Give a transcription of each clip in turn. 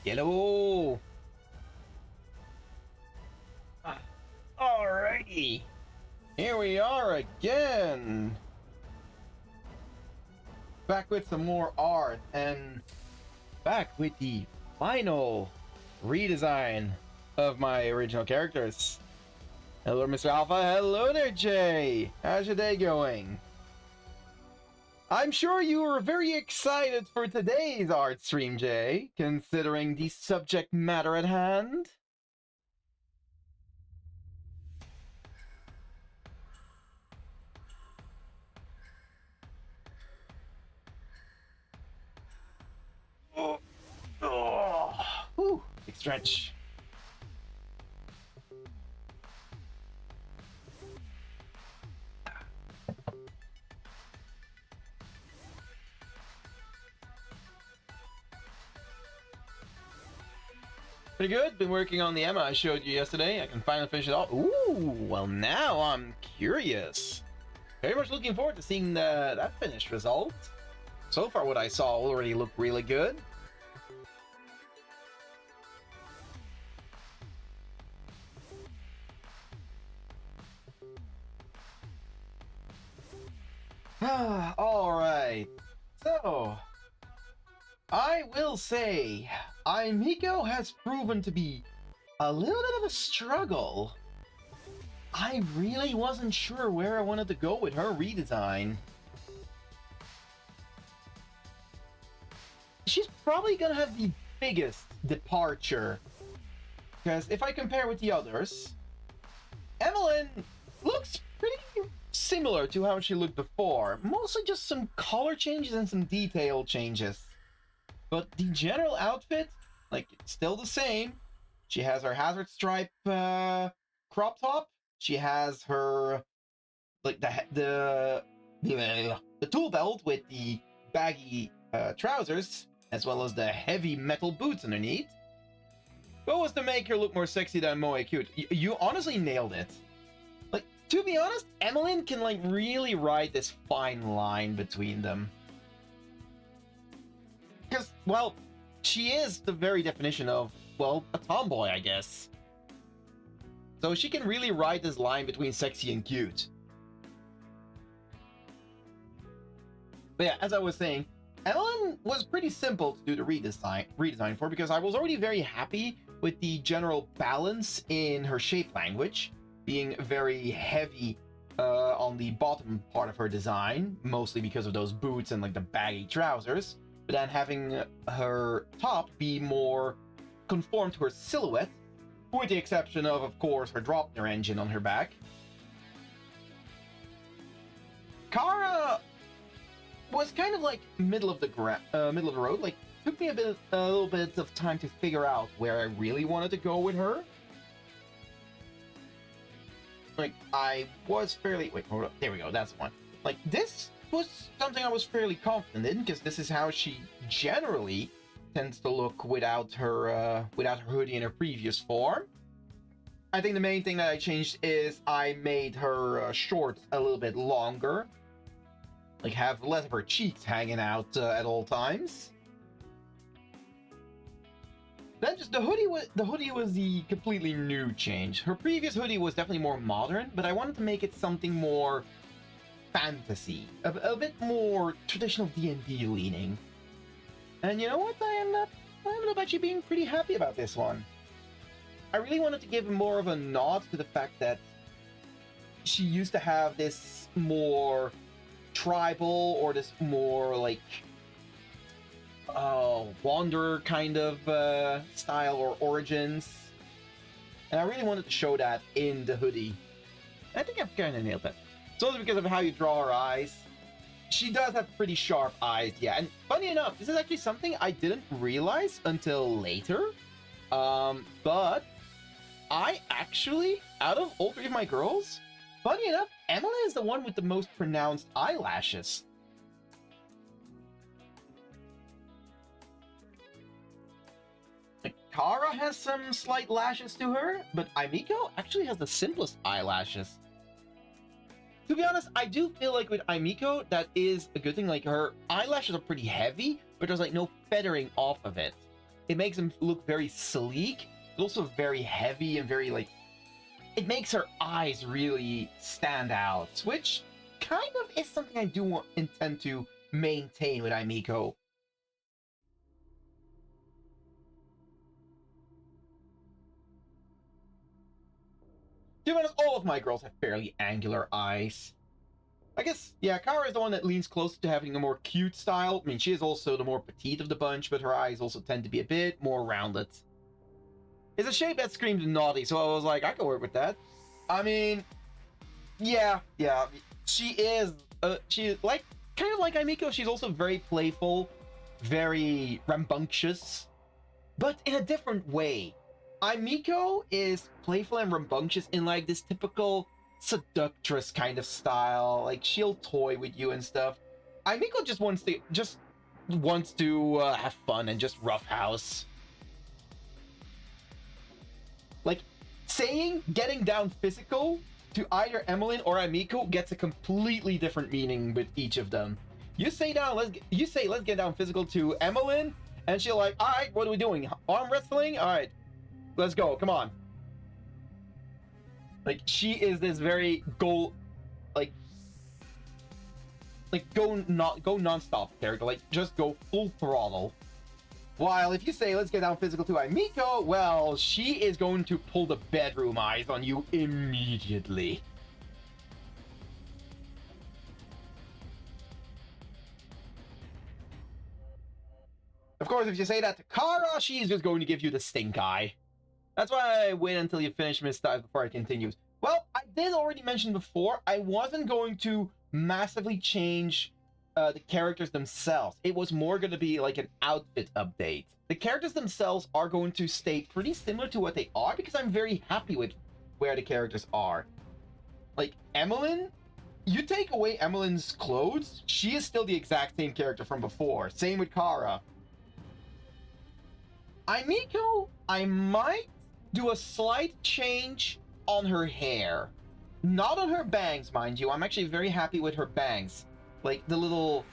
Hello. Alrighty. Here we are again. Back with some more art and back with the final redesign of my original characters. Hello, Mr. Alpha. Hello there, Jay. How's your day going? I'm sure you were very excited for today's art stream, Jay, considering the subject matter at hand. Whew, big stretch. Pretty good. Been working on the Emma I showed you yesterday. I can finally finish it off. Ooh, well now I'm curious. Very much looking forward to seeing that finished result. So far what I saw already looked really good. Alright. So, I will say, Aimiko has proven to be a little bit of a struggle. I really wasn't sure where I wanted to go with her redesign. She's probably gonna have the biggest departure. Because if I compare with the others, Evelyn looks pretty similar to how she looked before. Mostly just some color changes and some detail changes. But the general outfit, like, still the same. She has her hazard stripe crop top. She has her, like, the tool belt with the baggy trousers, as well as the heavy metal boots underneath. What was to make her look more sexy than Moe cute? You honestly nailed it. Like, to be honest, Emmeline can, like, really ride this fine line between them. Because, well, she is the very definition of, well, a tomboy, I guess. So she can really ride this line between sexy and cute. But yeah, as I was saying, Evelyn was pretty simple to do the redesign for, because I was already very happy with the general balance in her shape language, being very heavy on the bottom part of her design, mostly because of those boots and like the baggy trousers, but then having her top be more conform to her silhouette, with the exception of course, her Dropner engine on her back. Kara was kind of like middle of the road. Like, took me a little bit of time to figure out where I really wanted to go with her. Like, I was fairly hold up, there we go, that's the one. Like, this was something I was fairly confident in, because this is how she generally tends to look without her hoodie in her previous form. I think the main thing that I changed is I made her shorts a little bit longer, like have less of her cheeks hanging out at all times. Then just the hoodie was the completely new change. Her previous hoodie was definitely more modern, but I wanted to make it something more fantasy, a bit more traditional D&D leaning. And you know what? I ended up actually being pretty happy about this one. I really wanted to give more of a nod to the fact that she used to have this more tribal, or this more like wanderer kind of style or origins, and I really wanted to show that in the hoodie. I think I've kind of nailed that. It's also because of how you draw her eyes. She does have pretty sharp eyes, yeah. And funny enough, this is actually something I didn't realize until later. But I actually, out of all three of my girls, funny enough, Emily is the one with the most pronounced eyelashes. Kara has some slight lashes to her, but Aimiko actually has the simplest eyelashes. To be honest, I do feel like with Aimiko, that is a good thing. Like, her eyelashes are pretty heavy, but there's like no feathering off of it. It makes him look very sleek, but also very heavy and very, like... It makes her eyes really stand out, which kind of is something I do intend to maintain with Aimiko. To be honest, all of my girls have fairly angular eyes. I guess, yeah, Kara is the one that leans closer to having a more cute style. I mean, she is also the more petite of the bunch, but her eyes also tend to be a bit more rounded. It's a shape that screams naughty, so I was like, I can work with that. I mean, yeah, she is, she, like, kind of like Aimiko, she's also very playful, very rambunctious, but in a different way. Aimiko is playful and rambunctious in, like, this typical seductress kind of style. Like, she'll toy with you and stuff. Aimiko just wants to have fun and just roughhouse. Like, saying getting down physical to either Emmeline or Aimiko gets a completely different meaning with each of them. You say let's get down physical to Emmeline, and she'll like, all right, what are we doing? Arm wrestling? All right, let's go. Come on. Like, she is this very go non-stop character. Like, just go full throttle. While if you say let's get down physical to Aimiko, well, she is going to pull the bedroom eyes on you immediately. Of course, if you say that to Kara, she's just going to give you the stink eye. That's why I wait until you finish Miss Styles before I continue. Well, I did already mention before, I wasn't going to massively change the characters themselves. It was more going to be like an outfit update. The characters themselves are going to stay pretty similar to what they are because I'm very happy with where the characters are. Like, Emmeline, you take away Emmeline's clothes, she is still the exact same character from before. Same with Kara. Aimiko, I might do a slight change on her hair. Not on her bangs, mind you. I'm actually very happy with her bangs. Like the little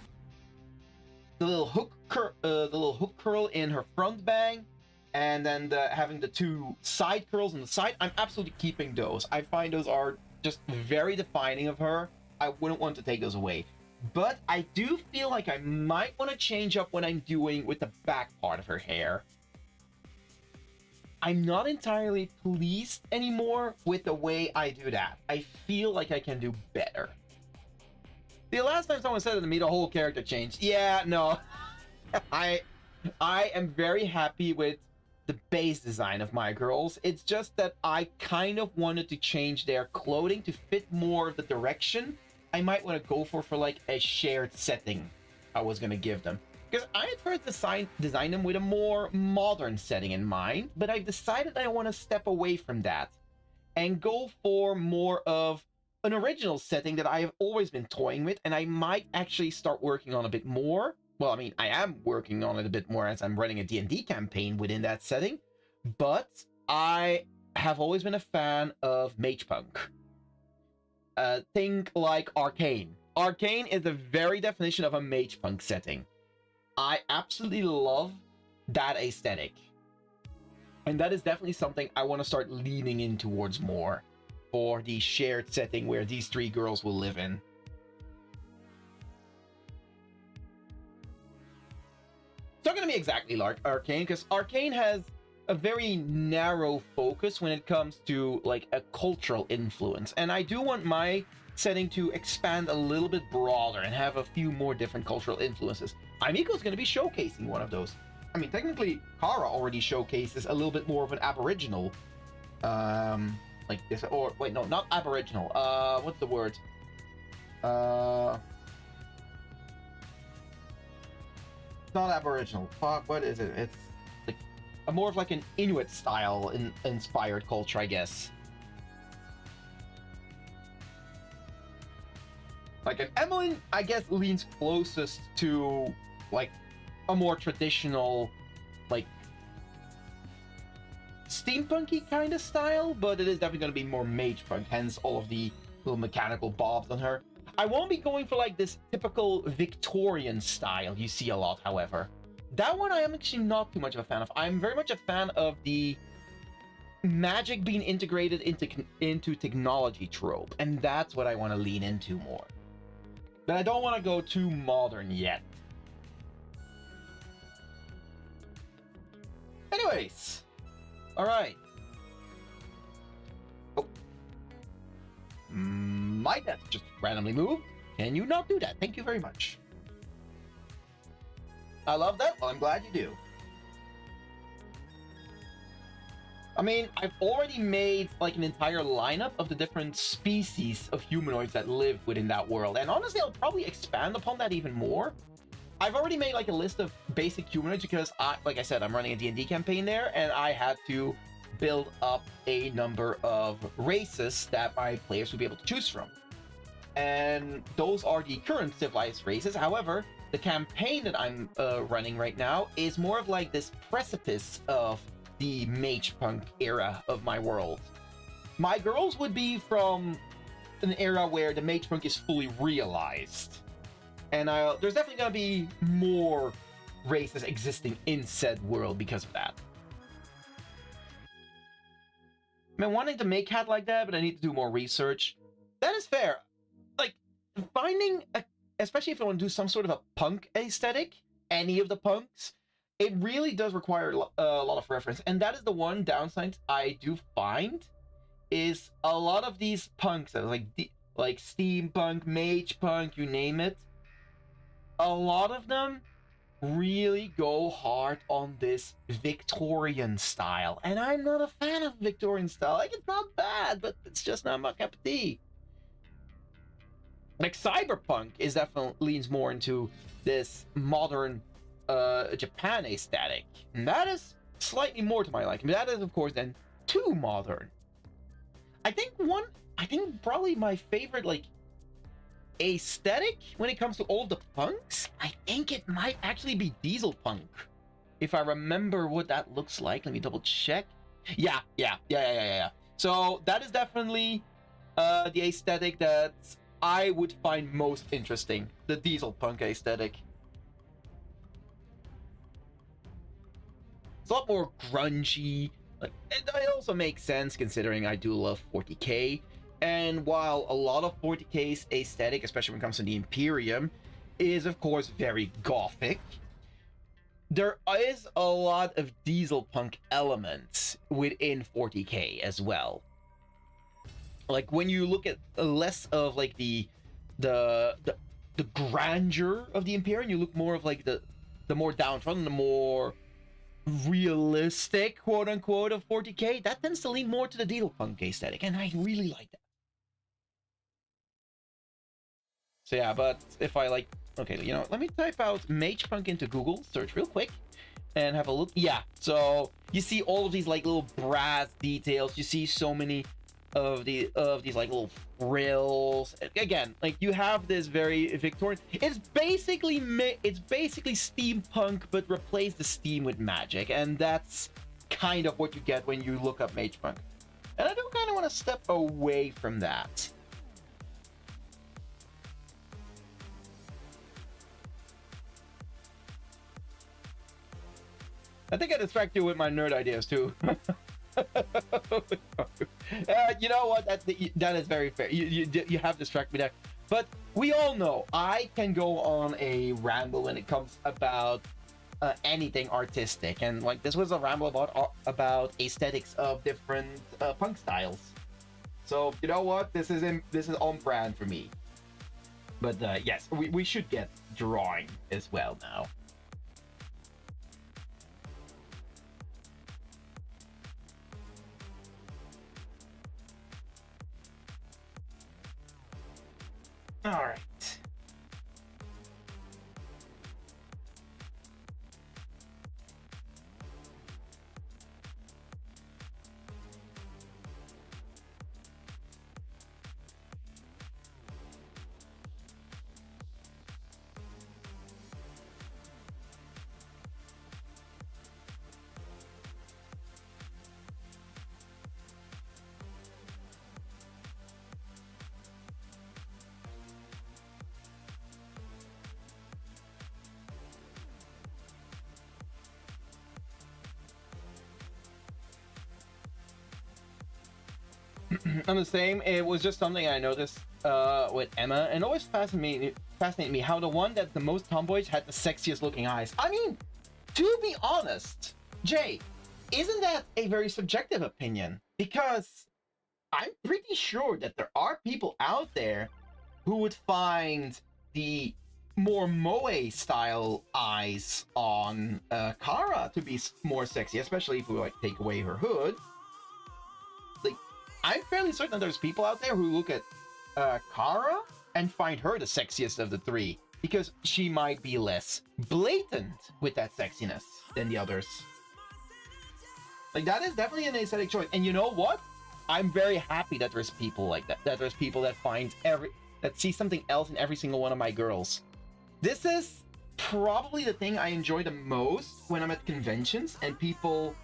hook curl in her front bang, and then having the two side curls on the side. I'm absolutely keeping those. I find those are just very defining of her. I wouldn't want to take those away. But I do feel like I might want to change up what I'm doing with the back part of her hair. I'm not entirely pleased anymore with the way I do that. I feel like I can do better. The last time someone said it to me, the whole character changed. Yeah, no. I am very happy with the base design of my girls. It's just that I kind of wanted to change their clothing to fit more of the direction I might want to go for like a shared setting I was going to give them. Because I had first design them with a more modern setting in mind, but I've decided I want to step away from that and go for more of an original setting that I have always been toying with, and I might actually start working on a bit more. Well, I mean, I am working on it a bit more as I'm running a D&D campaign within that setting, but I have always been a fan of Mage Punk. Think like Arcane. Arcane is the very definition of a Mage Punk setting. I absolutely love that aesthetic. And that is definitely something I want to start leaning in towards more for the shared setting where these three girls will live in. It's not going to be exactly like Arcane, because Arcane has a very narrow focus when it comes to like a cultural influence. And I do want my setting to expand a little bit broader and have a few more different cultural influences. Aimiko's going to be showcasing one of those. I mean, technically, Kara already showcases a little bit more of an Aboriginal, like this, or wait, no, not Aboriginal. What's the word? Not Aboriginal. Fuck, what is it? It's like a more of like an Inuit style inspired culture, I guess. Like an Emmeline, I guess, leans closest to like a more traditional, like steampunky kind of style, but it is definitely going to be more mage punk, hence all of the little mechanical bobs on her. I won't be going for like this typical Victorian style you see a lot, however. That one I am actually not too much of a fan of. I'm very much a fan of the magic being integrated into technology trope, and that's what I want to lean into more. But I don't want to go too modern yet. Anyways, all right. Oh, my desk just randomly moved. Can you not do that? Thank you very much. I love that. Well, I'm glad you do. I mean, I've already made like an entire lineup of the different species of humanoids that live within that world. And honestly, I'll probably expand upon that even more. I've already made like a list of basic humanoids because like I said, I'm running a D&D campaign there, and I had to build up a number of races that my players would be able to choose from. And those are the current civilized races. However, the campaign that I'm running right now is more of like this precipice of the mage punk era of my world. My girls would be from an era where the mage punk is fully realized. And there's definitely going to be more races existing in said world because of that. I've been wanting to make cat like that, but I need to do more research. That is fair. Like, finding, especially if I want to do some sort of a punk aesthetic, any of the punks, it really does require a lot of reference. And that is the one downside I do find, is a lot of these punks, like steampunk, mage punk, you name it, a lot of them really go hard on this Victorian style. And I'm not a fan of Victorian style. Like, it's not bad, but it's just not my cup of tea. Like, cyberpunk is definitely leans more into this modern Japan aesthetic. And that is slightly more to my liking. But that is, of course, then too modern. I think probably my favorite, like, aesthetic when it comes to all the punks, I think it might actually be diesel punk, if I remember what that looks like. Let me double check. Yeah. So that is definitely the aesthetic that I would find most interesting, the diesel punk aesthetic. It's a lot more grungy. Like, it also makes sense considering I do love 40k. And while a lot of 40k's aesthetic, especially when it comes to the Imperium, is of course very gothic, there is a lot of diesel punk elements within 40k as well. Like, when you look at less of like the grandeur of the Imperium, you look more of like the more downtrodden, the more realistic, quote unquote, of 40k, that tends to lean more to the diesel punk aesthetic, and I really like that. So yeah, but if I like, okay, you know, let me type out mage punk into Google, search real quick, and have a look. Yeah, so you see all of these like little brass details. You see so many of these like little frills. Again, like, you have this very Victorian. It's basically steampunk, but replace the steam with magic, and that's kind of what you get when you look up mage punk. And I do kind of want to step away from that. I think I distract you with my nerd ideas too. You know what? That is very fair. You have distracted me there. But we all know I can go on a ramble when it comes about anything artistic, and like, this was a ramble about aesthetics of different punk styles. So you know what? This is on brand for me. But yes, we should get drawing as well now. All right. I'm the same. It was just something I noticed with Emma, and it always fascinated me how the one that's the most tomboyish had the sexiest looking eyes. I mean, to be honest, Jay, isn't that a very subjective opinion? Because I'm pretty sure that there are people out there who would find the more moe style eyes on Kara to be more sexy, especially if we like take away her hood. Like, I'm fairly certain that there's people out there who look at Kara and find her the sexiest of the three because she might be less blatant with that sexiness than the others. Like, that is definitely an aesthetic choice. And you know what? I'm very happy that there's people like that. That there's people that that see something else in every single one of my girls. This is probably the thing I enjoy the most when I'm at conventions and people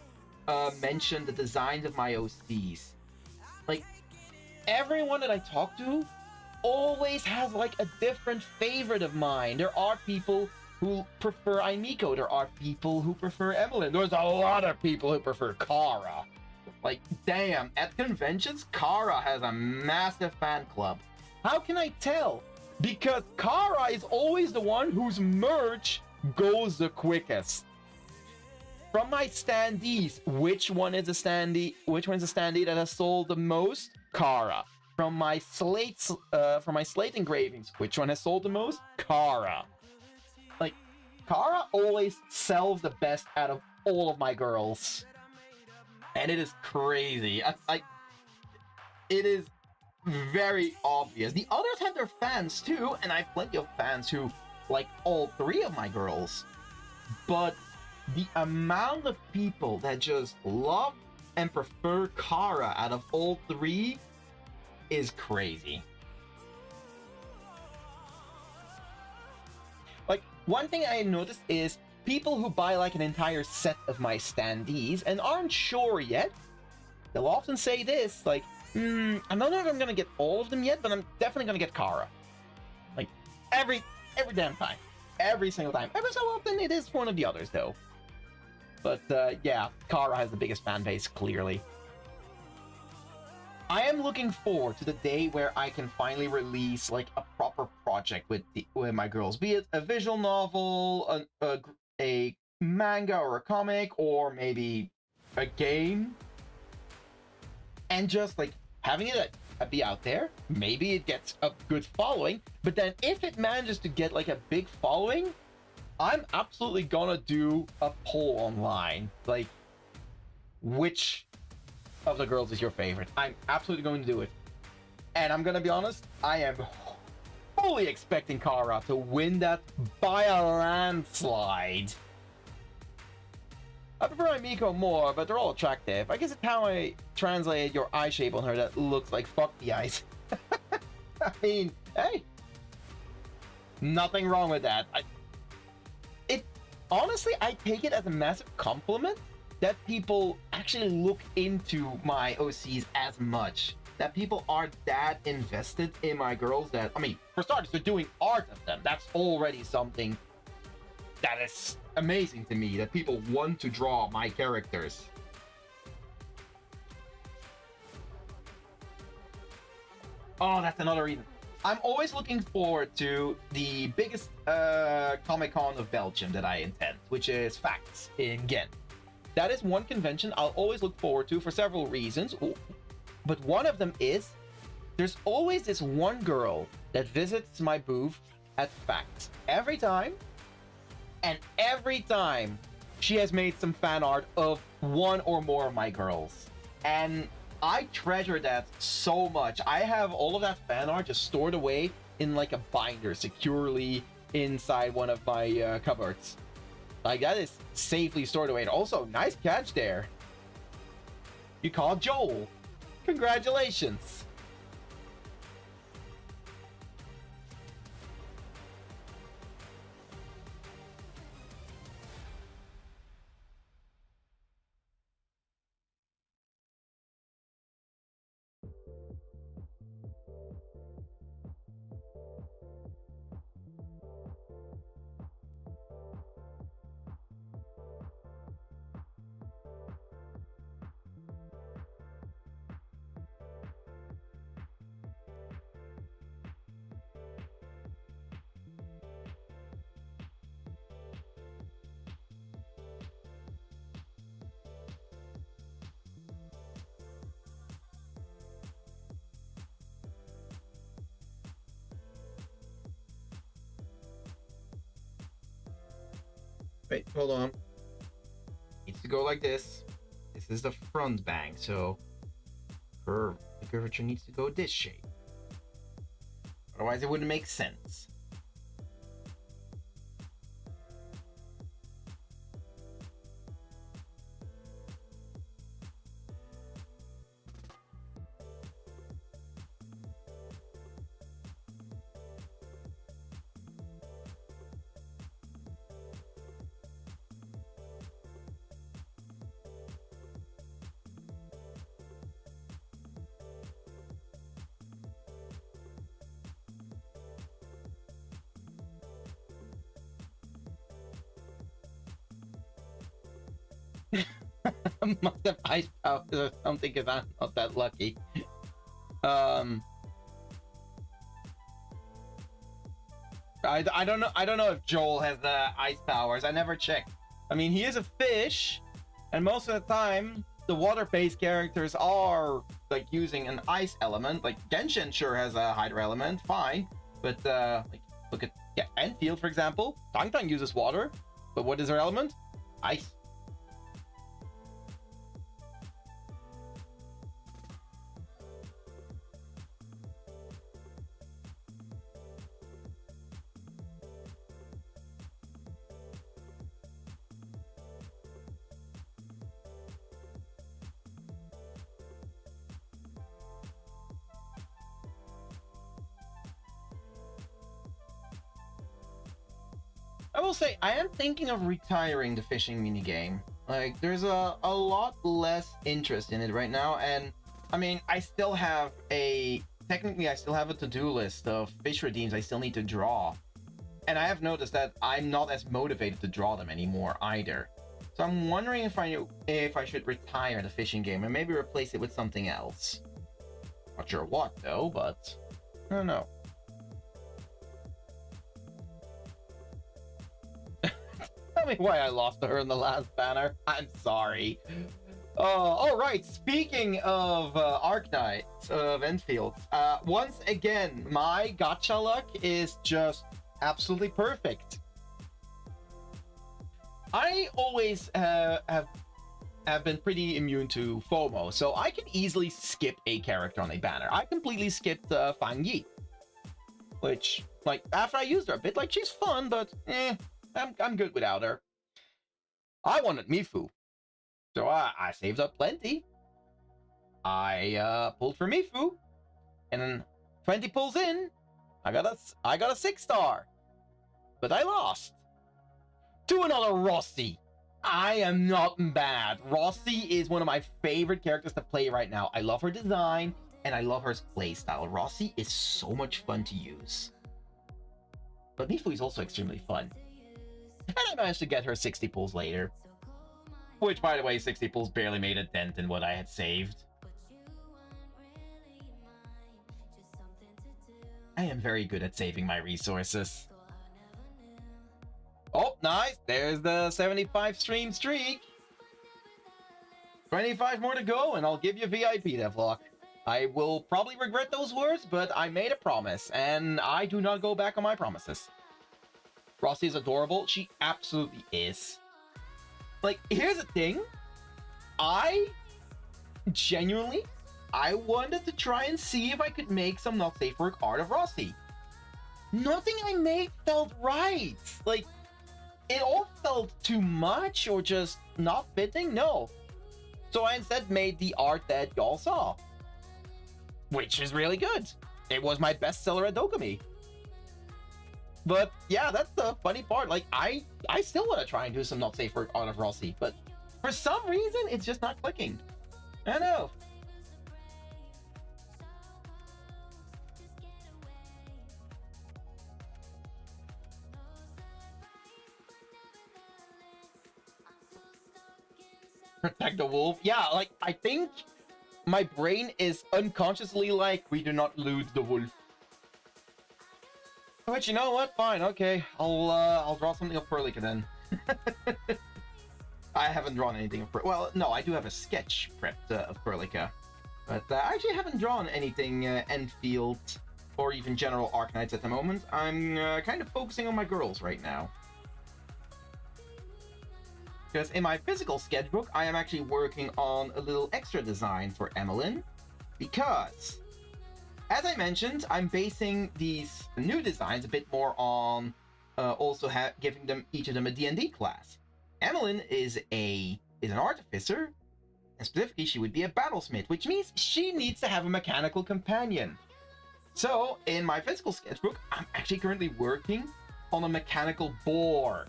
mention the designs of my OCs. Like, everyone that I talk to always has like a different favorite of mine. There are people who prefer Aimiko. There are people who prefer Evelyn. There's a lot of people who prefer Kara. Like, damn, at conventions, Kara has a massive fan club. How can I tell? Because Kara is always the one whose merch goes the quickest. From my standees, which one is a standee? Which one's a standee that has sold the most? Kara. From my slate engravings, which one has sold the most? Kara. Like, Kara always sells the best out of all of my girls. And it is crazy. It is very obvious. The others have their fans too, and I have plenty of fans who like all three of my girls. But the amount of people that just love and prefer Kara out of all three is crazy. Like, one thing I noticed is people who buy like an entire set of my standees and aren't sure yet, they'll often say this, like, I don't know if I'm gonna get all of them yet, but I'm definitely gonna get Kara. Like, every damn time. Every single time. Every so often it is one of the others though. But yeah, Kara has the biggest fan base, clearly. I am looking forward to the day where I can finally release like a proper project with my girls, be it a visual novel, a manga or a comic, or maybe a game, and just like having it be out there. Maybe it gets a good following, but then if it manages to get like a big following, I'm absolutely gonna do a poll online, like, which of the girls is your favorite. I'm absolutely going to do it. And I'm gonna be honest, I am fully expecting Kara to win that by a landslide. I prefer Aimiko more, but they're all attractive. I guess it's how I translated your eye shape on her that looks like fuck the eyes. I mean, hey, nothing wrong with that. Honestly, I take it as a massive compliment that people actually look into my OCs as much. That people are that invested in my girls that, I mean, for starters, they're doing art of them. That's already something that is amazing to me, that people want to draw my characters. Oh, that's another reason. I'm always looking forward to the biggest Comic-Con of Belgium that I attend, which is Facts in Ghent. That is one convention I'll always look forward to for several reasons, but one of them is there's always this one girl that visits my booth at Facts every time, and every time she has made some fan art of one or more of my girls. And I treasure that so much. I have all of that fan art just stored away in like a binder securely inside one of my cupboards. Like, that is safely stored away. And also, nice catch there. You called Joel. Congratulations. Wait, hold on. Needs to go like this. This is the front bank, so the curvature needs to go this shape. Otherwise, it wouldn't make sense. Must have ice powers or something because I'm not that lucky. I don't know. I don't know if Joel has the ice powers. I never checked. I mean, he is a fish, and most of the time, the water-based characters are like using an ice element. Like Genshin sure has a hydro element, fine. But like look at Enfield for example. Tang uses water, but what is her element? Ice. I will say, I am thinking of retiring the fishing minigame. Like, there's a lot less interest in it right now, and I mean, I still have technically I still have a to-do list of fish redeems I still need to draw. And I have noticed that I'm not as motivated to draw them anymore either. So I'm wondering if I should retire the fishing game and maybe replace it with something else. Not sure what though, but I don't know. Tell me why I lost to her in the last banner. I'm sorry. All right. Speaking of Arknights of Enfield, once again, my gacha luck is just absolutely perfect. I always have been pretty immune to FOMO, so I can easily skip a character on a banner. I completely skipped Fang Yi, which, like, after I used her a bit, like, she's fun, but I'm good without her. I wanted Mifu, so I saved up plenty. I pulled for Mifu, and then 20 pulls in, I got a 6-star, but I lost to another Rossi. I am not bad. Rossi is one of my favorite characters to play right now. I love her design, and I love her playstyle. Rossi is so much fun to use. But Mifu is also extremely fun. And I managed to get her 60 pulls later. Which, by the way, 60 pulls barely made a dent in what I had saved. I am very good at saving my resources. Oh, nice. There's the 75 stream streak. 25 more to go, and I'll give you VIP, Devlock. I will probably regret those words, but I made a promise, and I do not go back on my promises. Rossi is adorable. She absolutely is. Like, here's the thing. I wanted to try and see if I could make some not safe work art of Rossi. Nothing I made felt right. Like, it all felt too much or just not fitting. No. So I instead made the art that y'all saw, which is really good. It was my bestseller at Dokumi. But yeah, that's the funny part. Like, I still want to try and do some not safe work art of Rossi, but for some reason, it's just not clicking. I don't know. Protect the wolf. Yeah, like, I think my brain is unconsciously like, we do not lose the wolf. But you know what? Fine, okay. I'll draw something of Perlica then. I haven't drawn anything of well, no, I do have a sketch prepped of Perlica. But I actually haven't drawn anything Enfield or even general Arknights at the moment. I'm kind of focusing on my girls right now. Because in my physical sketchbook, I am actually working on a little extra design for Emmeline. Because, as I mentioned, I'm basing these new designs a bit more on also giving them each of them a D&D class. Emmeline is an artificer, and specifically she would be a battlesmith, which means she needs to have a mechanical companion. So, in my physical sketchbook, I'm actually currently working on a mechanical boar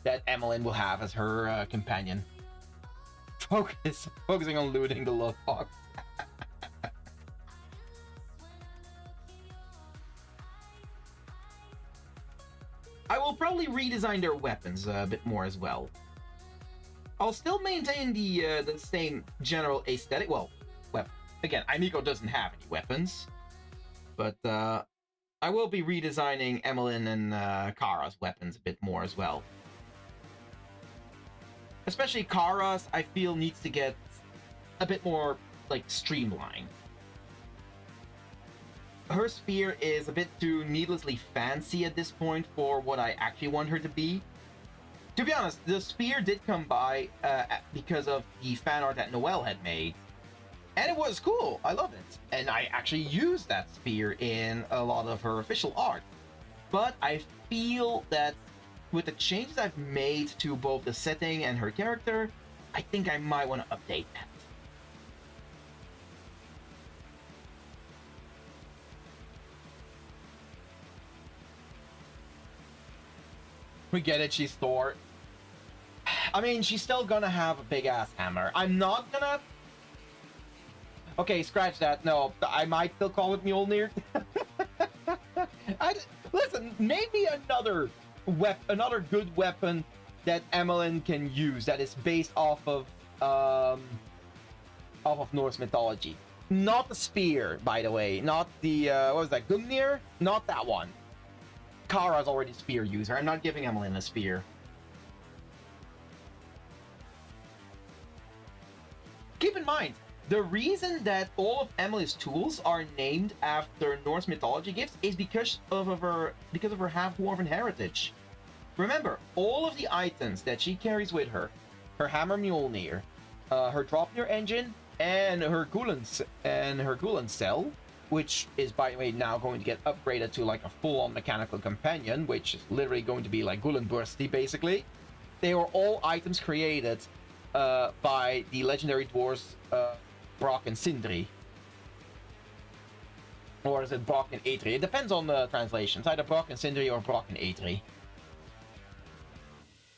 that Emmeline will have as her companion. Focusing on looting the love box. I will probably redesign their weapons a bit more as well. I'll still maintain the same general aesthetic. Well, again, Aimiko doesn't have any weapons, but I will be redesigning Emmeline and Kara's weapons a bit more as well. Especially Kara's, I feel, needs to get a bit more, like, streamlined. Her spear is a bit too needlessly fancy at this point for what I actually want her to be. To be honest, the spear did come by because of the fan art that Noelle had made. And it was cool. I love it. And I actually used that spear in a lot of her official art. But I feel that with the changes I've made to both the setting and her character, I think I might want to update that. We get it, she's Thor. I mean, she's still gonna have a big-ass hammer. I'm not gonna... Okay, scratch that. No, I might still call it Mjolnir. Listen, maybe another good weapon that Emmeline can use that is based off of Norse mythology. Not the spear, by the way. Not the, what was that, Gungnir? Not that one. Kara's already a spear user. I'm not giving Emmeline a spear. Keep in mind, the reason that all of Emily's tools are named after Norse mythology gifts is because of her half-dwarven heritage. Remember, all of the items that she carries with her, her hammer Mjolnir, her Draupnir engine, and her Gulen cell, which is, by the way, now going to get upgraded to like a full-on mechanical companion, which is literally going to be like Gulen Bursty, basically. They were all items created by the legendary dwarves Brock and Sindri. Or is it Brock and Eitri? It depends on the translations. Either Brock and Sindri or Brock and Eitri.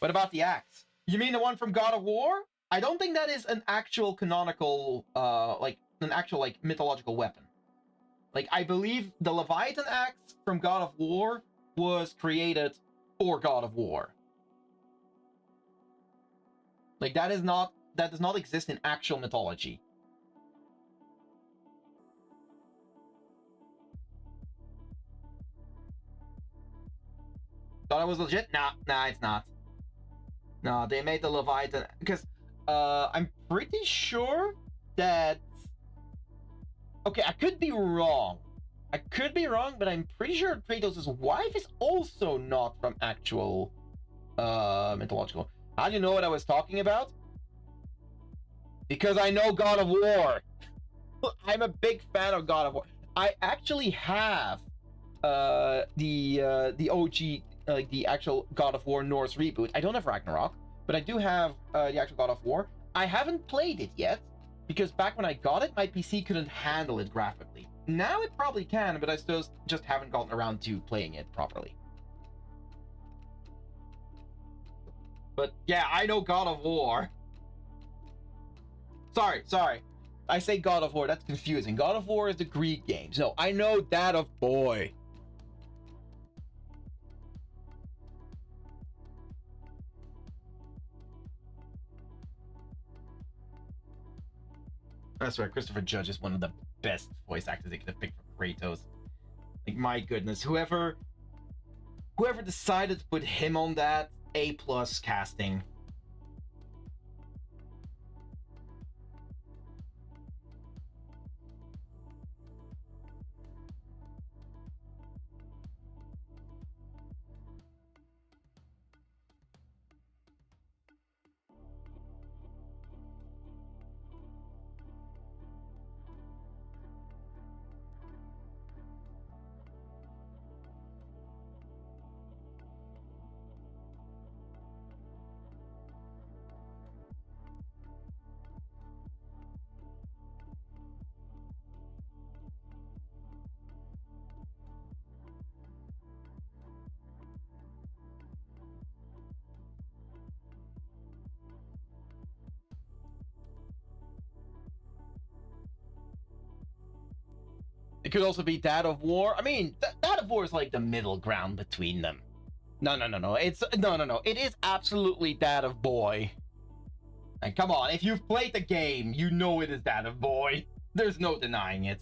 What about the axe? You mean the one from God of War? I don't think that is an actual canonical, mythological weapon. Like, I believe the Leviathan axe from God of War was created for God of War. Like, that does not exist in actual mythology. Thought it was legit? Nah, it's not. No, they made the Leviathan because I'm pretty sure that. Okay, I could be wrong. But I'm pretty sure Kratos' wife is also not from actual mythological. How do you know what I was talking about? Because I know God of War. I'm a big fan of God of War. I actually have the OG, like the actual God of War Norse reboot. I don't have Ragnarok, but I do have the actual God of War. I haven't played it yet because back when I got it, my PC couldn't handle it graphically. Now it probably can, but I still just haven't gotten around to playing it properly. But yeah, I know God of War. Sorry. I say God of War, that's confusing. God of War is the Greek games. No, I know that of boy. That's right, Christopher Judge is one of the best voice actors they could have picked for Kratos. Like, my goodness, whoever decided to put him on that, A+ casting. It could also be Dad of War. I mean, Dad of War is like the middle ground between them. No. It's no. It is absolutely Dad of Boy. And come on, if you've played the game, you know it is Dad of Boy. There's no denying it.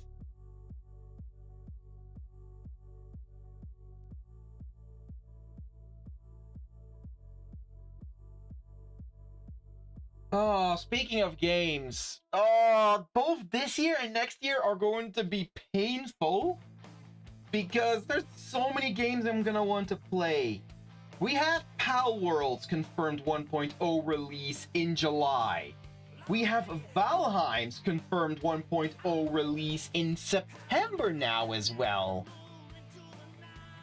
Oh, speaking of games, both this year and next year are going to be painful because there's so many games I'm gonna want to play. We have Pal Worlds confirmed 1.0 release in July. We have Valheim's confirmed 1.0 release in September now as well.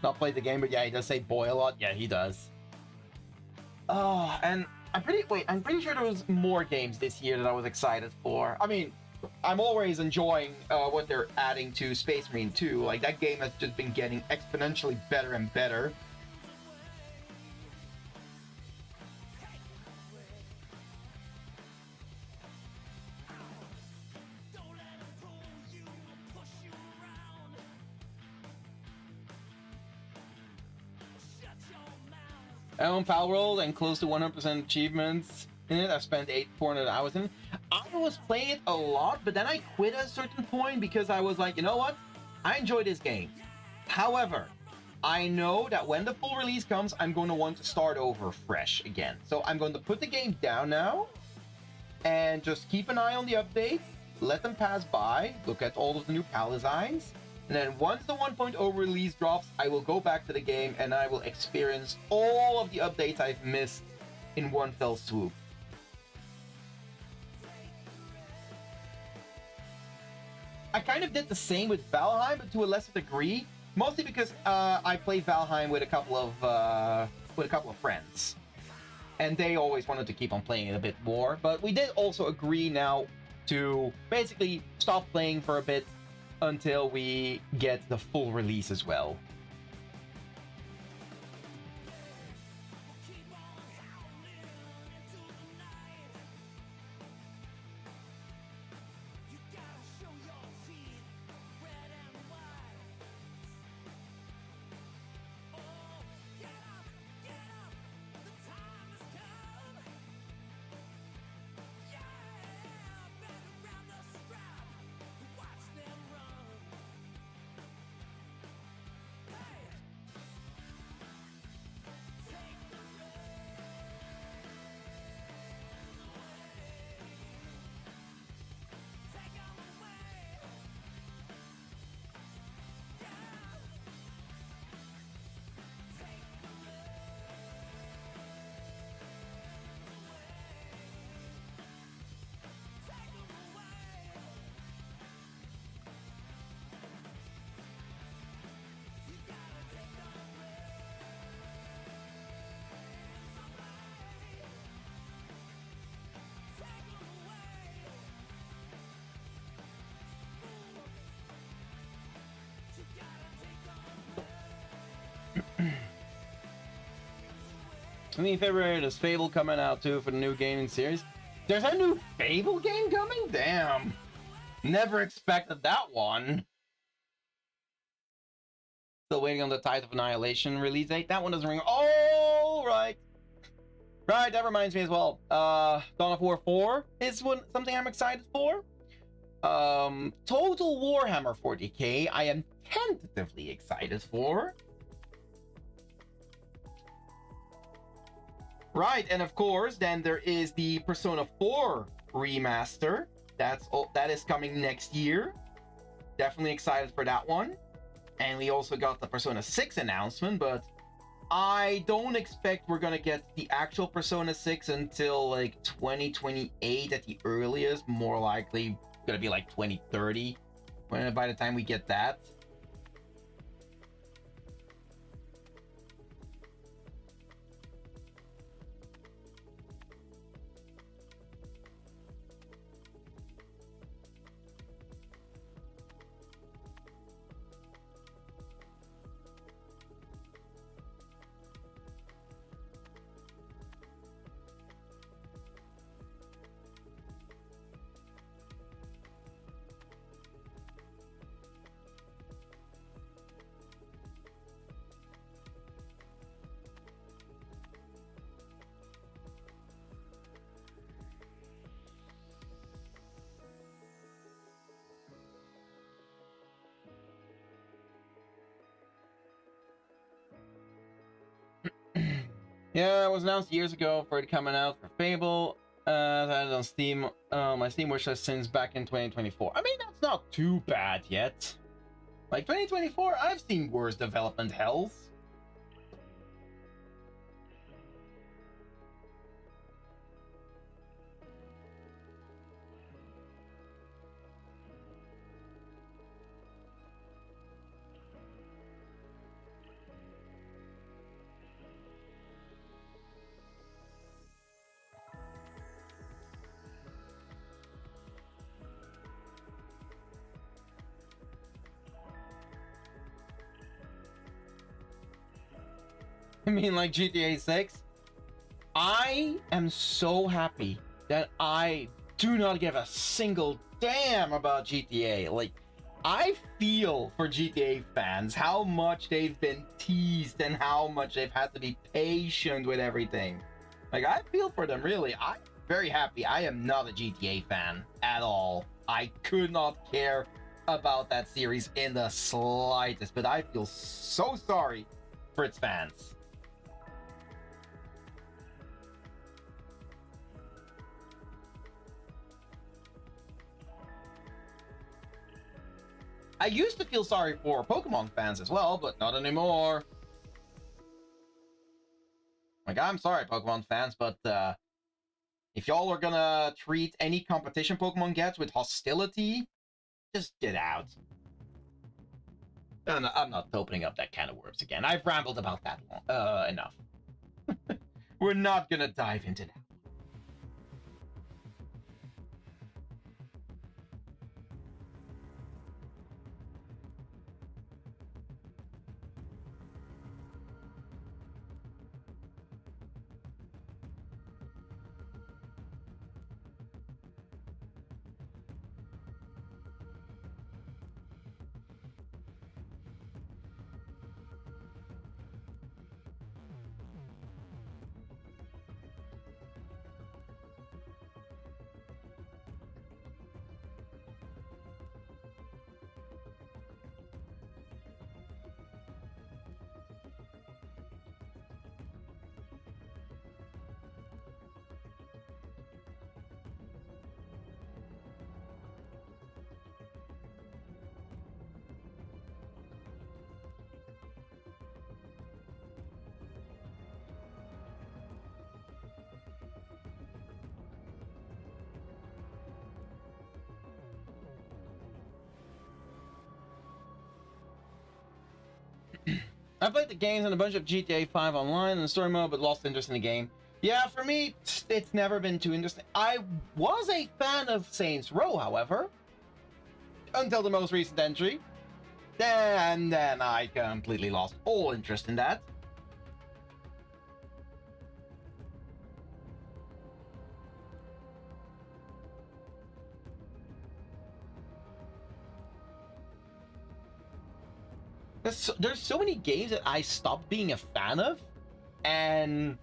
Not played the game, but yeah, he does say boy a lot. Yeah, he does. Oh, and I'm pretty sure there was more games this year that I was excited for. I mean, I'm always enjoying what they're adding to Space Marine 2. Like, that game has just been getting exponentially better and better. I own Pal World and close to 100% achievements in it. I've spent 400 hours in it. I was playing it a lot, but then I quit at a certain point because I was like, you know what? I enjoy this game. However, I know that when the full release comes, I'm going to want to start over fresh again. So I'm going to put the game down now and just keep an eye on the updates, let them pass by, look at all of the new PAL designs, and then once the 1.0 release drops, I will go back to the game and I will experience all of the updates I've missed in one fell swoop. I kind of did the same with Valheim, but to a lesser degree, mostly because I played Valheim with a couple of friends, and they always wanted to keep on playing it a bit more. But we did also agree now to basically stop playing for a bit until we get the full release as well. I mean, February, there's Fable coming out too for the new gaming series. There's a new Fable game coming? Damn. Never expected that one. Still waiting on the Tide of Annihilation release date. That one doesn't ring. Oh, right. Right, that reminds me as well. Dawn of War 4 is something I'm excited for. Total Warhammer 40k, I am tentatively excited for. Right, and of course, then there is the Persona 4 remaster. That is coming next year. Definitely excited for that one. And we also got the Persona 6 announcement, but I don't expect we're gonna get the actual Persona 6 until like 2028 at the earliest. More likely gonna be like 2030 by the time we get that. Yeah, it was announced years ago for it coming out for Fable. That on Steam. My Steam wishlist since back in 2024. I mean, that's not too bad yet. Like 2024, I've seen worse development hells. I mean, like GTA 6. I am so happy that I do not give a single damn about GTA. Like, I feel for GTA fans how much they've been teased and how much they've had to be patient with everything. Like, I feel for them, really. I'm very happy. I am not a GTA fan at all. I could not care about that series in the slightest, but I feel so sorry for its fans. I used to feel sorry for Pokemon fans as well, but not anymore. Like, I'm sorry, Pokemon fans, but if y'all are gonna treat any competition Pokemon gets with hostility, just get out. I'm not opening up that can of worms again. I've rambled about that enough. We're not gonna dive into that. I played the games and a bunch of GTA 5 online in the story mode, but lost interest in the game. Yeah, for me, it's never been too interesting. I was a fan of Saints Row, however, until the most recent entry. And then I completely lost all interest in that. There's so many games that I stopped being a fan of, and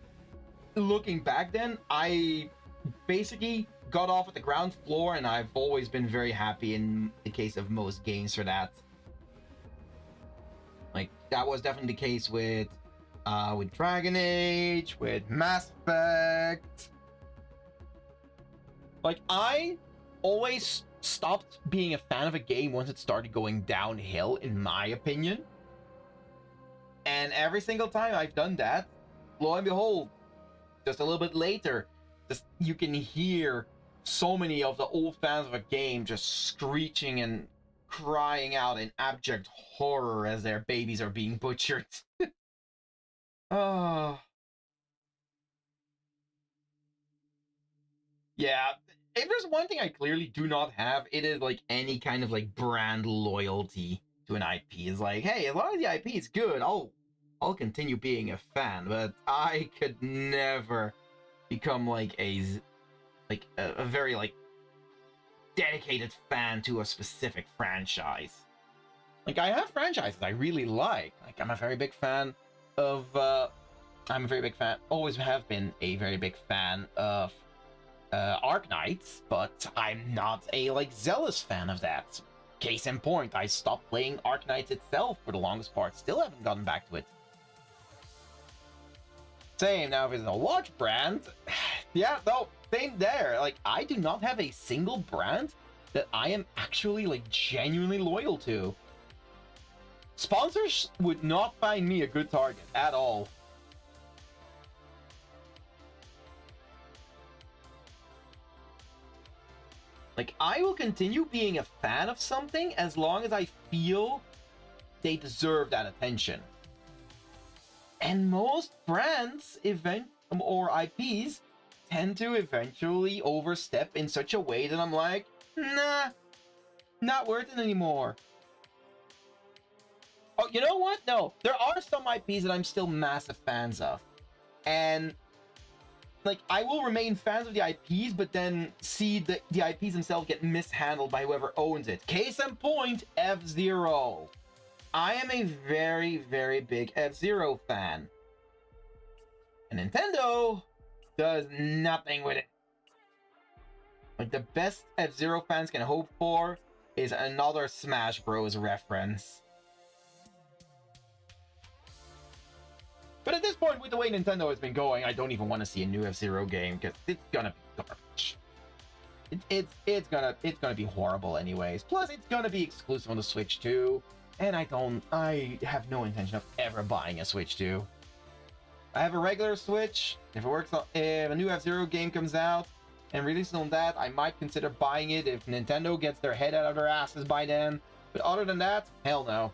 looking back then, I basically got off at the ground floor, and I've always been very happy in the case of most games for that. Like, that was definitely the case with Dragon Age, with Mass Effect. Like, I always stopped being a fan of a game once it started going downhill, in my opinion. And every single time I've done that, lo and behold, just a little bit later, just you can hear so many of the old fans of a game just screeching and crying out in abject horror as their babies are being butchered. Oh. Yeah. If there's one thing I clearly do not have, it is like any kind of like brand loyalty to an IP. It's like, hey, as long as the IP is good, I'll continue being a fan, but I could never become like a very like dedicated fan to a specific franchise. Like, I have franchises I really like. Like, I'm a very big fan of always have been a very big fan of Arknights, but I'm not a like zealous fan of that. Case in point, I stopped playing Arknights itself for the longest part. Still haven't gotten back to it. Same now if it's a watch brand. Yeah, no, same there. Like, I do not have a single brand that I am actually, like, genuinely loyal to. Sponsors would not find me a good target at all. Like, I will continue being a fan of something as long as I feel they deserve that attention. And most brands or IPs tend to eventually overstep in such a way that I'm like, nah, not worth it anymore. Oh, you know what? No, there are some IPs that I'm still massive fans of. And, like, I will remain fans of the IPs, but then see the IPs themselves get mishandled by whoever owns it. Case in point, F-Zero. I am a very, very big F-Zero fan. And Nintendo does nothing with it. Like, the best F-Zero fans can hope for is another Smash Bros. Reference. But at this point, with the way Nintendo has been going, I don't even want to see a new F-Zero game, because it's gonna be garbage. It's gonna be horrible anyways. Plus, it's gonna be exclusive on the Switch too, and I have no intention of ever buying a Switch 2. I have a regular Switch. If a new F-Zero game comes out and releases on that, I might consider buying it if Nintendo gets their head out of their asses by then. But other than that, hell no.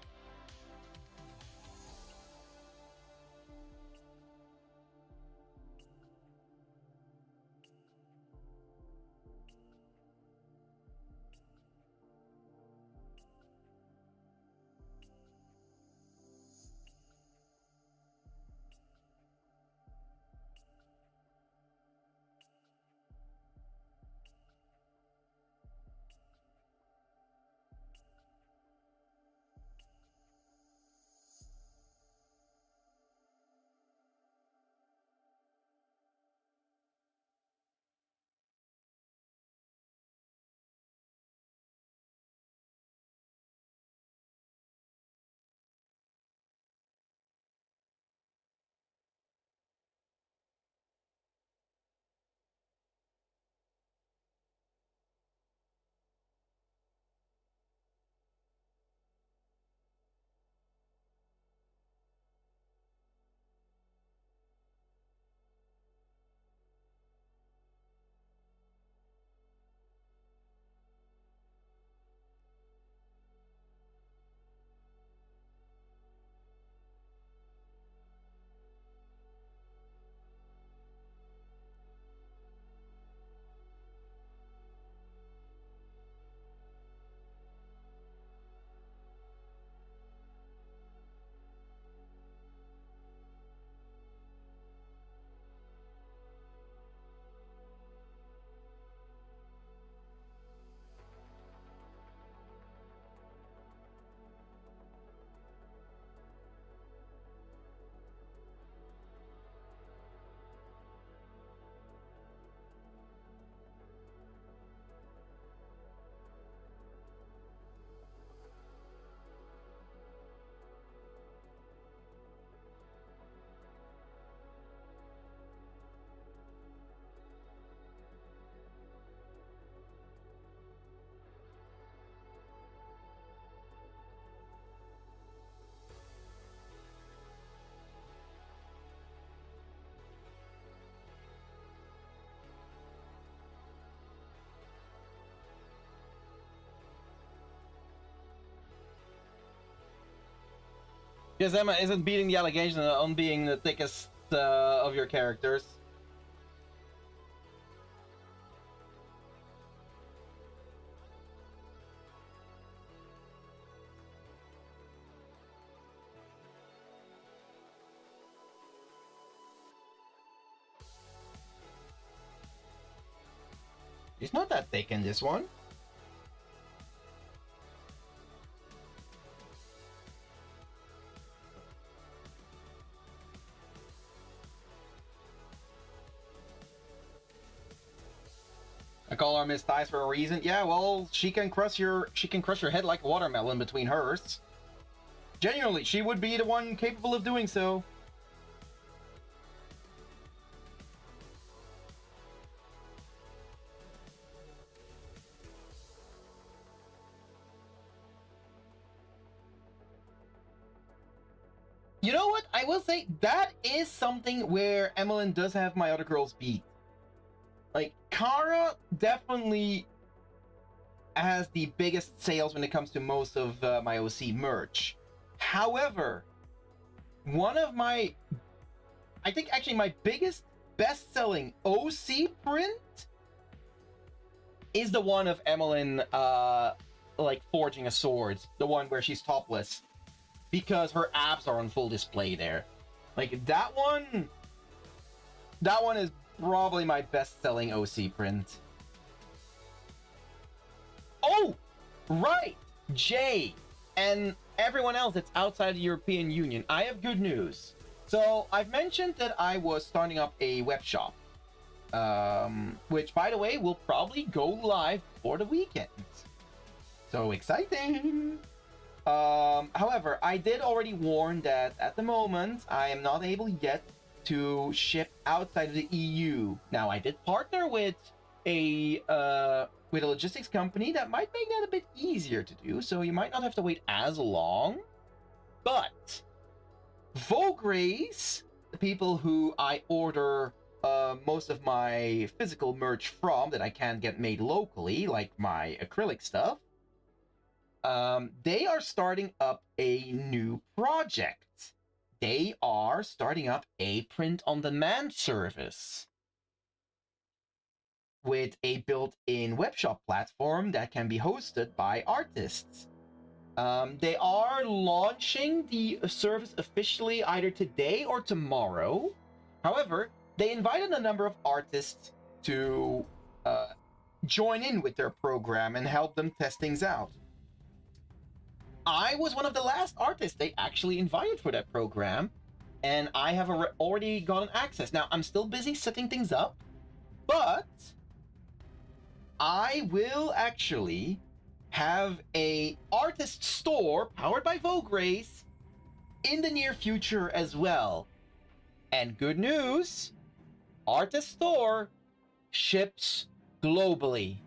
Yes, Emma isn't beating the allegation on being the thickest of your characters. He's not that thick in this one. I call her Miss Thighs for a reason. Yeah, well, she can crush your head like a watermelon between hers. Genuinely, she would be the one capable of doing so. I will say that is something where Emmeline does have my other girls beat. Like, Kara definitely has the biggest sales when it comes to most of my OC merch. However, one of my, I think actually my biggest best-selling OC print is the one of Emmeline like forging a sword, the one where she's topless, because her abs are on full display there. Like that one is probably my best-selling OC print. Oh, right, Jay, and everyone else that's outside the European Union, I have good news. So I've mentioned that I was starting up a web shop, which, by the way, will probably go live for the weekend. So exciting! However, I did already warn that at the moment I am not able yet to ship outside of the EU. Now, I did partner with a logistics company that might make that a bit easier to do, so you might not have to wait as long. But Vogres, the people who I order most of my physical merch from that I can't get made locally, like my acrylic stuff, they are starting up a new project. They are starting up a print-on-demand service with a built-in webshop platform that can be hosted by artists. They are launching the service officially either today or tomorrow. However, they invited a number of artists to join in with their program and help them test things out. I was one of the last artists they actually invited for that program, and I have already gotten access. Now, I'm still busy setting things up, but I will actually have a artist store powered by Vogres in the near future as well. And good news, artist store ships globally.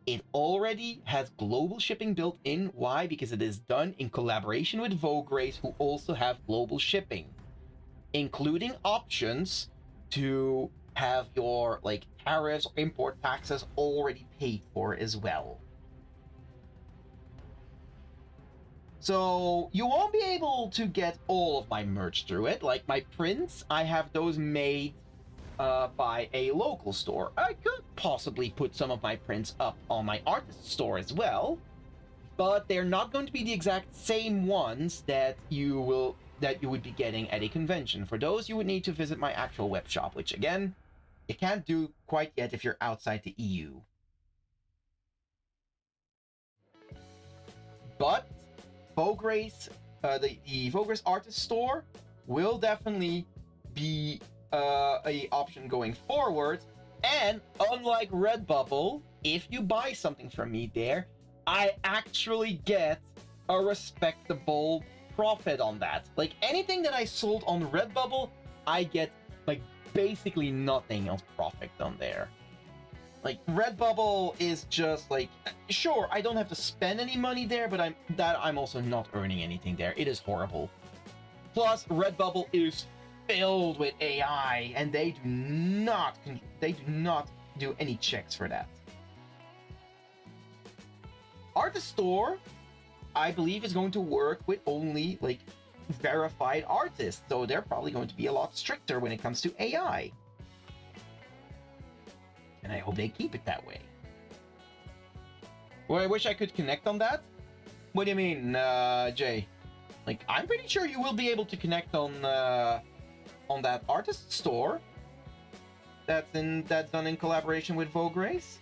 It already has global shipping built in. Why? Because it is done in collaboration with Vogres, who also have global shipping, including options to have your like tariffs or import taxes already paid for as well. So you won't be able to get all of my merch through it. Like my prints, I have those made by a local store. I could possibly put some of my prints up on my artist store as well, but they're not going to be the exact same ones that you would be getting at a convention. For those, you would need to visit my actual web shop, which again, you can't do quite yet if you're outside the EU. But Vogres, the Vogres artist store will definitely be a option going forward. And unlike Redbubble, if you buy something from me there, I actually get a respectable profit on that. Like anything that I sold on Redbubble, I get like basically nothing else profit on there. Like Redbubble is just like, sure, I don't have to spend any money there, but I'm also not earning anything there. It is horrible. Plus, Redbubble is filled with AI, and they do not do any checks for that. Artist Store, I believe, is going to work with only like verified artists, so they're probably going to be a lot stricter when it comes to AI. And I hope they keep it that way. Well, I wish I could connect on that. What do you mean, Jay? Like, I'm pretty sure you will be able to connect on that artist store. That's done in collaboration with Vogres.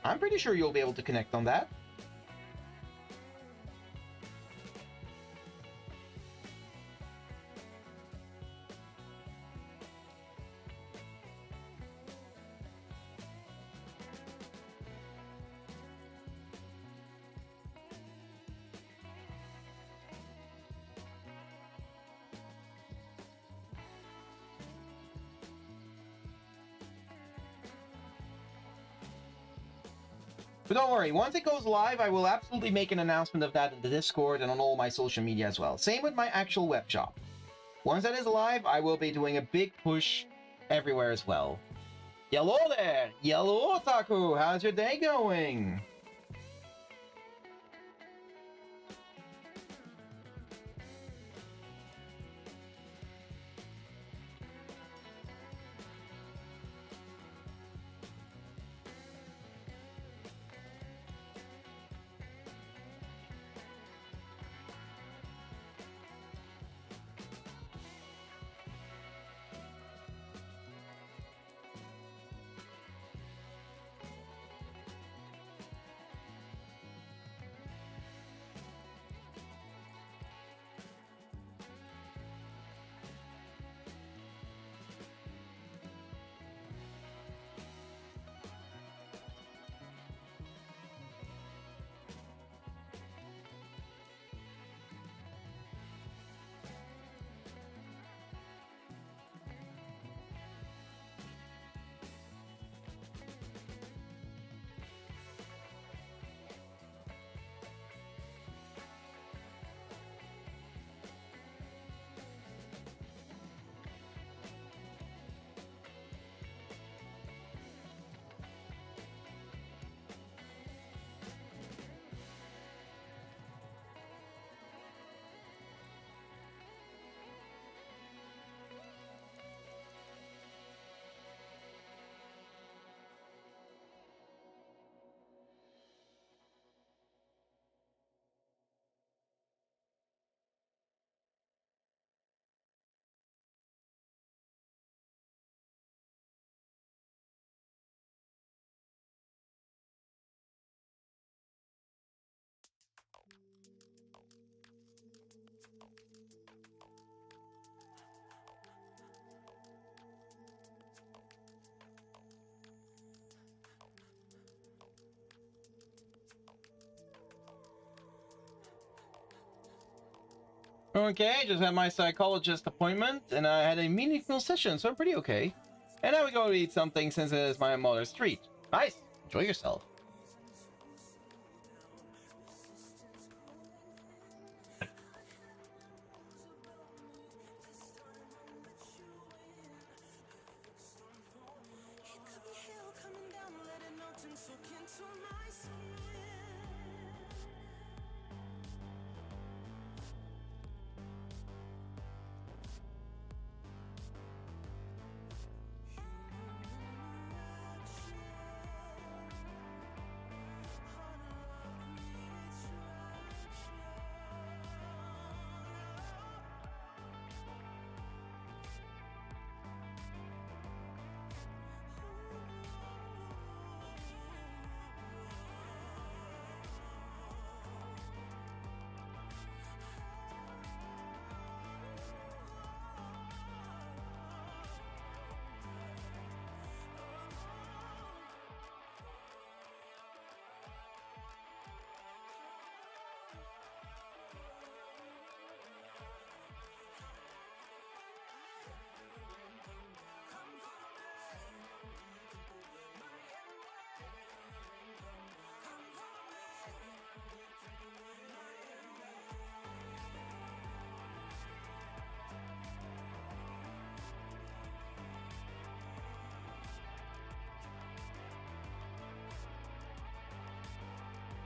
I'm pretty sure you'll be able to connect on that. But don't worry, once it goes live, I will absolutely make an announcement of that in the Discord and on all my social media as well. Same with my actual web shop. Once that is live, I will be doing a big push everywhere as well. Hello there! Yellow Otaku! How's your day going? Okay, just had my psychologist appointment, and I had a meaningful session, so I'm pretty okay. And now we go to eat something since it is my mother's treat. Nice! Enjoy yourself.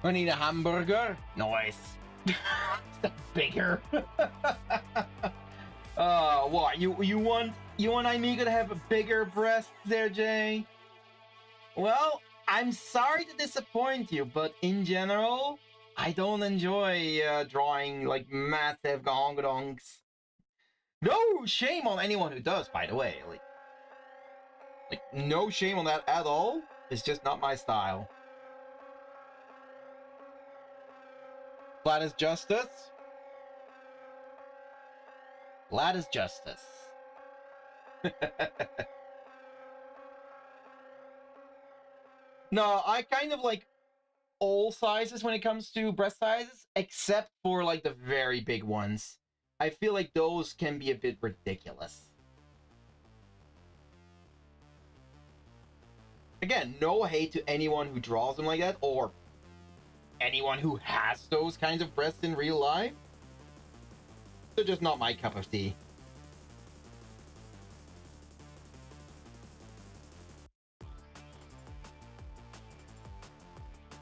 I need a hamburger. Nice. It's bigger. What? You want Aimiko to have a bigger breast there, Jay? Well, I'm sorry to disappoint you, but in general, I don't enjoy drawing like massive gongodongs. No shame on anyone who does, by the way. Like no shame on that at all. It's just not my style. Flat is justice. Flat is justice. No, I kind of like all sizes when it comes to breast sizes, except for like the very big ones. I feel like those can be a bit ridiculous. Again, no hate to anyone who draws them like that, or anyone who has those kinds of breasts in real life. They're just not my cup of tea.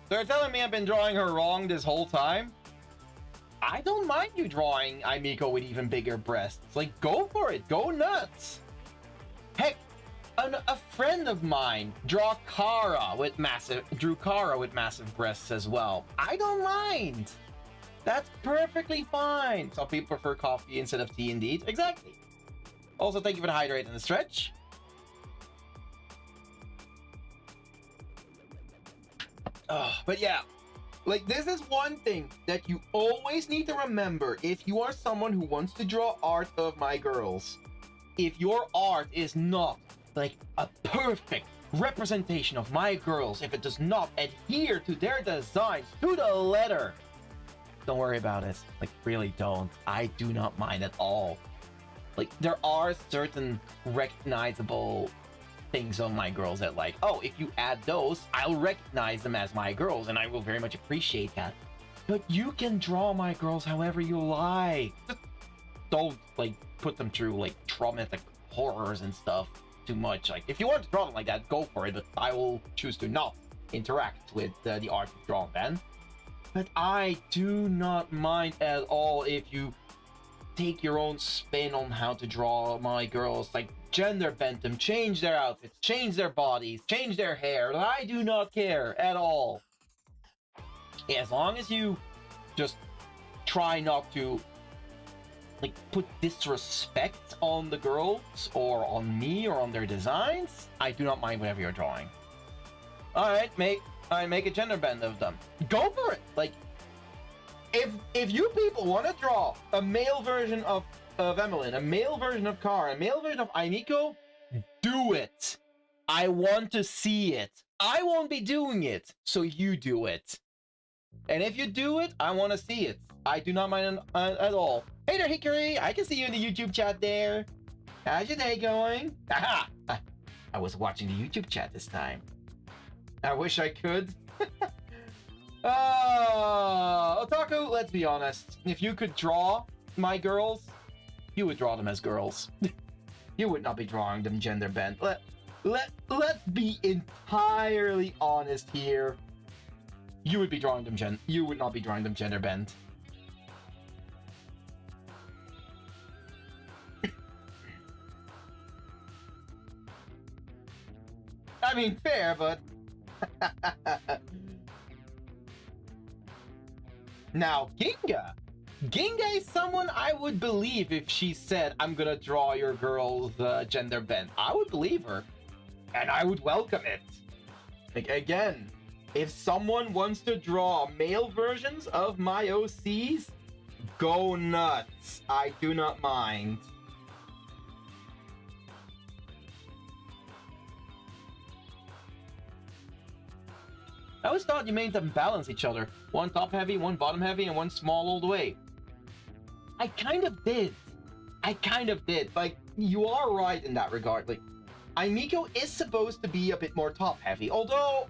They're telling me I've been drawing her wrong this whole time? I don't mind you drawing Aimiko with even bigger breasts. Like, go for it. Go nuts. Heck, a friend of mine drew Kara with massive breasts as well. I don't mind. That's perfectly fine. Some people prefer coffee instead of tea, indeed. Exactly. Also, thank you for the hydrate and the stretch. But yeah, like, this is one thing that you always need to remember if you are someone who wants to draw art of my girls. If your art is not like a perfect representation of my girls, if it does not adhere to their designs to the letter, don't worry about it. Like, really don't. I do not mind at all. Like, there are certain recognizable things on my girls that, like, oh, if you add those, I'll recognize them as my girls, and I will very much appreciate that. But you can draw my girls however you like. Just don't, like, put them through, like, traumatic horrors and stuff too much. Like, if you want to draw them like that, go for it, but I will choose to not interact with the art you draw then. But I do not mind at all if you take your own spin on how to draw my girls, like, gender bend them, change their outfits, change their bodies, change their hair. I do not care at all. As long as you just try not to, like, put disrespect on the girls or on me or on their designs, I do not mind whatever you're drawing. Alright, make a gender bend of them. Go for it! Like, if you people want to draw a male version of Emmeline, a male version of Kara, a male version of Aimiko, do it. I want to see it. I won't be doing it, so you do it. And if you do it, I want to see it. I do not mind at all. Hey there, Hickory. I can see you in the YouTube chat there. How's your day going? Aha! I was watching the YouTube chat this time. I wish I could. Otaku, let's be honest. If you could draw my girls, you would draw them as girls. You would not be drawing them gender bent. Let's be entirely honest here. You would be drawing them you would not be drawing them gender bent. I mean, fair, but now, Ginga is someone I would believe if she said, I'm gonna draw your girl's gender bent. I would believe her, and I would welcome it. Like, again, if someone wants to draw male versions of my OCs, go nuts. I do not mind. I always thought you made them balance each other. One top heavy, one bottom heavy, and one small all the way. I kind of did. Like, you are right in that regard. Like, Aimiko is supposed to be a bit more top heavy, although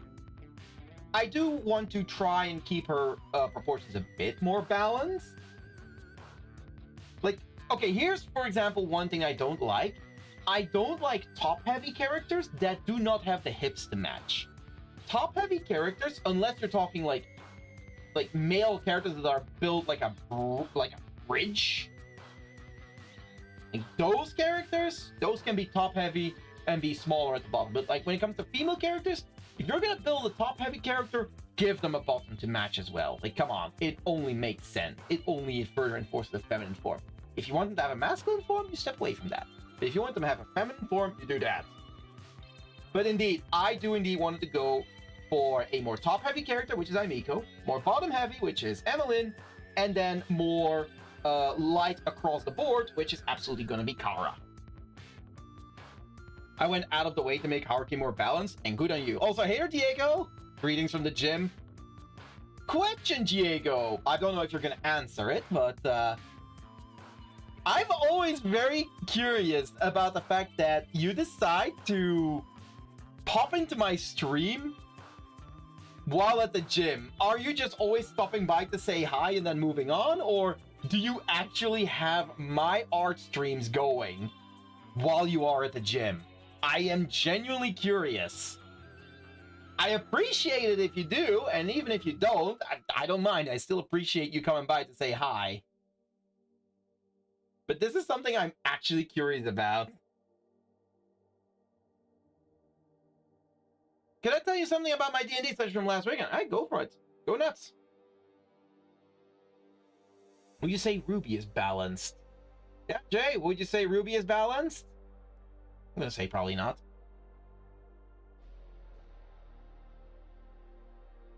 I do want to try and keep her proportions a bit more balanced. Like, okay, here's, for example, one thing I don't like. I don't like top heavy characters that do not have the hips to match. Top-heavy characters, unless you're talking like male characters that are built like a bridge. Like, those characters, those can be top-heavy and be smaller at the bottom. But like, when it comes to female characters, if you're gonna build a top-heavy character, give them a bottom to match as well. Like, come on, it only makes sense. It only further enforces the feminine form. If you want them to have a masculine form, you step away from that. But if you want them to have a feminine form, you do that. But indeed, I do indeed want to go for a more top-heavy character, which is Aimiko, more bottom-heavy, which is Emmeline, and then more light across the board, which is absolutely going to be Kara. I went out of the way to make Haruki more balanced, and good on you. Also, hey there, Diego! Greetings from the gym. Question, Diego! I don't know if you're going to answer it, but I'm always very curious about the fact that you decide to pop into my stream while at the gym? Are you just always stopping by to say hi and then moving on? Or do you actually have my art streams going while you are at the gym? I am genuinely curious. I appreciate it if you do, and even if you don't, I don't mind. I still appreciate you coming by to say hi. But this is something I'm actually curious about. Can I tell you something about my D&D session from last weekend? All right, go for it. Go nuts. Would you say Ruby is balanced? Yeah, Jay, would you say Ruby is balanced? I'm gonna say probably not.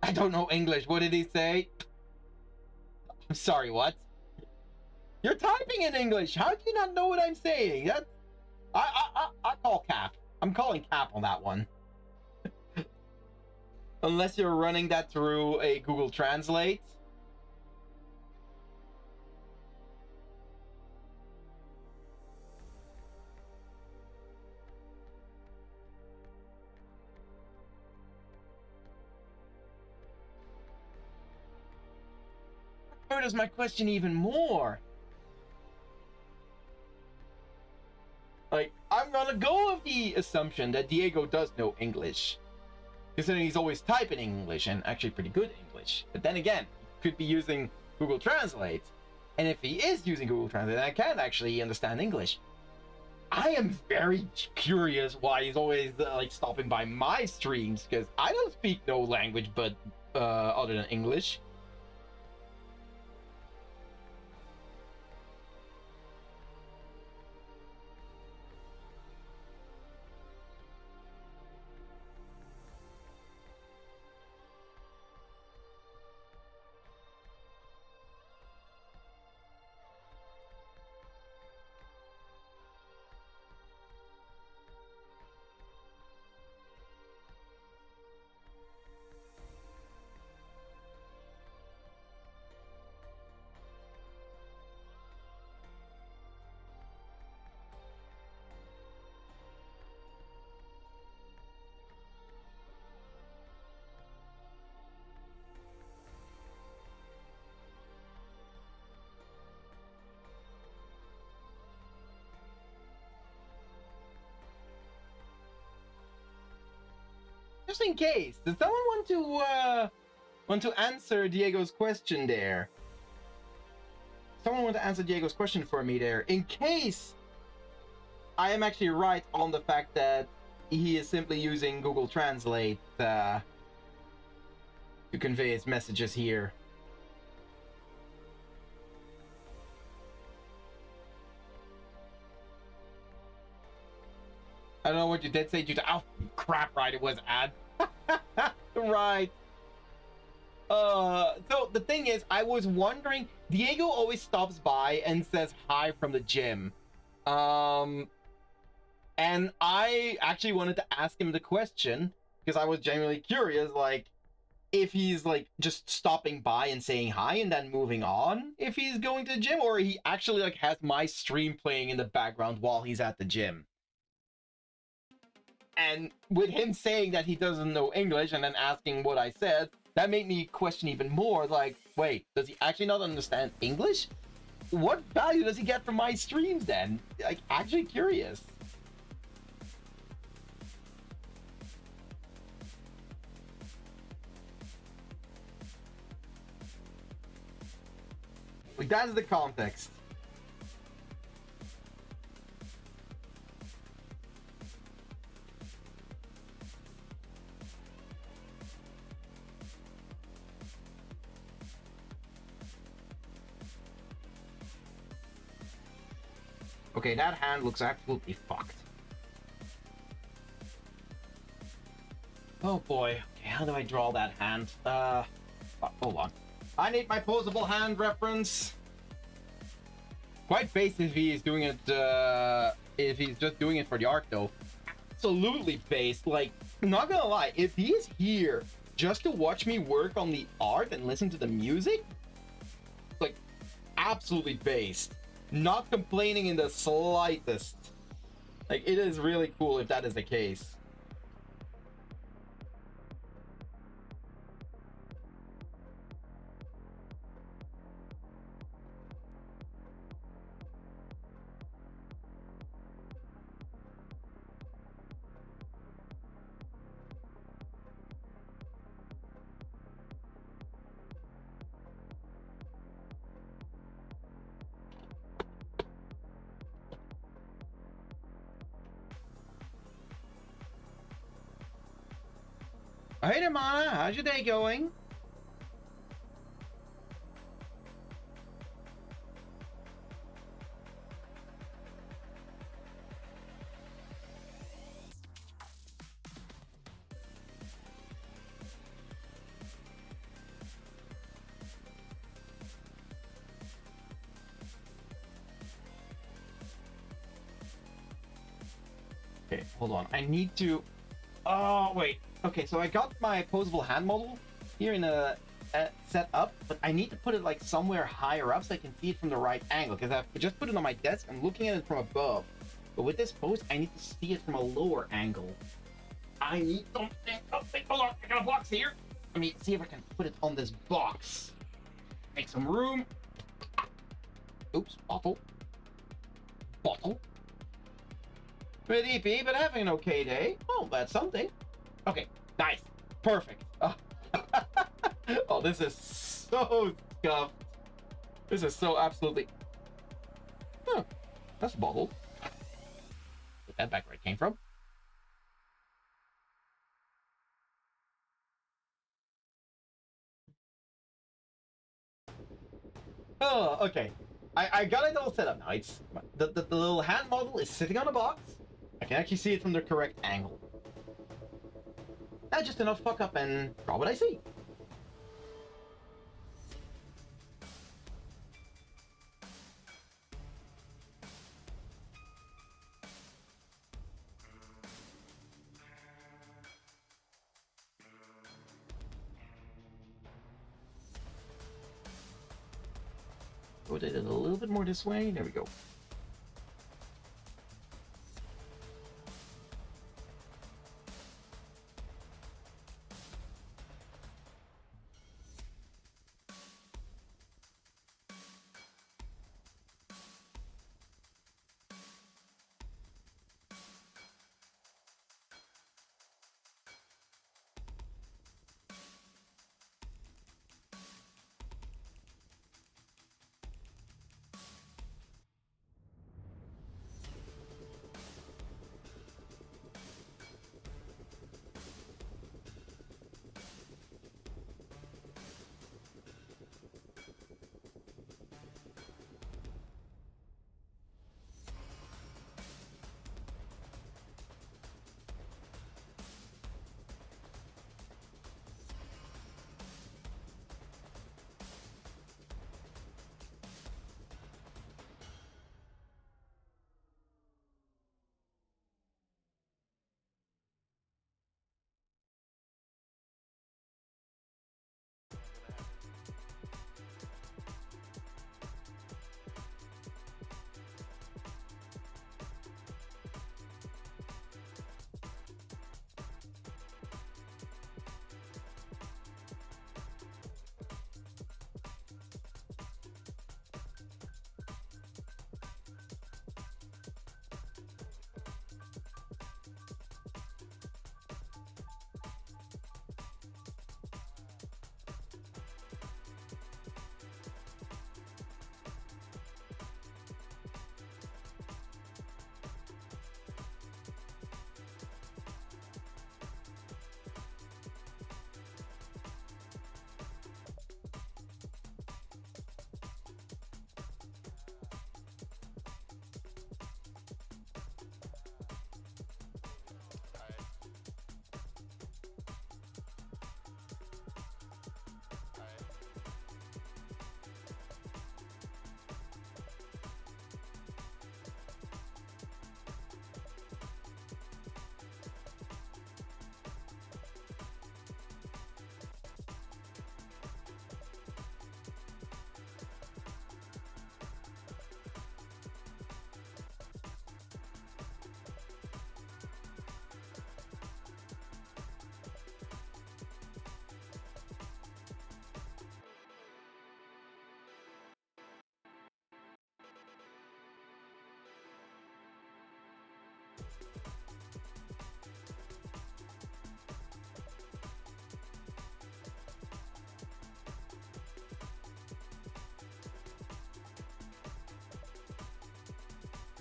I don't know English. What did he say? I'm sorry, what? You're typing in English. How do you not know what I'm saying? That I call cap. I'm calling cap on that one. Unless you're running that through a Google Translate. Where does my question even more? Like, I'm gonna go with the assumption that Diego does know English, considering he's always typing English and actually pretty good English. But then again, he could be using Google Translate, and if he is using Google Translate, I can actually understand English. I am very curious why he's always like stopping by my streams, because I don't speak no language but other than English. Just in case, does someone want to answer Diego's question there? Someone want to answer Diego's question for me there, in case I am actually right on the fact that he is simply using Google Translate to convey his messages here. I don't know what you did say, oh crap, right, it was ad. Right. So the thing is, I was wondering, Diego always stops by and says hi from the gym. And I actually wanted to ask him the question, because I was genuinely curious, like, if he's like just stopping by and saying hi and then moving on if he's going to the gym, or he actually like has my stream playing in the background while he's at the gym. And with him saying that he doesn't know English and then asking what I said, that made me question even more, like, wait, does he actually not understand English? What value does he get from my streams then? Like, actually curious. Like, that is the context. Okay, that hand looks absolutely fucked. Oh boy. Okay, how do I draw that hand? Hold on. I need my posable hand reference. Quite based if he is doing it, if he's just doing it for the art though. Absolutely based. Like, not gonna lie, if he is here just to watch me work on the art and listen to the music, like, absolutely based. Not complaining in the slightest. Like, it is really cool if that is the case. Hey there, Mana. How's your day going? Okay, hold on. I need to... Oh, wait. Okay, so I got my posable hand model here in a set up, but I need to put it like somewhere higher up so I can see it from the right angle, because I've just put it on my desk. I'm looking at it from above. But with this pose, I need to see it from a lower angle. I need something. Oh, wait, hold on. I got a box here. Let me see if I can put it on this box. Make some room. Oops, bottle. Bottle. Pretty EP, but having an okay day. Oh, that's something. Okay, nice. Perfect. Oh, oh, this is so scuffed. This is so absolutely... Huh, that's a bottle. Put that back where it came from. Oh, okay. I got it all set up now. It's the little hand model is sitting on a box. I can actually see it from the correct angle. That's just enough fuck up and draw what I see. Rotate it a little bit more this way. There we go.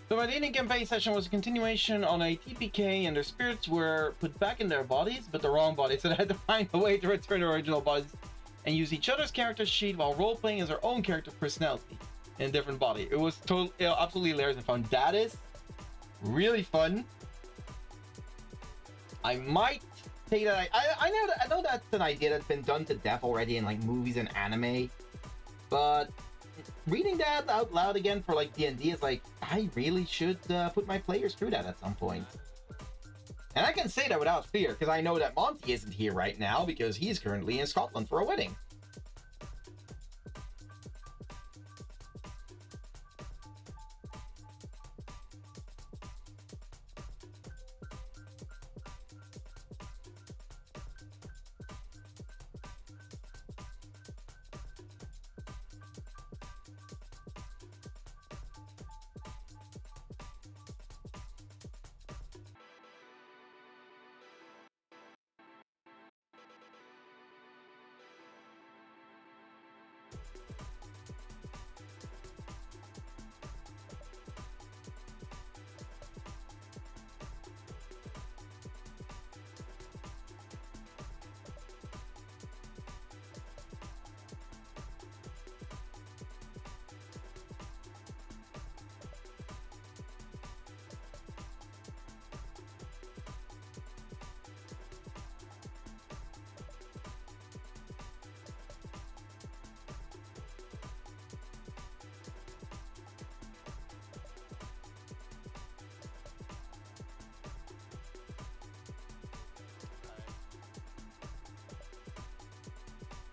So my dating campaign session was a continuation on a TPK, and their spirits were put back in their bodies, but the wrong bodies, so they had to find a way to return their original bodies and use each other's character sheet while role-playing as their own character personality in a different body. It was absolutely hilarious and fun. That is really fun. I might take that. I know that's an idea that's been done to death already in like movies and anime, but reading that out loud again for like D&D is like, I really should put my players through that at some point. And I can say that without fear, because I know that Monty isn't here right now because he's currently in Scotland for a wedding.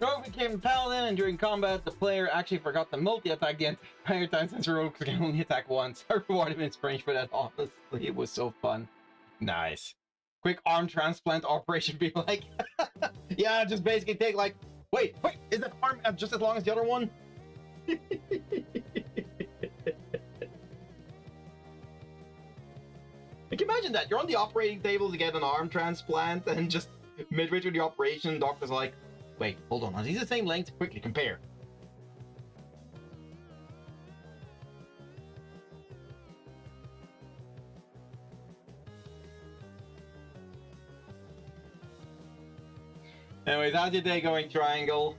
Rogue became a paladin, and during combat, the player actually forgot to multi-attack the entire time since Rogue can only attack once. I rewarded him inspiration for that, honestly. It was so fun. Nice. Quick arm transplant operation, be like, yeah, just basically take like, wait, is that arm just as long as the other one? Like, imagine that. You're on the operating table to get an arm transplant, and just midway through the operation, the doctor's like, wait, hold on. Are these the same length? Quickly compare. Anyways, how's your day going, Triangle?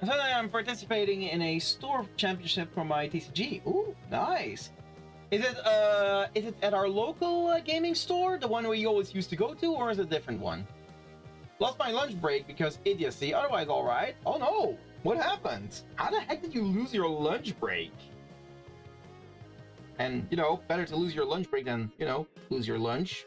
Suddenly I'm participating in a store championship for my TCG. Ooh, nice. Is it at our local gaming store, the one we always used to go to, or is it a different one? Lost my lunch break because idiocy, otherwise alright. Oh no, what happened? How the heck did you lose your lunch break? And, you know, better to lose your lunch break than, you know, lose your lunch.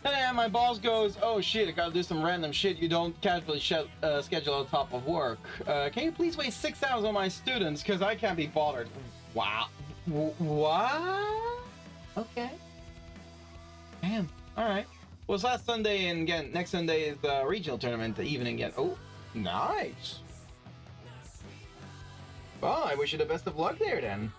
And my boss goes, "Oh shit, I gotta do some random shit you don't casually schedule on top of work. Can you please wait 6 hours on my students, because I can't be bothered." Wow. What? Okay. Damn. Alright. Well, it's last Sunday, and again, next Sunday is the regional tournament, the evening again. Oh, nice. Well, I wish you the best of luck there, then.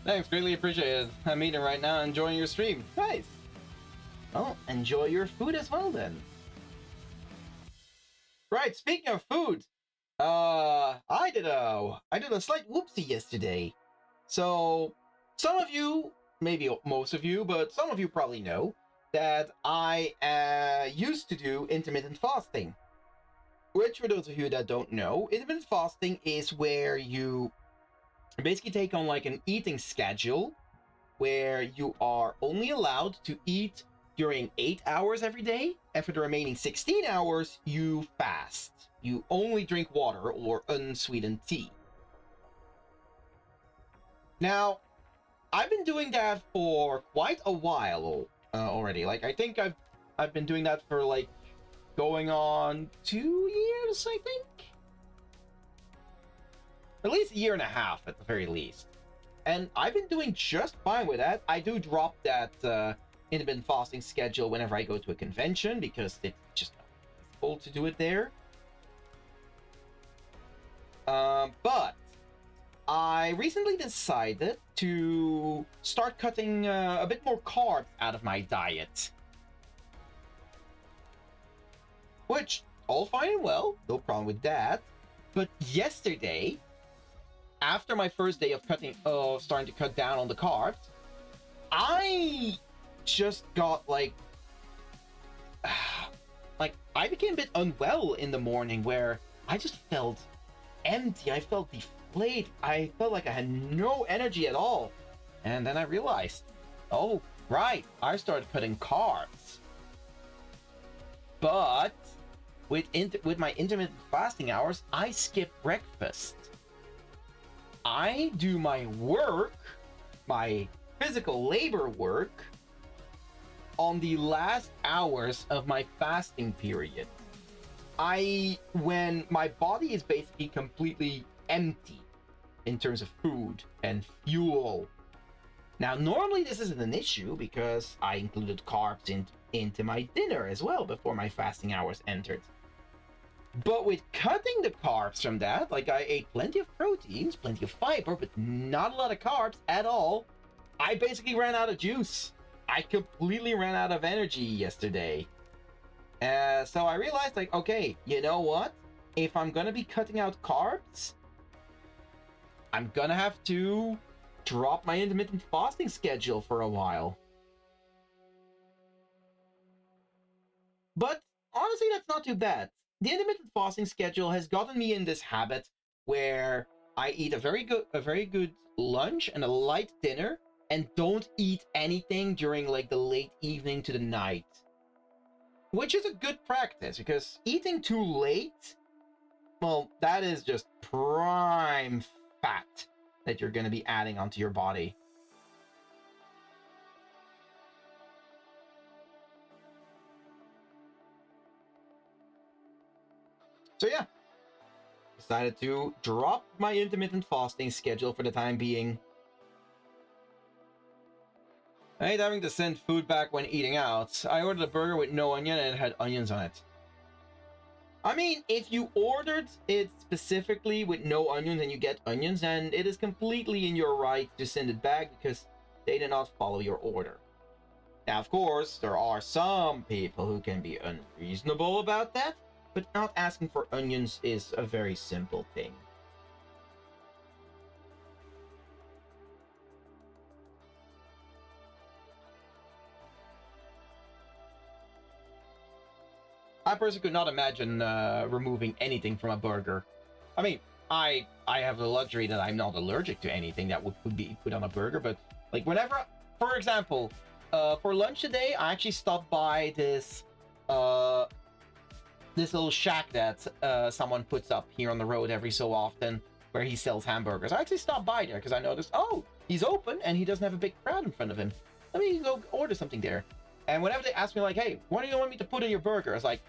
Thanks, greatly appreciated. I'm eating right now, enjoying your stream. Nice. Well, enjoy your food as well then. Right, speaking of food, I did a slight whoopsie yesterday. So some of you, maybe most of you, but some of you probably know that I used to do intermittent fasting. Which, for those of you that don't know, intermittent fasting is where you basically take on like an eating schedule where you are only allowed to eat during 8 hours every day, and for the remaining 16 hours, you fast. You only drink water or unsweetened tea. Now, I've been doing that for quite a while already. Like, I think I've been doing that for like going on 2 years, I think. At least a year and a half, at the very least. And I've been doing just fine with that. I do drop that intermittent fasting schedule whenever I go to a convention, because it's just not possible to do it there. But I recently decided to start cutting a bit more carbs out of my diet. Which, all fine and well, no problem with that. But yesterday, after my first day of starting to cut down on the carbs, I just got like I became a bit unwell in the morning, where I just felt empty. I felt deflated. I felt like I had no energy at all. And then I realized, oh, right, I started cutting carbs. But with my intermittent fasting hours, I skip breakfast. I do my work, my physical labor work, on the last hours of my fasting period. When my body is basically completely empty in terms of food and fuel. Now, normally this isn't an issue because I included carbs into my dinner as well before my fasting hours entered. But with cutting the carbs from that, like I ate plenty of proteins, plenty of fiber, but not a lot of carbs at all, I basically ran out of juice. I completely ran out of energy yesterday. So I realized, like, okay, you know what? If I'm gonna be cutting out carbs, I'm gonna have to drop my intermittent fasting schedule for a while. But honestly, that's not too bad. The intermittent fasting schedule has gotten me in this habit where I eat a very good lunch and a light dinner, and don't eat anything during like the late evening to the night. Which is a good practice, because eating too late, well, that is just prime fat that you're going to be adding onto your body. So yeah, decided to drop my intermittent fasting schedule for the time being. I hate having to send food back when eating out. I ordered a burger with no onion and it had onions on it. I mean, if you ordered it specifically with no onions and you get onions, then it is completely in your right to send it back because they did not follow your order. Now, of course, there are some people who can be unreasonable about that, but not asking for onions is a very simple thing. I personally could not imagine removing anything from a burger. I mean, I have the luxury that I'm not allergic to anything that would be put on a burger, but like whenever, for example, for lunch today, I actually stopped by this this little shack that someone puts up here on the road every so often where he sells hamburgers. I actually stopped by there because I noticed, oh, he's open and he doesn't have a big crowd in front of him. Let me go order something there. And whenever they ask me like, hey, what do you want me to put in your burger? It's like,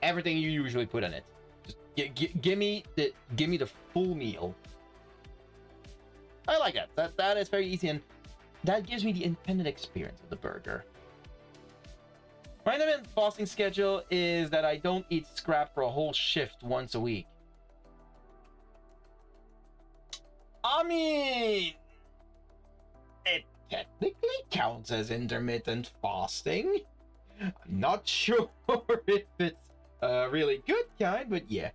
everything you usually put in it. Just give me the full meal. I like that. That is very easy, and that gives me the independent experience of the burger. My intermittent fasting schedule is that I don't eat scrap for a whole shift once a week. I mean, it technically counts as intermittent fasting. I'm not sure if it's really good kind, but yeah.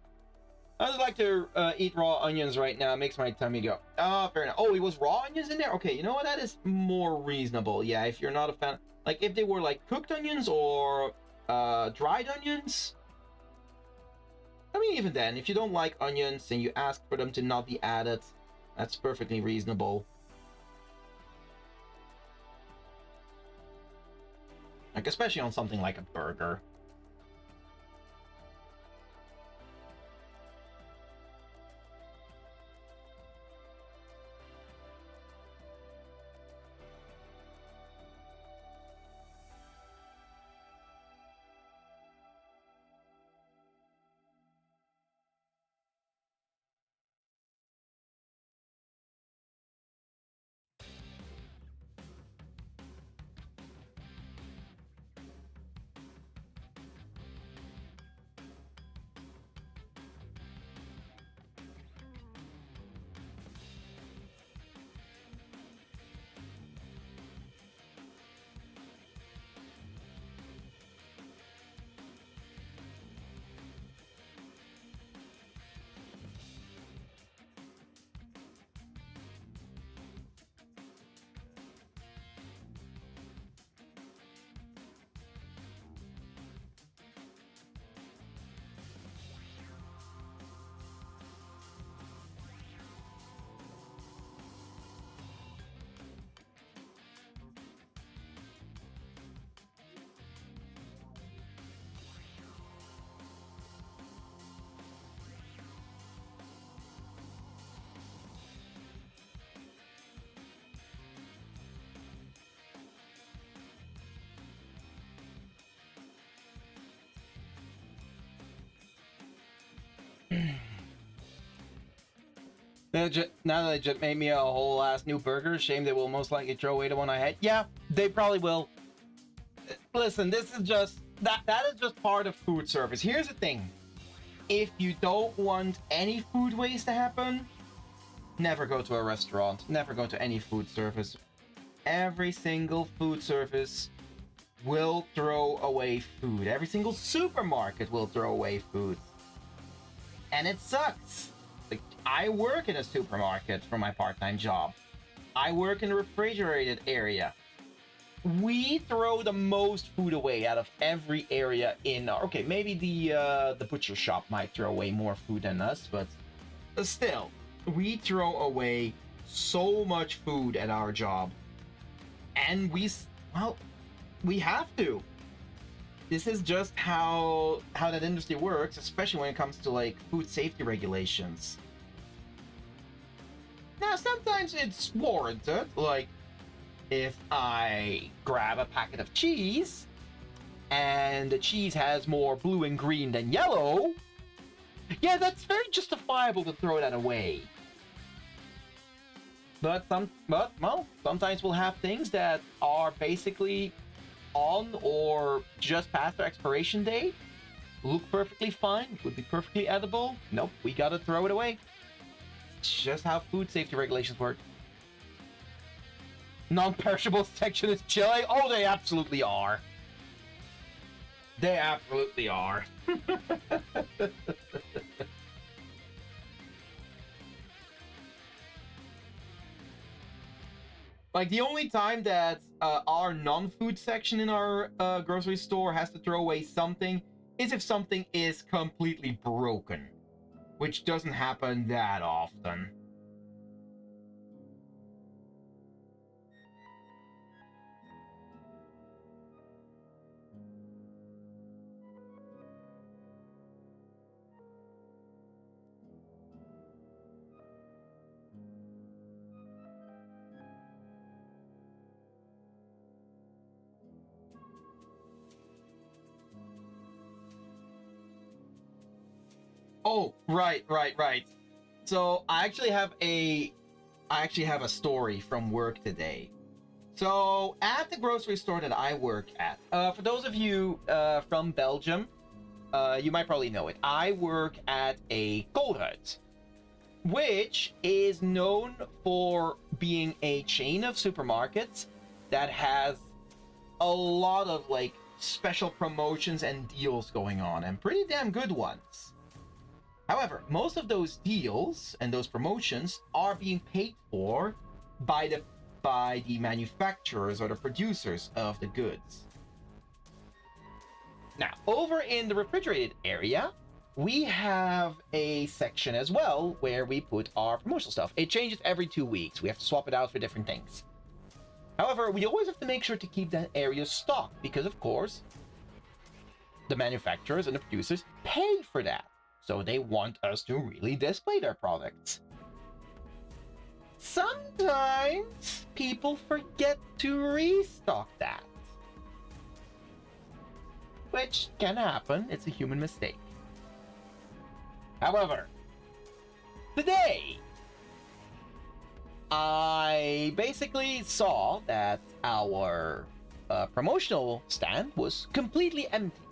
I just like to eat raw onions right now. It makes my tummy go, oh, fair enough. Oh, it was raw onions in there? Okay, you know what? That is more reasonable. Yeah, if you're not a fan. Like, if they were, like, cooked onions or dried onions. I mean, even then, if you don't like onions and you ask for them to not be added, that's perfectly reasonable. Like, especially on something like a burger. Now they just made me a whole ass new burger. Shame they will most likely throw away the one I had. Yeah, they probably will. Listen, this is just that is just part of food service. Here's the thing. If you don't want any food waste to happen, never go to a restaurant. Never go to any food service. Every single food service will throw away food. Every single supermarket will throw away food. And it sucks. Like, I work in a supermarket for my part-time job. I work in a refrigerated area. We throw the most food away out of every area in our... Okay, maybe the butcher shop might throw away more food than us, but still, we throw away so much food at our job. And we have to. This is just how that industry works, especially when it comes to like food safety regulations. Now, sometimes it's warranted, like if I grab a packet of cheese and the cheese has more blue and green than yellow, Yeah, that's very justifiable to throw that away. But well, sometimes we'll have things that are basically on or just past their expiration date, look perfectly fine, would be perfectly edible. Nope, we gotta throw it away. It's just how food safety regulations work. Non-perishable section is chili? Oh, they absolutely are. They absolutely are. Like, the only time that our non-food section in our grocery store has to throw away something is if something is completely broken, which doesn't happen that often. Oh, right. So I actually have a story from work today. So at the grocery store that I work at, for those of you from Belgium, you might probably know it. I work at a Colruyt, which is known for being a chain of supermarkets that has a lot of like special promotions and deals going on, and pretty damn good ones. However, most of those deals and those promotions are being paid for by the manufacturers or the producers of the goods. Now, over in the refrigerated area, we have a section as well where we put our promotional stuff. It changes every 2 weeks. We have to swap it out for different things. However, we always have to make sure to keep that area stocked because, of course, the manufacturers and the producers pay for that. So they want us to really display their products. Sometimes people forget to restock that, which can happen. It's a human mistake. However, today, I basically saw that our promotional stand was completely empty.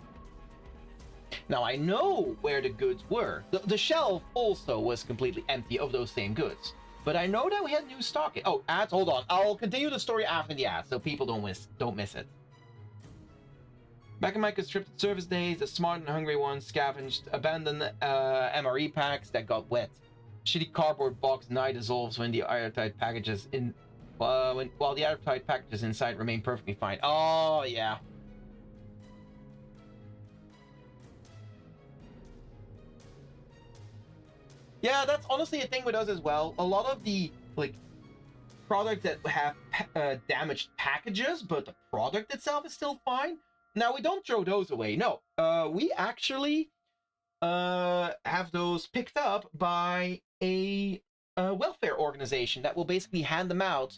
Now, I know where the goods were. The shelf also was completely empty of those same goods. But I know that we had new stock. Oh, ads, hold on. I'll continue the story after the ads so people don't miss it. Back in my conscripted service days, the smart and hungry ones scavenged abandoned MRE packs that got wet. Shitty cardboard box now dissolves when the airtight packages in while the airtight packages inside remain perfectly fine. Oh yeah. Yeah, that's honestly a thing with us as well. A lot of the like products that have damaged packages, but the product itself is still fine. Now we don't throw those away. No, we actually have those picked up by a welfare organization that will basically hand them out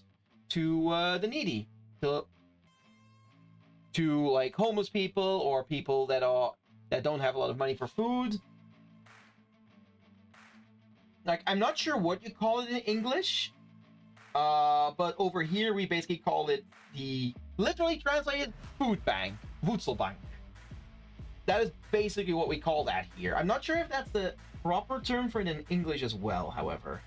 to the needy, to like homeless people or people that don't have a lot of money for food. Like, I'm not sure what you call it in English, but over here we basically call it the literally translated food bank, Voedselbank. That is basically what we call that here. I'm not sure if that's the proper term for it in English as well, however.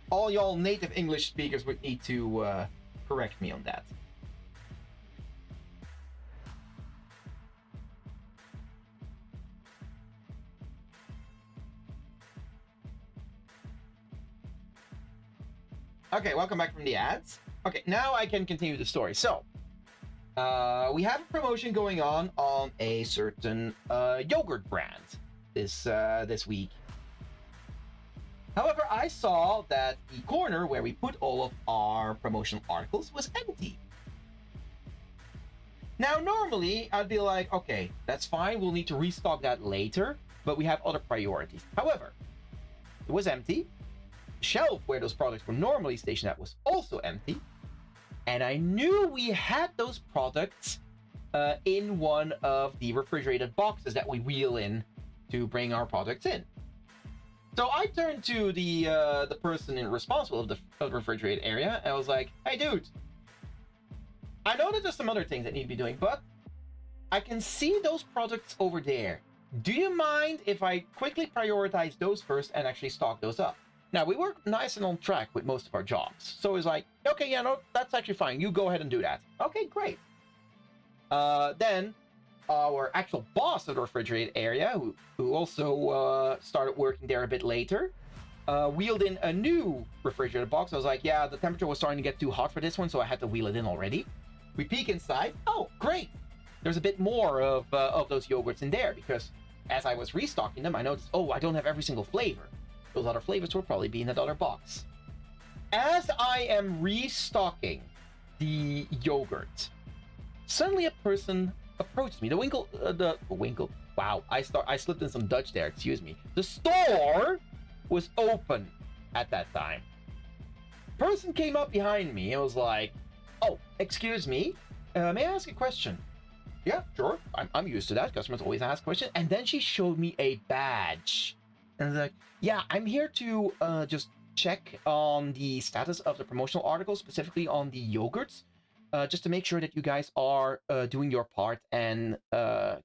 All y'all native English speakers would need to correct me on that. Okay, welcome back from the ads. Okay, now I can continue the story. So, we have a promotion going on a certain yogurt brand this week. However, I saw that the corner where we put all of our promotional articles was empty. Now, normally, I'd be like, okay, that's fine. We'll need to restock that later, but we have other priorities. However, it was empty. The shelf where those products were normally stationed at was also empty. And I knew we had those products in one of the refrigerated boxes that we wheel in to bring our products in. So I turned to the person responsible of the refrigerated area, and I was like, "Hey, dude, I know that there's some other things that need to be doing, but I can see those products over there. Do you mind if I quickly prioritize those first and actually stock those up?" Now, we were nice and on track with most of our jobs. So it's like, okay, yeah, no, that's actually fine. You go ahead and do that. Okay, great. Then our actual boss of the refrigerated area, who also started working there a bit later, wheeled in a new refrigerated box. I was like, yeah, the temperature was starting to get too hot for this one, so I had to wheel it in already. We peek inside. Oh, great. There's a bit more of those yogurts in there, because as I was restocking them, I noticed, oh, I don't have every single flavor. Those other flavors will probably be in that other box. As I am restocking the yogurt, suddenly a person approached me. The Winkle. Wow, I slipped in some Dutch there. Excuse me. The store was open at that time. Person came up behind me and was like, "Oh, excuse me. May I ask a question?" Yeah, sure. I'm used to that. Customers always ask questions. And then she showed me a badge. And I was like, yeah, I'm here to just check on the status of the promotional articles, specifically on the yogurts, just to make sure that you guys are doing your part and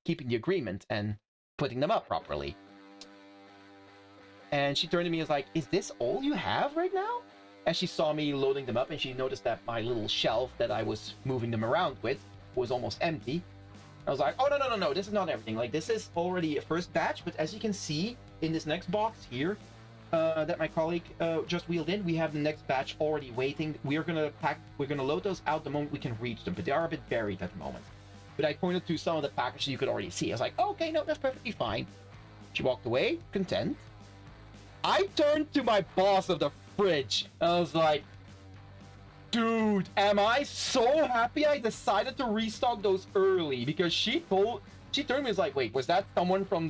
keeping the agreement and putting them up properly. And she turned to me and was like, "Is this all you have right now?" As she saw me loading them up, and she noticed that my little shelf that I was moving them around with was almost empty. I was like, "Oh, no, this is not everything. Like, this is already a first batch, but as you can see in this next box here that my colleague just wheeled in, we have the next batch already waiting. We're gonna load those out the moment we can reach them, but they are a bit buried at the moment." But I pointed to some of the packages you could already see. I was like, "Okay, no, that's perfectly fine." She walked away, content. I turned to my boss of the fridge. I was like, "Dude, am I so happy I decided to restock those early," because she turned to me and was like, "Wait, was that someone from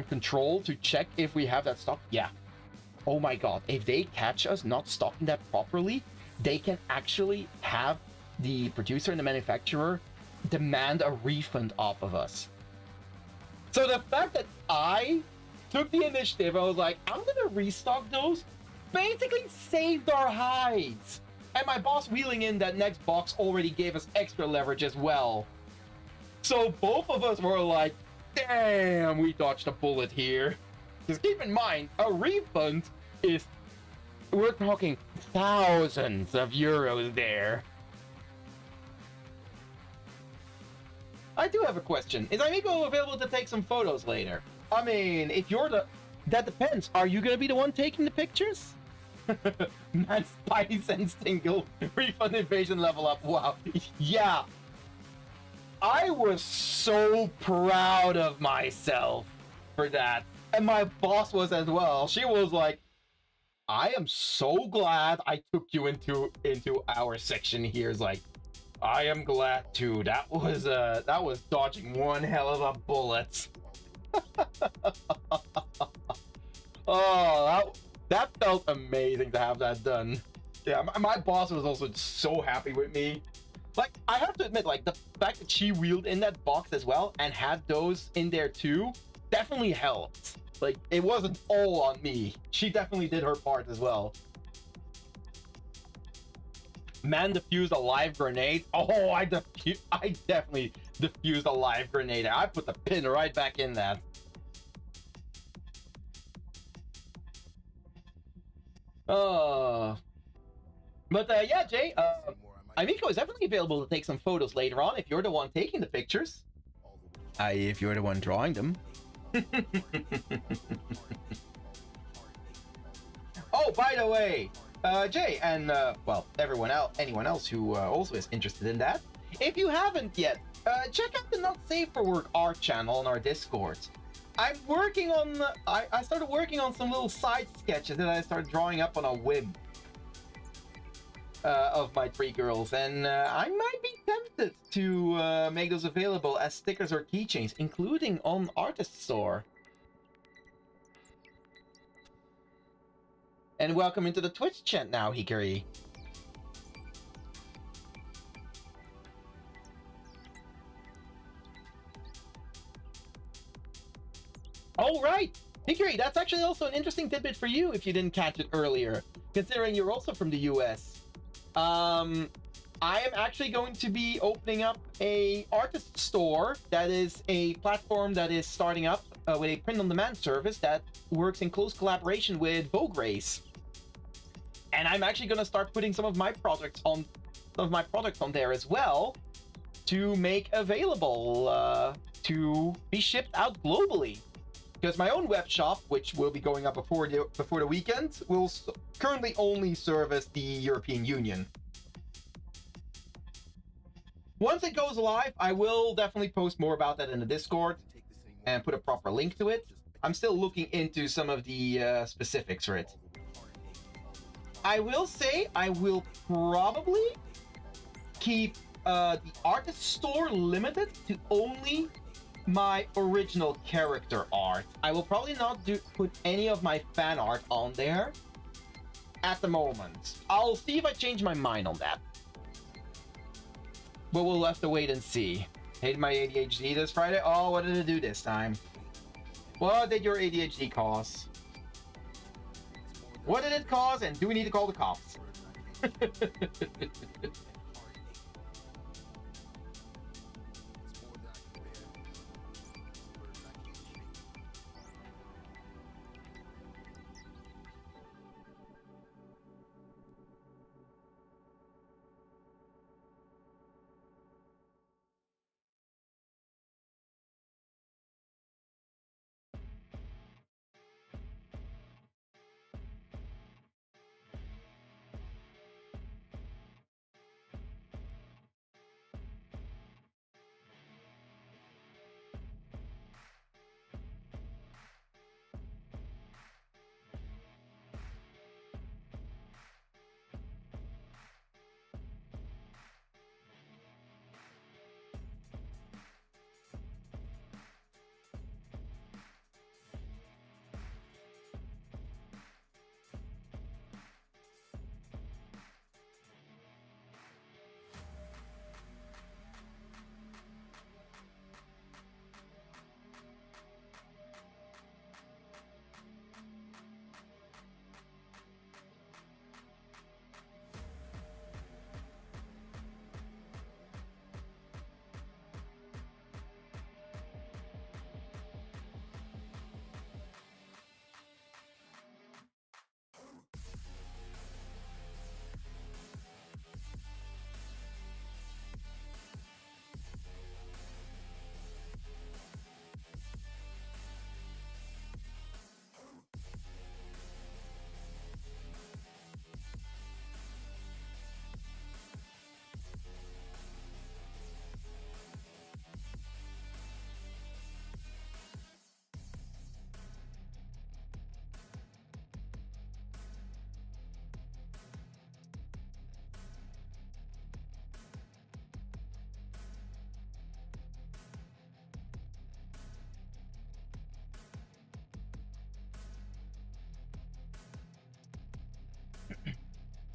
control to check if we have that stock?" Yeah. Oh my god, if they catch us not stocking that properly, they can actually have the producer and the manufacturer demand a refund off of us. So the fact that I took the initiative, I was like, I'm gonna restock those, basically saved our hides. And my boss wheeling in that next box already gave us extra leverage as well. So both of us were like, damn, we dodged a bullet here. Because keep in mind, a refund is, we're talking thousands of euros there. I do have a question. Is Aimiko available to take some photos later? I mean, if you're that depends. Are you gonna be the one taking the pictures? Man, Spidey sense tingle. Refund invasion level up. Wow. Yeah. I was so proud of myself for that. And my boss was as well. She was like, "I am so glad I took you into our section here." It's like, I am glad too. That was dodging one hell of a bullet. Oh, that felt amazing to have that done. Yeah, my boss was also so happy with me. Like, I have to admit, like, the fact that she wheeled in that box as well and had those in there too definitely helped. Like, it wasn't all on me. She definitely did her part as well. Man defused a live grenade. Oh, I definitely defused a live grenade. I put the pin right back in that. But yeah, Jay, Aimiko is definitely available to take some photos later on if you're the one taking the pictures. If you're the one drawing them. Oh, by the way, Jay, and well, anyone else who also is interested in that, if you haven't yet, check out the Not Safe for Work art channel on our Discord. I'm working on, I started working on some little side sketches that I started drawing up on a whim of my three girls, and I might be tempted to make those available as stickers or keychains, including on Artist Store. And welcome into the Twitch chat now, Hikari. Oh, right. Hickory, that's actually also an interesting tidbit for you if you didn't catch it earlier, considering you're also from the US. I am actually going to be opening up a artist store that is a platform that is starting up with a print-on-demand service that works in close collaboration with Vogue Race. And I'm actually going to start putting some of my products on there as well to make available to be shipped out globally. Because my own web shop, which will be going up before the weekend, will currently only service the European Union. Once it goes live, I will definitely post more about that in the Discord and put a proper link to it. I'm still looking into some of the specifics for it. I will say I will probably keep the artist store limited to only my original character art. I will probably not put any of my fan art on there at the moment. I'll see if I change my mind on that. But we'll have to wait and see. Hate my ADHD this Friday. Oh, what did it do this time? What did your ADHD cause? What did it cause, and do we need to call the cops?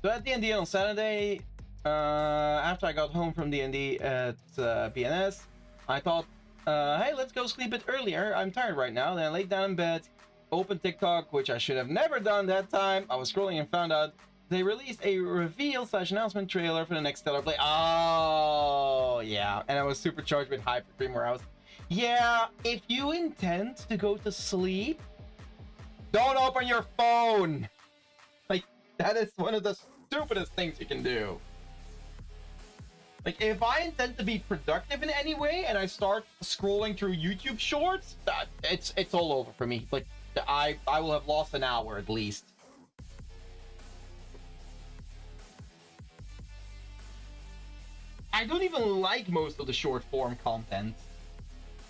So at D&D on Saturday, after I got home from D&D at PNS, I thought, hey, let's go sleep a bit earlier. I'm tired right now. Then I laid down in bed, opened TikTok, which I should have never done that time. I was scrolling and found out they released a reveal/announcement trailer for the next Stellar Blade. Oh, yeah. And I was supercharged with hype for 3 more hours. Yeah, if you intend to go to sleep, don't open your phone. Like, that is one of the stupidest things you can do. Like, if I intend to be productive in any way and I start scrolling through YouTube shorts, it's all over for me. Like, I will have lost an hour at least. I don't even like most of the short form content.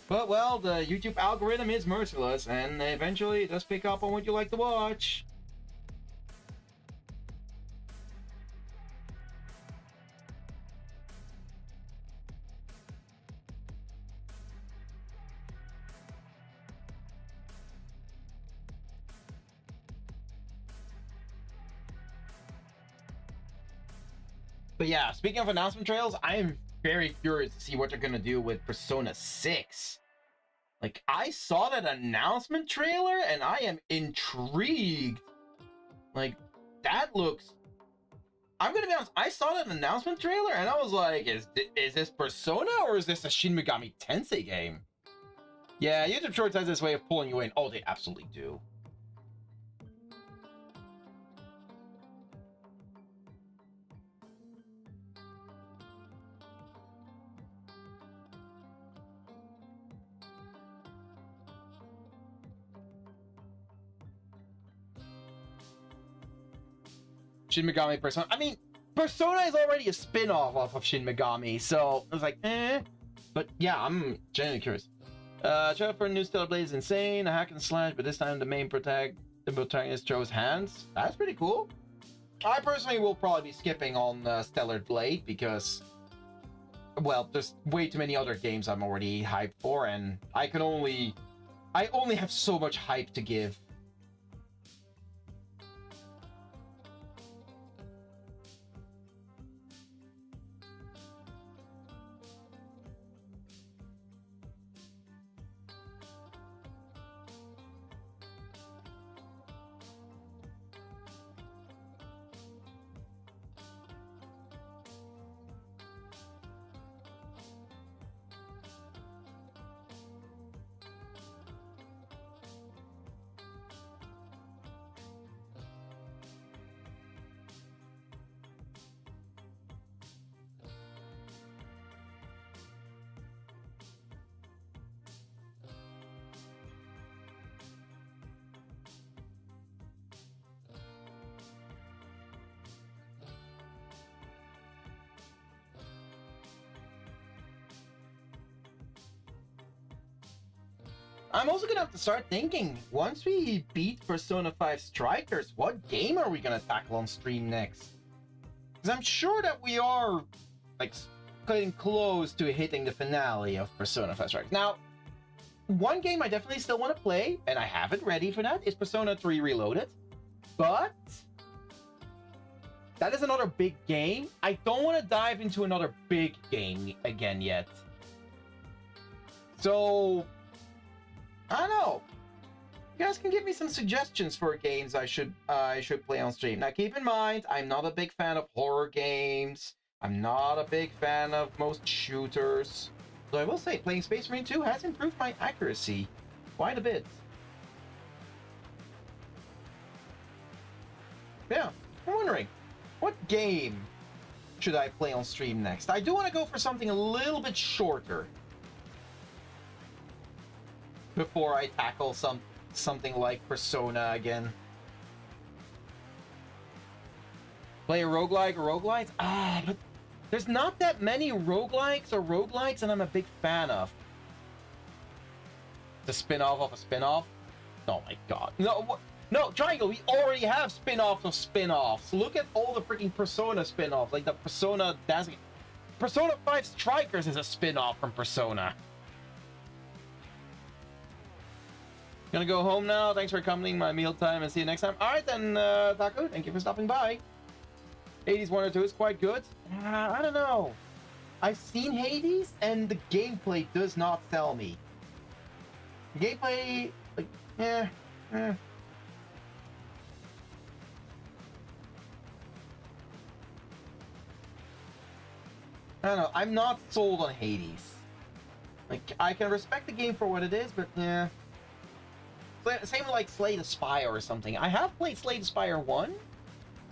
But, well, the YouTube algorithm is merciless, and eventually it does pick up on what you like to watch. But yeah, speaking of announcement trails, I am very curious to see what they're going to do with Persona 6. Like, I saw that announcement trailer and I am intrigued. Like, that looks... I'm gonna be honest, I saw that announcement trailer and I was like, is this Persona or is this a Shin Megami Tensei game? Yeah, YouTube Shorts has this way of pulling you in. Oh, they absolutely do. Shin Megami Persona. I mean, Persona is already a spin-off off of Shin Megami, so I was like, eh. But yeah, I'm genuinely curious. Trailer for a new Stellar Blade is insane. A hack and slash, but this time the main protagonist throws hands. That's pretty cool. I personally will probably be skipping on Stellar Blade because, well, there's way too many other games I'm already hyped for, and I only have so much hype to give. I'm also gonna have to start thinking, once we beat Persona 5 Strikers, what game are we gonna tackle on stream next? Because I'm sure that we are, like, getting close to hitting the finale of Persona 5 Strikers. Now, one game I definitely still want to play, and I have it ready for that, is Persona 3 Reloaded. But that is another big game. I don't want to dive into another big game again yet. So I don't know. You guys can give me some suggestions for games I should play on stream. Now, keep in mind, I'm not a big fan of horror games. I'm not a big fan of most shooters. So I will say, playing Space Marine 2 has improved my accuracy quite a bit. Yeah, I'm wondering, what game should I play on stream next? I do want to go for something a little bit shorter before I tackle something like Persona again. Play a roguelike or roguelites? But there's not that many roguelikes or roguelites that I'm a big fan of. The spin-off of a spin-off? Oh my god. No, Triangle, we already have spin-offs of spin-offs. Look at all the freaking Persona spin-offs, like the Persona Dancing. Persona 5 Strikers is a spin-off from Persona. Gonna go home now. Thanks for accompanying my mealtime and see you next time. Alright then, Taku, thank you for stopping by. Hades 1 or 2 is quite good. I don't know. I've seen Hades and the gameplay does not sell me. Gameplay, like, I don't know. I'm not sold on Hades. Like, I can respect the game for what it is, but yeah. Same like Slay the Spire or something. I have played Slay the Spire 1.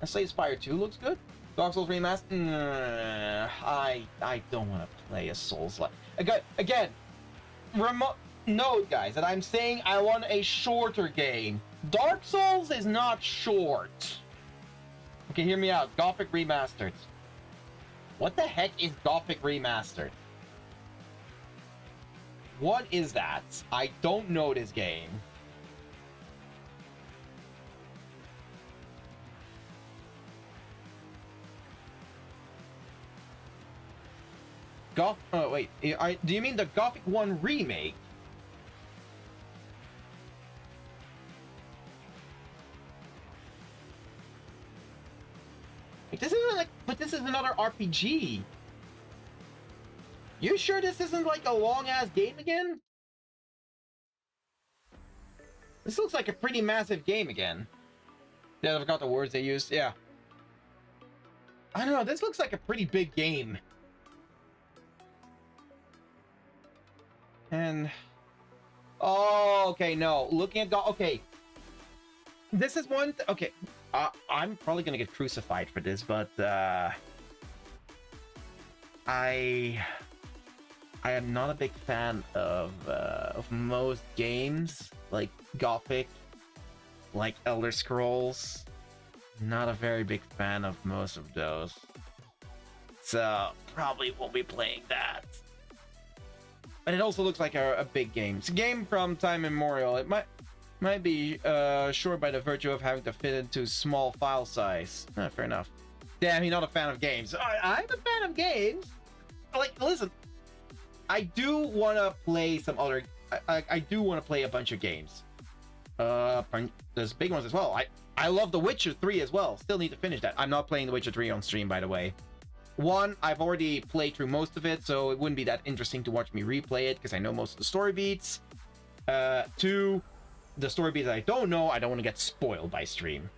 And Slay the Spire 2 looks good. Dark Souls Remastered. I don't want to play a Souls-like. Again, note, guys, that I'm saying I want a shorter game. Dark Souls is not short. Okay, hear me out. Gothic Remastered. What the heck is Gothic Remastered? What is that? I don't know this game. Oh, wait. Do you mean the Gothic 1 remake? Like, this isn't like... But this is another RPG. You sure this isn't like a long-ass game again? This looks like a pretty massive game again. Yeah, I forgot the words they used. Yeah. I don't know. This looks like a pretty big game. And... oh, okay, no. Looking at... okay. This is one... okay. I'm probably gonna get crucified for this, but... I am not a big fan of most games, like Gothic, like Elder Scrolls. Not a very big fan of most of those. So, probably won't be playing that. But it also looks like a big game. It's a game from time immemorial. It might be short by the virtue of having to fit into small file size. Fair enough. Damn, you're not a fan of games. I'm a fan of games. Like, listen, I do want to play some other... I do want to play a bunch of games. There's big ones as well. I love The Witcher 3 as well. Still need to finish that. I'm not playing The Witcher 3 on stream, by the way. One, I've already played through most of it, so it wouldn't be that interesting to watch me replay it, because I know most of the story beats. Two, the story beats I don't know, I don't want to get spoiled by stream.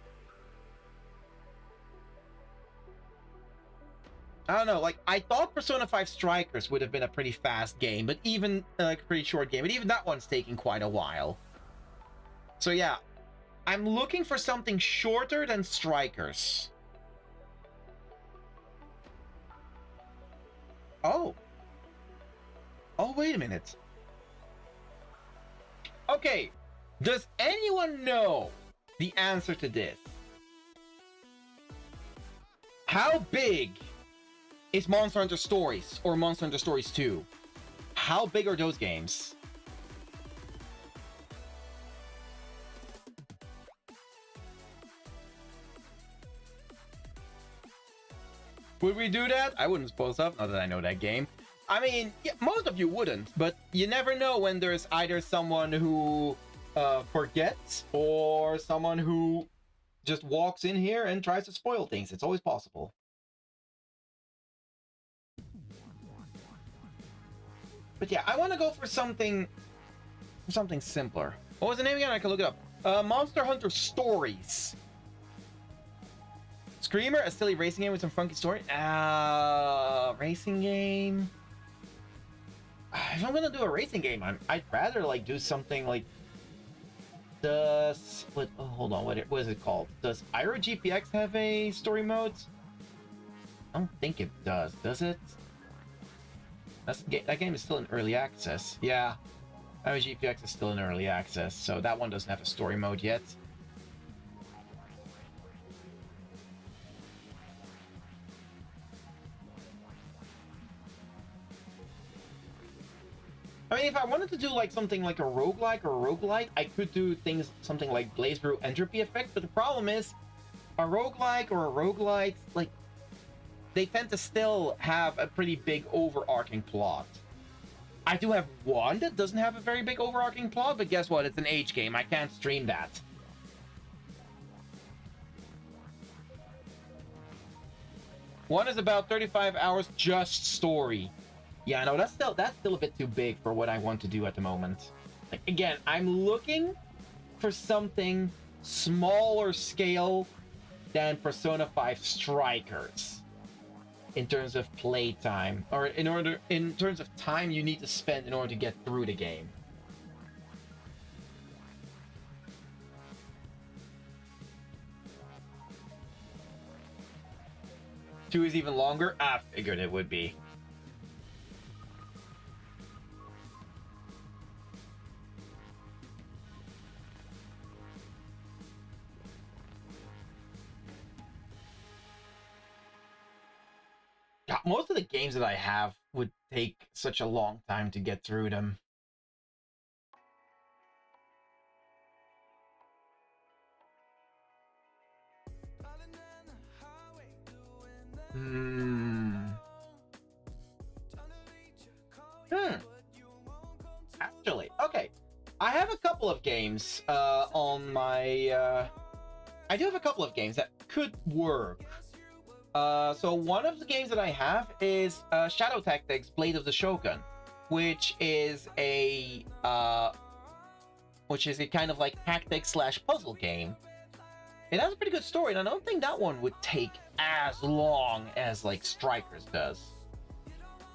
I don't know, like, I thought Persona 5 Strikers would have been a pretty fast game, but even, like, a pretty short game, but even that one's taking quite a while. So yeah, I'm looking for something shorter than Strikers. Oh. Oh, wait a minute. Okay, does anyone know the answer to this? How big is Monster Hunter Stories or Monster Hunter Stories 2? How big are those games? Would we do that? I wouldn't suppose so, not that I know that game. I mean, yeah, most of you wouldn't, but you never know when there's either someone who forgets or someone who just walks in here and tries to spoil things. It's always possible. But yeah, I want to go for something simpler. What was the name again? I can look it up. Monster Hunter Stories. Screamer, a silly racing game with some funky story. Racing game. If I'm gonna do a racing game, I'd rather like do something like hold on, what is it called? Does Iro GPX have a story mode? I don't think it does it? That game is still in early access. Yeah, Iro GPX is still in early access, so that one doesn't have a story mode yet. I mean, if I wanted to do like something like a roguelike or a roguelite, I could do something like BlazBrew Entropy Effect, but the problem is, a roguelike or a roguelite, like, they tend to still have a pretty big overarching plot. I do have one that doesn't have a very big overarching plot, but guess what? It's an H game. I can't stream that. One is about 35 hours just story. Yeah, no, that's still a bit too big for what I want to do at the moment. Like, again, I'm looking for something smaller scale than Persona 5 Strikers in terms of playtime, or in terms of time you need to spend in order to get through the game. Two is even longer? I figured it would be. Most of the games that I have would take such a long time to get through them. Actually, okay. I have a couple of games on my... I do have a couple of games that could work. So one of the games that I have is Shadow Tactics Blade of the Shogun, which is a which is a kind of like tactics slash puzzle game. It has a pretty good story, and I don't think that one would take as long as like Strikers does.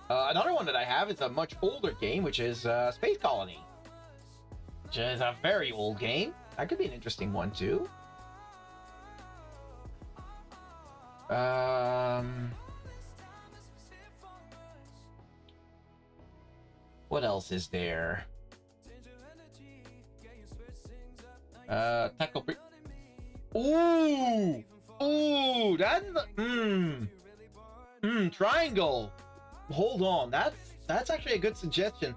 Another one that I have is a much older game, which is Space Colony, which is a very old game. That could be an interesting one too. What else is there? Tackle. Ooh, ooh, that's Triangle. Hold on, that's actually a good suggestion.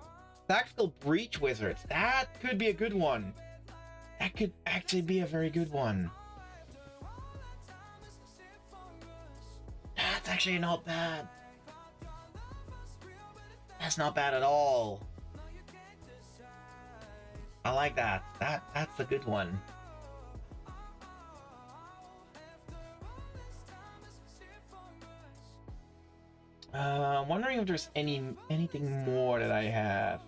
Tactical Breach Wizards. That could be a good one. That could actually be a very good one. That's actually not bad. That's not bad at all. I like that. That's a good one. I'm wondering if there's anything more that I have.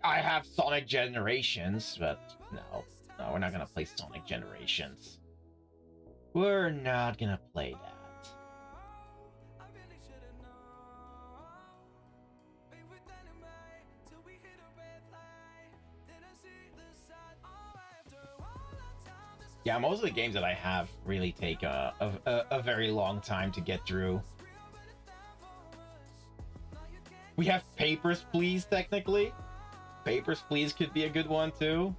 I have Sonic Generations, but no, we're not gonna play Sonic Generations. We're not gonna play that. Yeah, most of the games that I have really take a very long time to get through. We have Papers, Please, technically. Papers, Please could be a good one, too.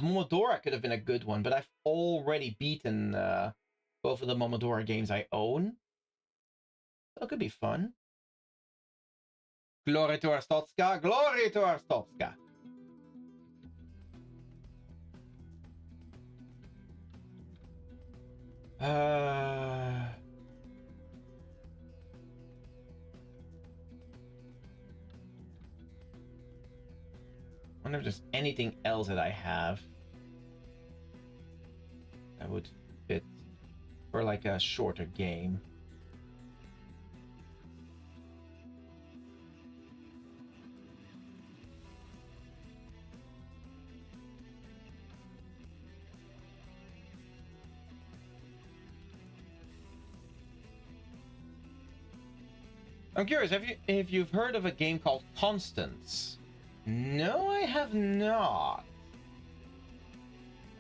Momodora could have been a good one, but I've already beaten both of the Momodora games I own. So it could be fun. Glory to Arstotzka! Glory to Arstotzka! I wonder if there's anything else that I have that would fit for like a shorter game. I'm curious, if you've heard of a game called Constance? No, I have not.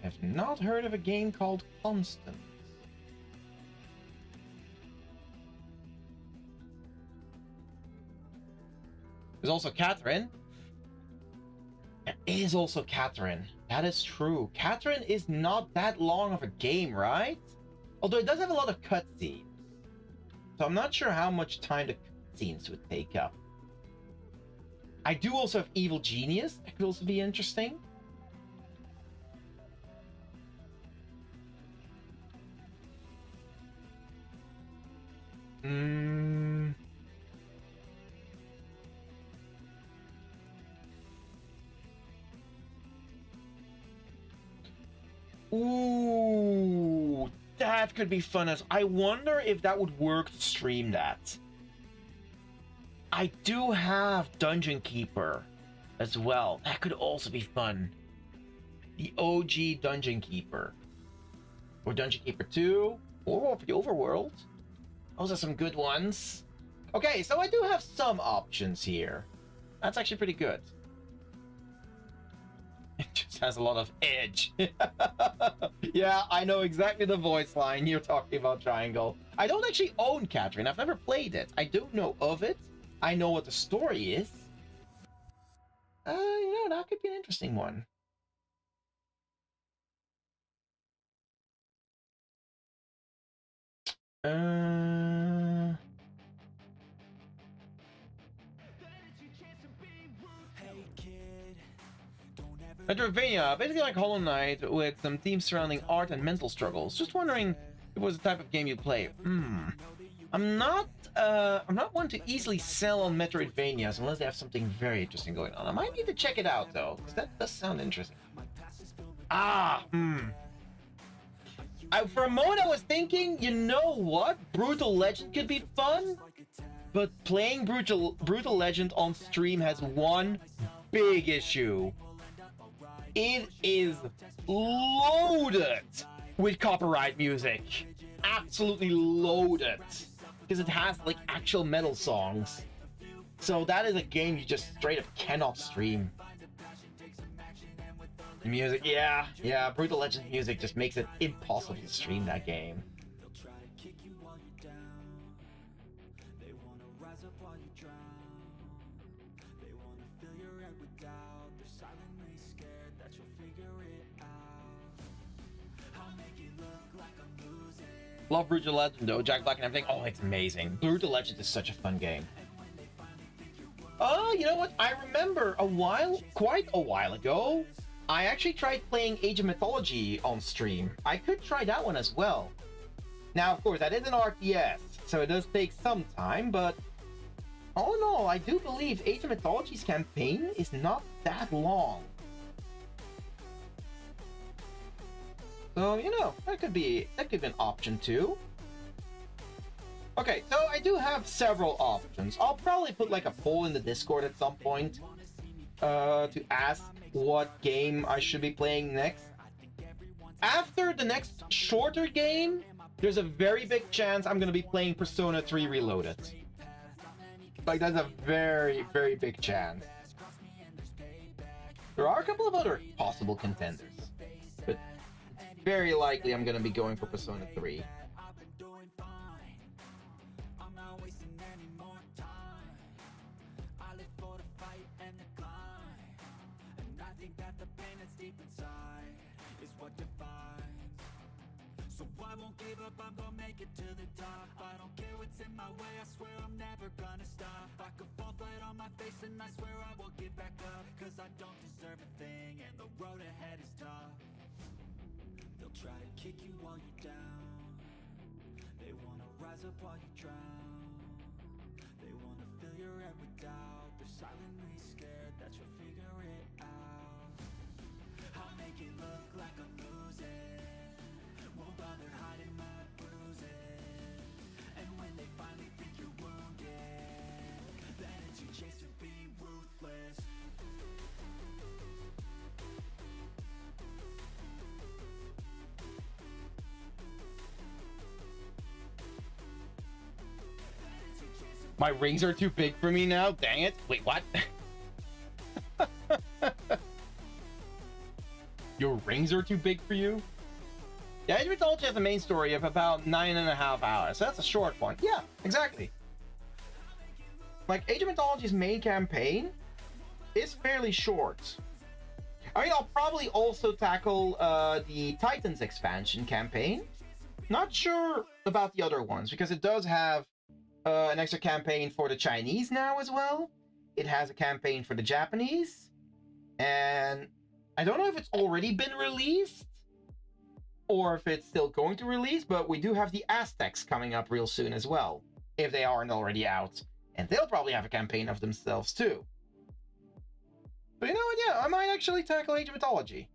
I have not heard of a game called Constance. There's also Catherine. There is also Catherine. That is true. Catherine is not that long of a game, right? Although it does have a lot of cutscenes. So I'm not sure how much time the cutscenes would take up. I do also have Evil Genius. That could also be interesting. Ooh, that could be fun. As I wonder if that would work to stream that. I do have Dungeon Keeper as well. That could also be fun. The OG Dungeon Keeper. Or Dungeon Keeper 2. Or the Overworld. Those are some good ones. Okay, so I do have some options here. That's actually pretty good. It just has a lot of edge. Yeah, I know exactly the voice line you're talking about, Triangle. I don't actually own Catherine. I've never played it. I don't know of it. I know what the story is. You know, that could be an interesting one. Metroidvania, basically like Hollow Knight with some themes surrounding art and mental struggles. Just wondering if it was the type of game you play. I'm not one to easily sell on Metroidvanias unless they have something very interesting going on. I might need to check it out though, because that does sound interesting. For a moment I was thinking, you know what? Brutal Legend could be fun, but playing Brutal Legend on stream has one big issue. It is loaded with copyright music. Absolutely loaded. Because it has like actual metal songs. So that is a game you just straight up cannot stream. Music, yeah, Brutal Legend music just makes it impossible to stream that game. Love Brutal Legend though, Jack Black and everything. Oh, it's amazing. Brutal Legend is such a fun game. Oh, you know what? I remember quite a while ago, I actually tried playing Age of Mythology on stream. I could try that one as well. Now, of course, that is an RTS, so it does take some time, but all in all, I do believe Age of Mythology's campaign is not that long. So, you know, that could be an option too. Okay, so I do have several options. I'll probably put like a poll in the Discord at some point to ask what game I should be playing next. After the next shorter game, there's a very big chance I'm going to be playing Persona 3 Reloaded. Like, that's a very, very big chance. There are a couple of other possible contenders, but it's very likely I'm going to be going for Persona 3. So I won't give up, I'm gonna make it to the top. I don't care what's in my way, I swear I'm never gonna stop. I could fall flat on my face and I swear I will get back up. Cause I don't deserve a thing and the road ahead is tough. They'll try to kick you while you're down. They wanna rise up while you drown. They wanna fill your head with doubt. They're silently scared that you'll figure it out. I'll make it look like I'm losing. Won't bother hiding my bruises. And when they finally think you're wounded, then it's your chance to be ruthless. My rings are too big for me now? Dang it. Wait, what? Your rings are too big for you? Yeah, Age of Mythology has a main story of about 9.5 hours, so that's a short one. Yeah, exactly. Like, Age of Mythology's main campaign is fairly short. I mean, I'll probably also tackle the Titans expansion campaign. Not sure about the other ones, because it does have an extra campaign for the Chinese now as well. It has a campaign for the Japanese. And I don't know if it's already been released, or if it's still going to release, but we do have the Aztecs coming up real soon as well, if they aren't already out. And they'll probably have a campaign of themselves too. But you know what, yeah, I might actually tackle Age of Mythology.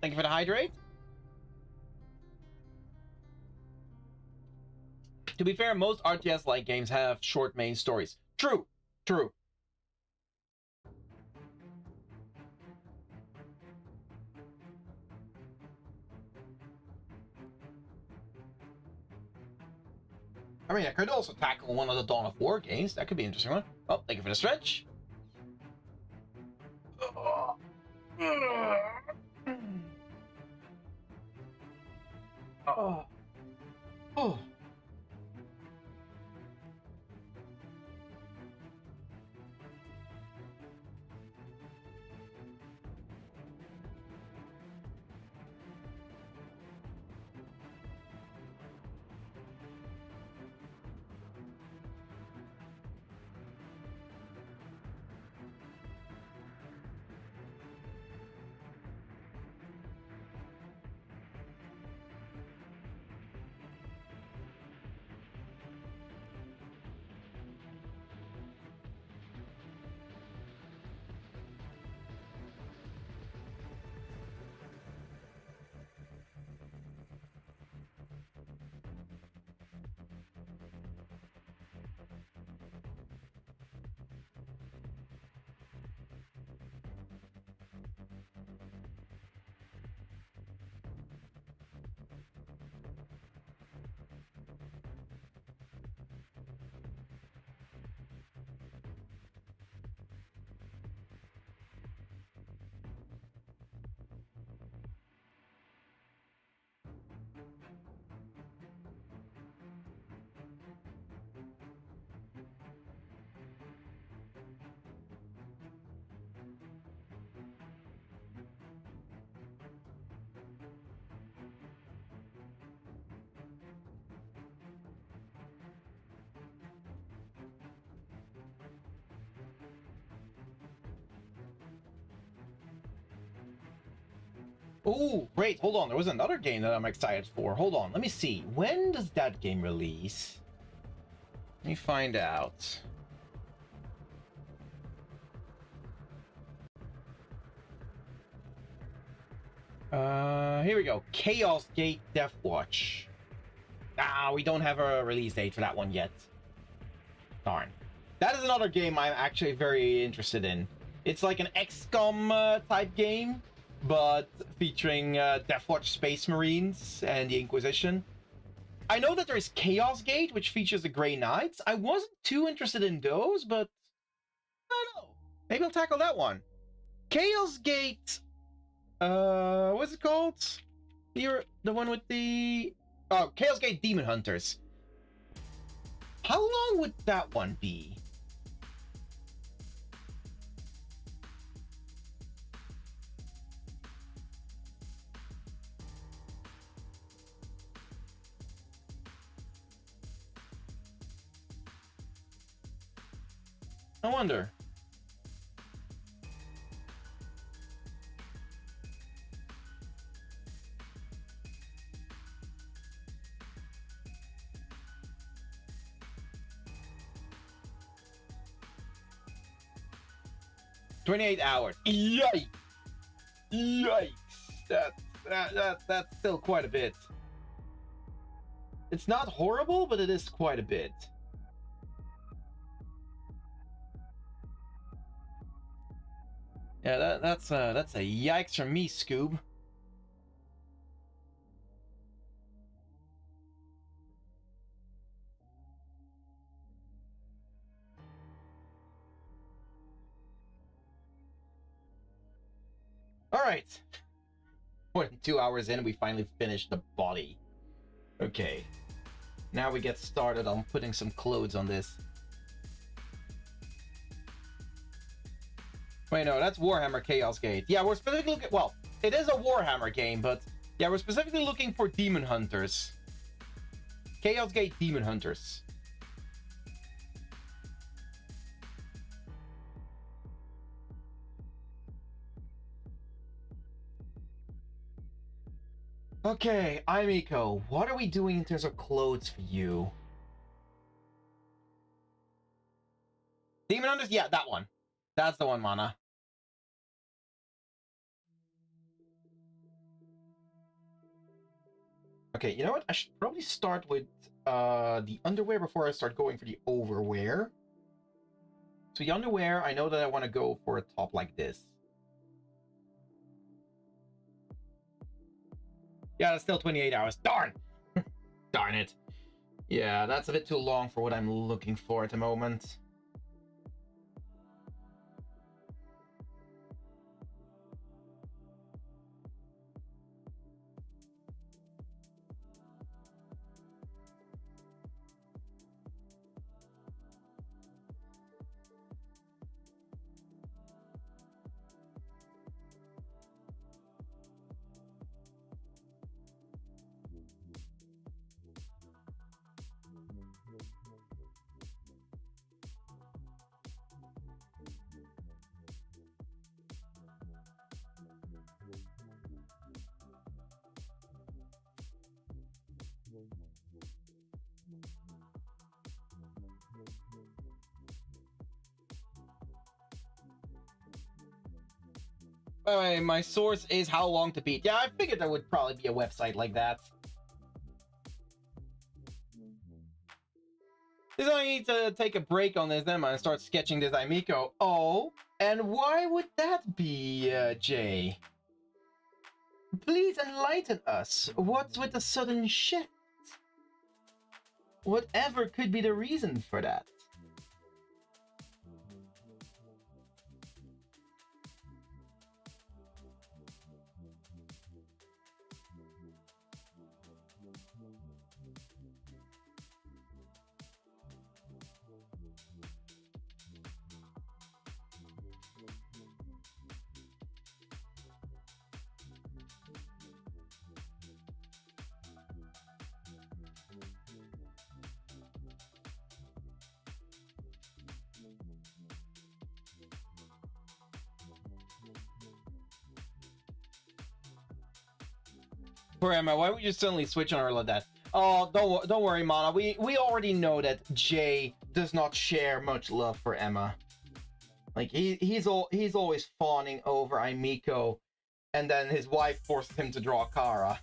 thank you for the hydrate. To be fair, most RTS-like games have short main stories. True. True. I mean, I could also tackle one of the Dawn of War games. That could be an interesting one. Oh, thank you for the stretch. Oh. Oh, great. Hold on. There was another game that I'm excited for. Hold on. Let me see. When does that game release? Let me find out. Here we go. Chaos Gate Death Watch. Ah, we don't have a release date for that one yet. Darn. That is another game I'm actually very interested in. It's like an XCOM type game, but featuring Deathwatch Space Marines and the Inquisition. I know that there's Chaos Gate, which features the Grey Knights. I wasn't too interested in those, but I don't know. Maybe I'll tackle that one. Chaos Gate, what's it called? You're the one with the... Oh, Chaos Gate Demon Hunters. How long would that one be? I wonder. $28 hours. Yikes! Yikes! That's still quite a bit. It's not horrible, but it is quite a bit. Yeah, that's a yikes from me, Scoob. All right. More than 2 hours in, we finally finished the body. Okay. Now we get started on putting some clothes on this. Wait, no, that's Warhammer Chaos Gate. Yeah, we're specifically looking... Well, it is a Warhammer game, but... Yeah, we're specifically looking for Demon Hunters. Chaos Gate Demon Hunters. Okay, Aimiko, what are we doing in terms of clothes for you? Demon Hunters? Yeah, that one. That's the one, Mana. Okay, you know what? I should probably start with the underwear before I start going for the overwear. So the underwear, I know that I want to go for a top like this. Yeah, that's still 28 hours. Darn! Darn it. Yeah, that's a bit too long for what I'm looking for at the moment. By the way, my source is How Long to Beat. Yeah, I figured there would probably be a website like that. This I need to take a break on this then and start sketching this Aimiko. Oh, and why would that be, Jay? Please enlighten us. What's with the sudden shift? Whatever could be the reason for that? Poor Emma, why would you suddenly switch on her like that? Oh, don't worry, Mana. We already know that Jay does not share much love for Emma. Like he's always fawning over Aimiko, and then his wife forces him to draw Kara.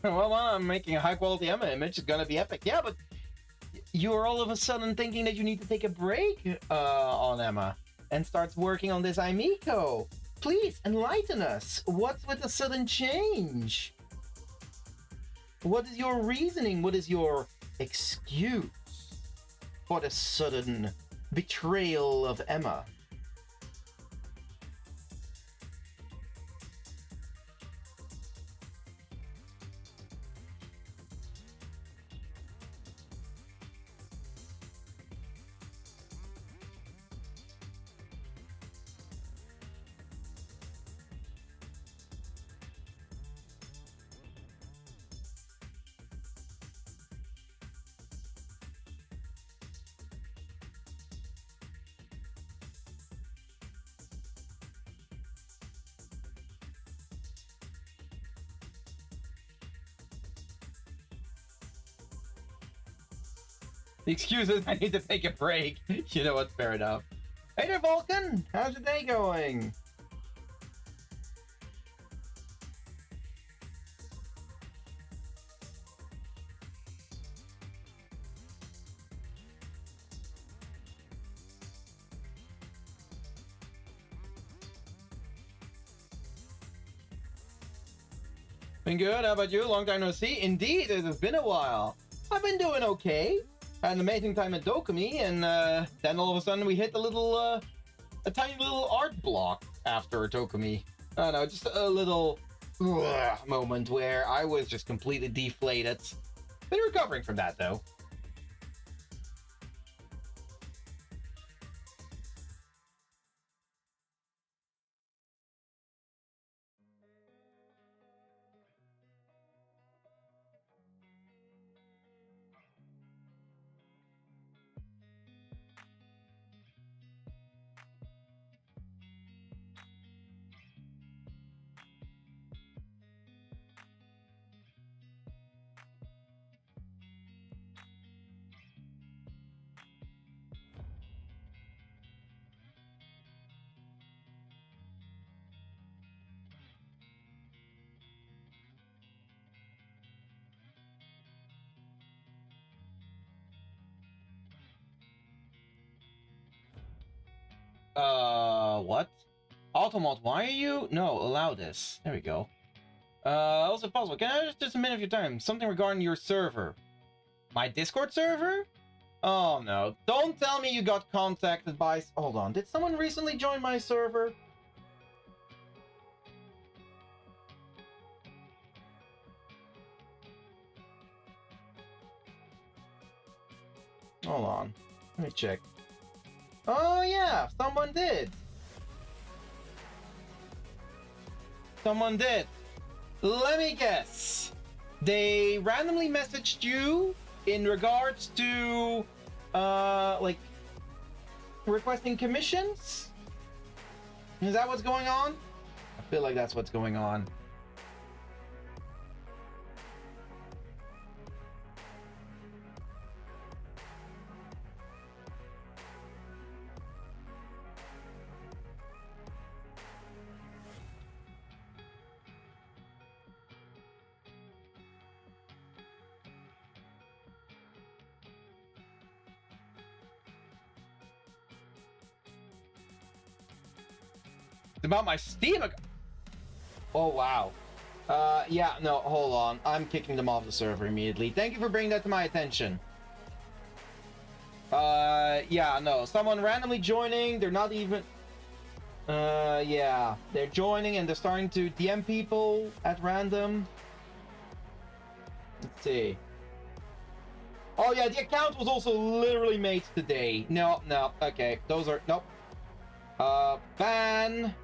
Well, I'm making a high-quality Emma image. It's gonna be epic. Yeah, but you're all of a sudden thinking that you need to take a break on Emma and start working on this Aimiko. Please enlighten us. What's with the sudden change? What is your reasoning? What is your excuse for the sudden betrayal of Emma? The excuse is I need to take a break. You know what? Fair enough. Hey there, Vulcan. How's your day going? Been good. How about you? Long time no see. Indeed, it has been a while. I've been doing okay. Had an amazing time at Dokumi, and then all of a sudden we hit a tiny little art block after Dokumi. I don't know, just a little moment where I was just completely deflated. Been recovering from that, though. What? Automod, why are you? No, allow this. There we go. Also possible. Can I just a minute of your time? Something regarding your server. My Discord server? Oh no. Don't tell me you got contacted by... Hold on. Did someone recently join my server? Hold on. Let me check. Oh yeah, someone did. Someone did. Let me guess. They randomly messaged you in regards to, like, requesting commissions? Is that what's going on? I feel like that's what's going on. It's about my Steam account. Oh, wow. Yeah, no, hold on. I'm kicking them off the server immediately. Thank you for bringing that to my attention. Yeah, no. Someone randomly joining. They're not even... yeah. They're joining and they're starting to DM people at random. Let's see. Oh, yeah, the account was also literally made today. No, no. Okay, those are... Nope. Ban...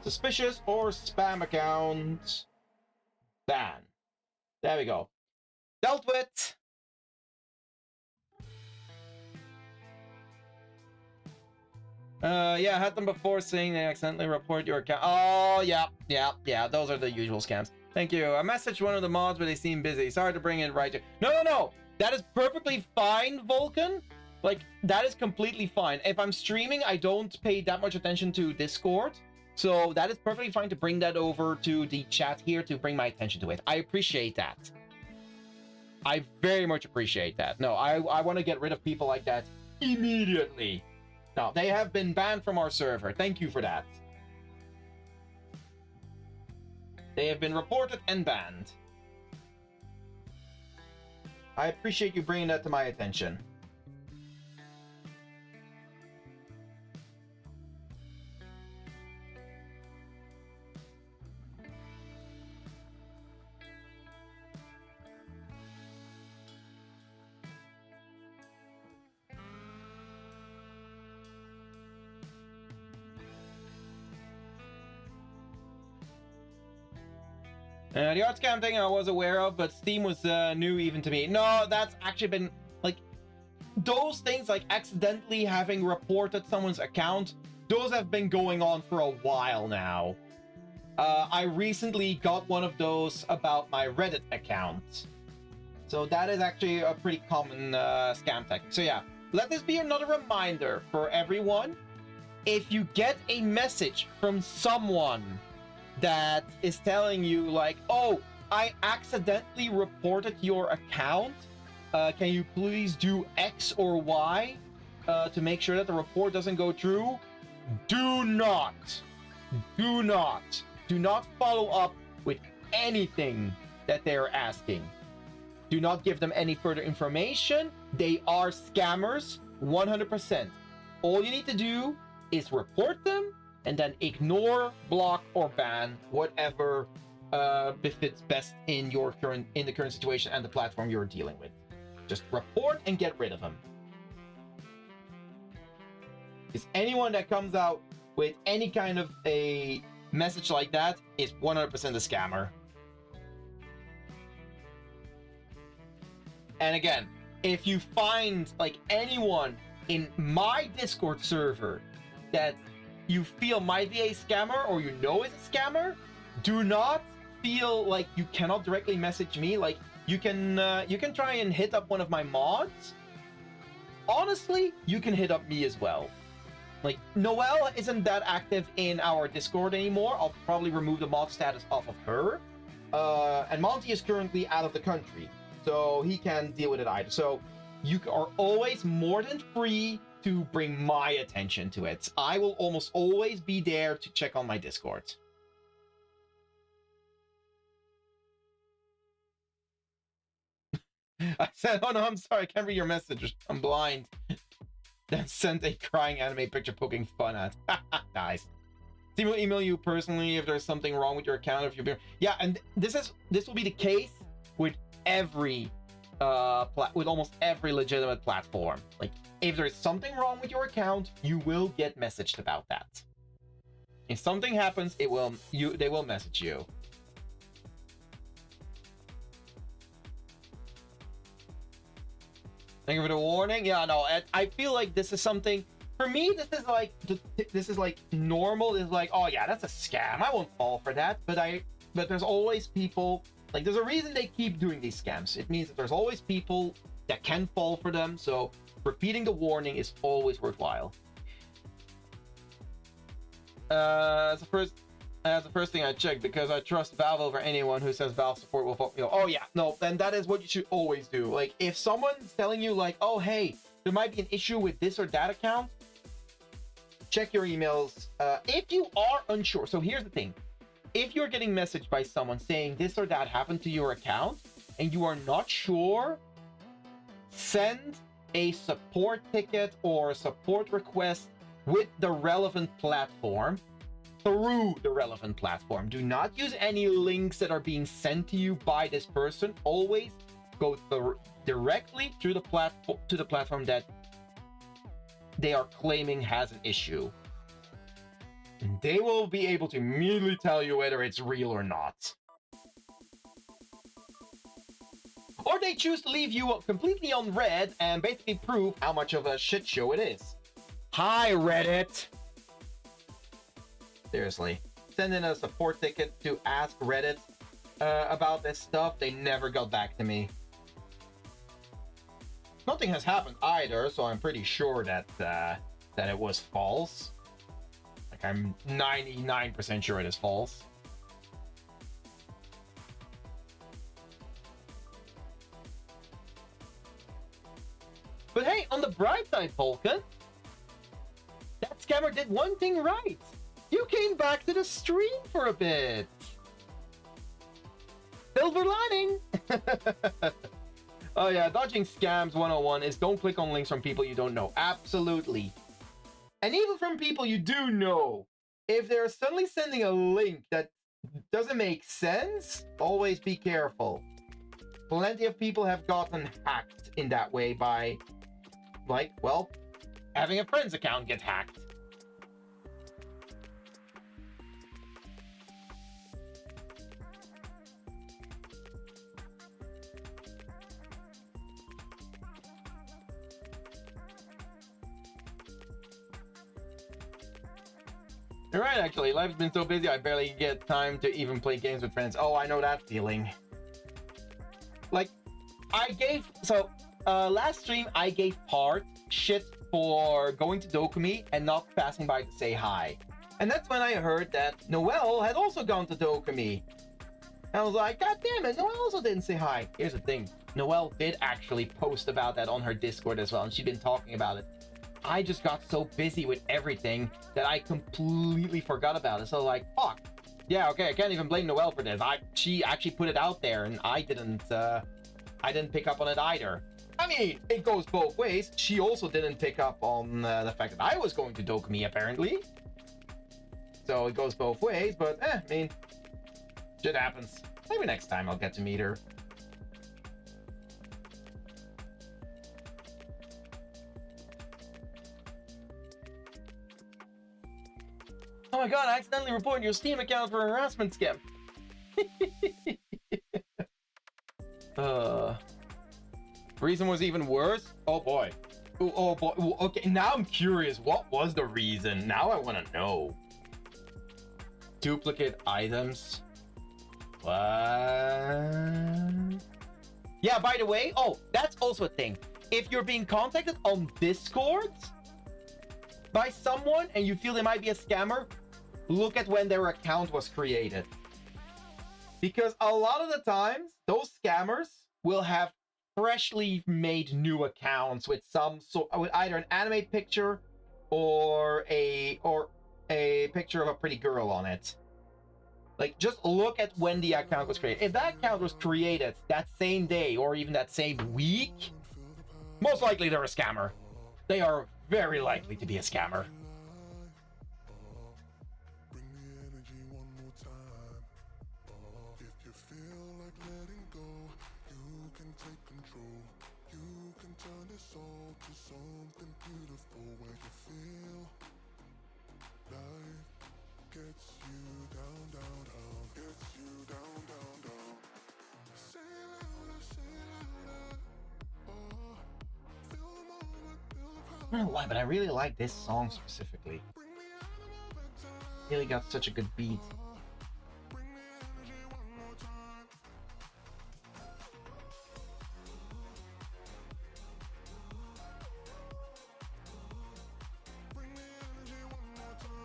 Suspicious or spam account. Ban. There we go. Dealt with. Yeah, I had them before saying they accidentally report your account. Oh, yeah. Those are the usual scams. Thank you. I messaged one of the mods, but they seem busy. Sorry to bring it right to... No. That is perfectly fine, Vulcan. Like, that is completely fine. If I'm streaming, I don't pay that much attention to Discord. So that is perfectly fine to bring that over to the chat here to bring my attention to it. I appreciate that. I very much appreciate that. No, I want to get rid of people like that immediately. No, they have been banned from our server. Thank you for that. They have been reported and banned. I appreciate you bringing that to my attention. The art scam thing I was aware of, but Steam was new even to me. No, that's actually been, like, those things, like accidentally having reported someone's account, those have been going on for a while now. I recently got one of those about my Reddit account. So that is actually a pretty common scam tactic. So yeah, let this be another reminder for everyone. If you get a message from someone that is telling you like, oh, I accidentally reported your account, can you please do X or Y to make sure that the report doesn't go through? Do not follow up with anything that they're asking. Do not give them any further information. They are scammers 100%. All you need to do is report them and then ignore, block, or ban whatever befits best in the current situation and the platform you're dealing with. Just report and get rid of them. Because anyone that comes out with any kind of a message like that is 100% a scammer. And again, if you find like anyone in my Discord server that you feel might be a scammer or you know is a scammer, do not feel like you cannot directly message me. Like you can try and hit up one of my mods. Honestly, you can hit up me as well. Like Noelle isn't that active in our Discord anymore. I'll probably remove the mod status off of her. And Monty is currently out of the country, so he can't deal with it either. So you are always more than free to bring my attention to it. I will almost always be there to check on my Discord. I said, oh no, I'm sorry, I can't read your message. I'm blind. Then sent a crying anime picture poking fun at. Nice. Team will email you personally if there's something wrong with your account. If you're yeah, and this will be the case with every with almost every legitimate platform. Like if there's something wrong with your account, you will get messaged about that. If something happens, they will message you. Thank you for the warning. Yeah, no, I feel like this is something for me. This is like normal. Is like, oh yeah, that's a scam. I won't fall for that. But there's always people. Like, there's a reason they keep doing these scams. It means that there's always people that can fall for them. So repeating the warning is always worthwhile. That's the first thing I check because I trust Valve over anyone who says Valve support will fuck me up. Oh yeah, no, then that is what you should always do. Like if someone's telling you like, oh hey, there might be an issue with this or that account, check your emails. If you are unsure, so here's the thing. If you're getting messaged by someone saying this or that happened to your account and you are not sure, send a support ticket or a support request with the relevant platform through the relevant platform. Do not use any links that are being sent to you by this person. Always go directly through the platform that they are claiming has an issue. And they will be able to immediately tell you whether it's real or not. Or they choose to leave you completely unread and basically prove how much of a shit show it is. Hi, Reddit! Seriously. Send in a support ticket to ask Reddit about this stuff. They never got back to me. Nothing has happened either, so I'm pretty sure that it was false. Like, I'm 99% sure it is false. But hey, on the bright side, Vulcan, that scammer did one thing right. You came back to the stream for a bit. Silver lining. Oh yeah, dodging scams 101 is don't click on links from people you don't know. Absolutely. And even from people you do know. If they're suddenly sending a link that doesn't make sense, always be careful. Plenty of people have gotten hacked in that way by, like, well, having a friend's account get hacked. You're right, actually. Life's been so busy, I barely get time to even play games with friends. Oh, I know that feeling. Like, last stream, I gave Part shit for going to Dokumi and not passing by to say hi. And that's when I heard that Noelle had also gone to Dokumi. And I was like, God damn it, Noelle also didn't say hi. Here's the thing. Noelle did actually post about that on her Discord as well, and she'd been talking about it. I just got so busy with everything that I completely forgot about it. So like, fuck. Yeah, okay, I can't even blame Noelle for this. She actually put it out there, and I didn't pick up on it either. I mean, it goes both ways. She also didn't pick up on the fact that I was going to Dokumi, apparently. so it goes both ways, but I mean, shit happens. Maybe next time I'll get to meet her. Oh my god, I accidentally reported your Steam account for a harassment scam. Reason was even worse? Oh boy. Ooh, oh boy. Ooh, okay, now I'm curious. What was the reason? Now I want to know. Duplicate items. What? Yeah, by the way, oh, that's also a thing. If you're being contacted on Discord by someone and you feel they might be a scammer, look at when their account was created. Because a lot of the times, those scammers will have freshly made new accounts with some sort, with either an anime picture or a picture of a pretty girl on it. Like, just look at when the account was created. If that account was created that same day or even that same week, most likely they're a scammer. They are very likely to be a scammer. I don't know why, but I really like this song specifically. Really got such a good beat.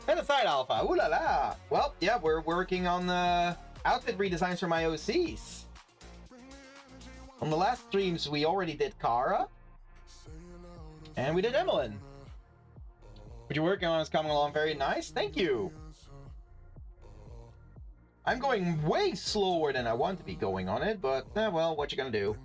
And aside alpha, ooh la la. Well, yeah, we're working on the outfit redesigns for my OCs. On the last streams, we already did Kara. And we did Emmeline. What you're working on is coming along very nice. Thank you. I'm going way slower than I want to be going on it, but, well, what you gonna do?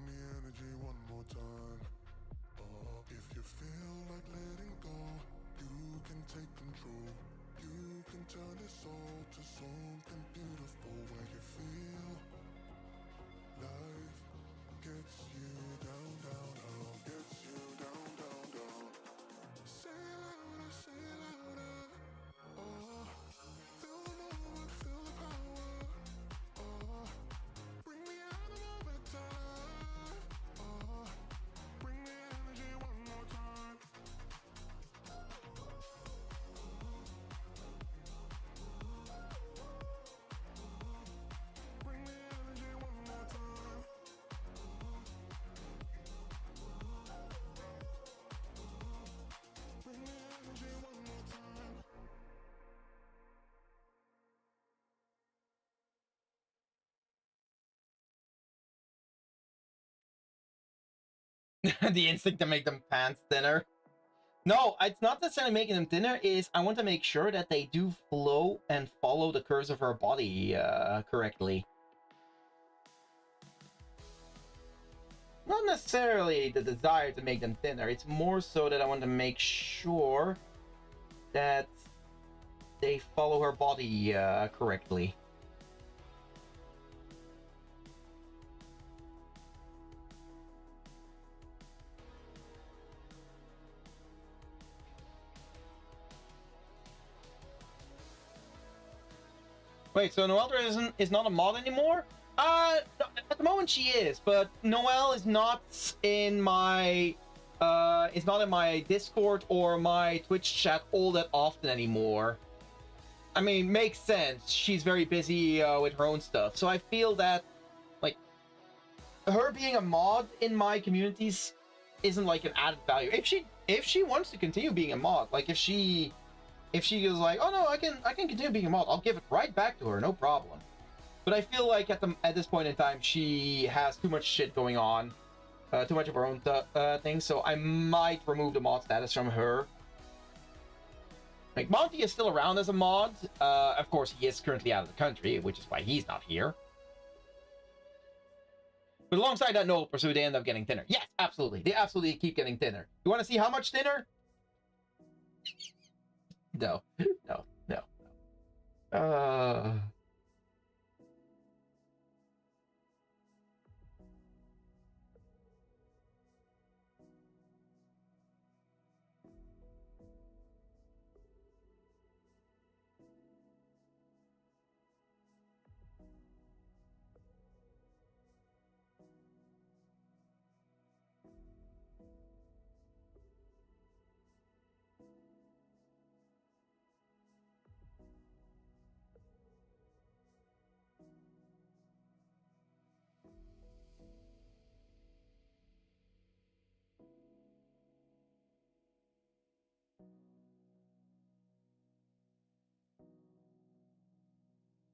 The instinct to make them pants thinner. No, it's not necessarily making them thinner, is I want to make sure that they do flow and follow the curves of her body correctly. Not necessarily the desire to make them thinner, it's more so that I want to make sure that they follow her body correctly. Wait, so Noelle is not a mod anymore? At the moment she is, but Noelle is not in my Discord or my Twitch chat all that often anymore. I mean, makes sense. She's very busy with her own stuff, so I feel that like her being a mod in my communities isn't like an added value. If she wants to continue being a mod, like if she is like, oh no, I can continue being a mod, I'll give it right back to her, no problem. But I feel like at this point in time, she has too much shit going on, too much of her own thing, so I might remove the mod status from her. Like, Monty is still around as a mod. Of course, he is currently out of the country, which is why he's not here. But alongside that, Noel Pursue, they end up getting thinner. Yes, absolutely. They absolutely keep getting thinner. You want to see how much thinner? No. Uh...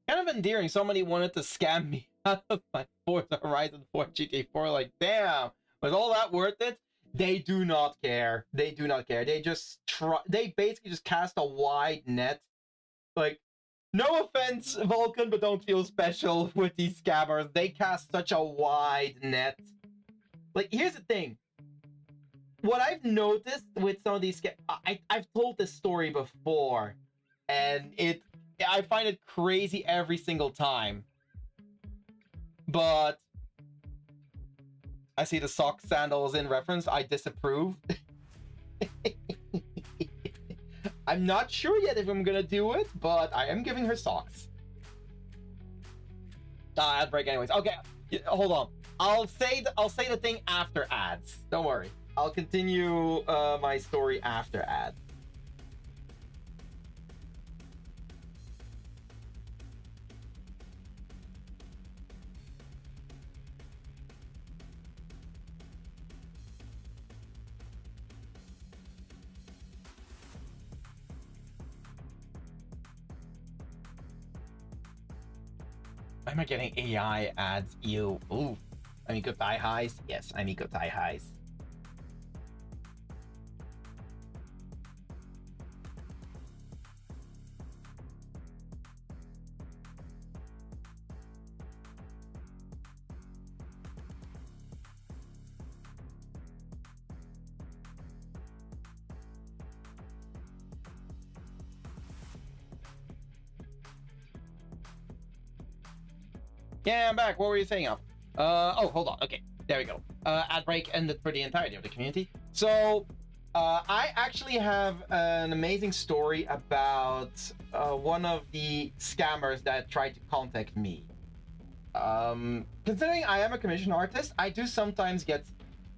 Kind of endearing. Somebody wanted to scam me out of my Forza Horizon 4 GTA 4. Like, damn, was all that worth it? They do not care. They do not care. They just try. They basically just cast a wide net. Like, no offense, Vulcan, but don't feel special with these scammers. They cast such a wide net. Like, here's the thing. What I've noticed with some of these I've told this story before, and I find it crazy every single time. But I see the sock sandals in reference. I disapprove. I'm not sure yet if I'm gonna do it, but I am giving her socks. Ad break anyways. Okay, hold on. I'll say the thing after ads. Don't worry. I'll continue my story after ads. Am I getting AI ads? Ew. Ooh. Aimiko thigh highs? Yes, Aimiko thigh highs. Yeah, I'm back. What were you saying? Oh, hold on. Okay, there we go. Ad break ended for the entirety of the community. So, I actually have an amazing story about one of the scammers that tried to contact me. Considering I am a commission artist, I do sometimes get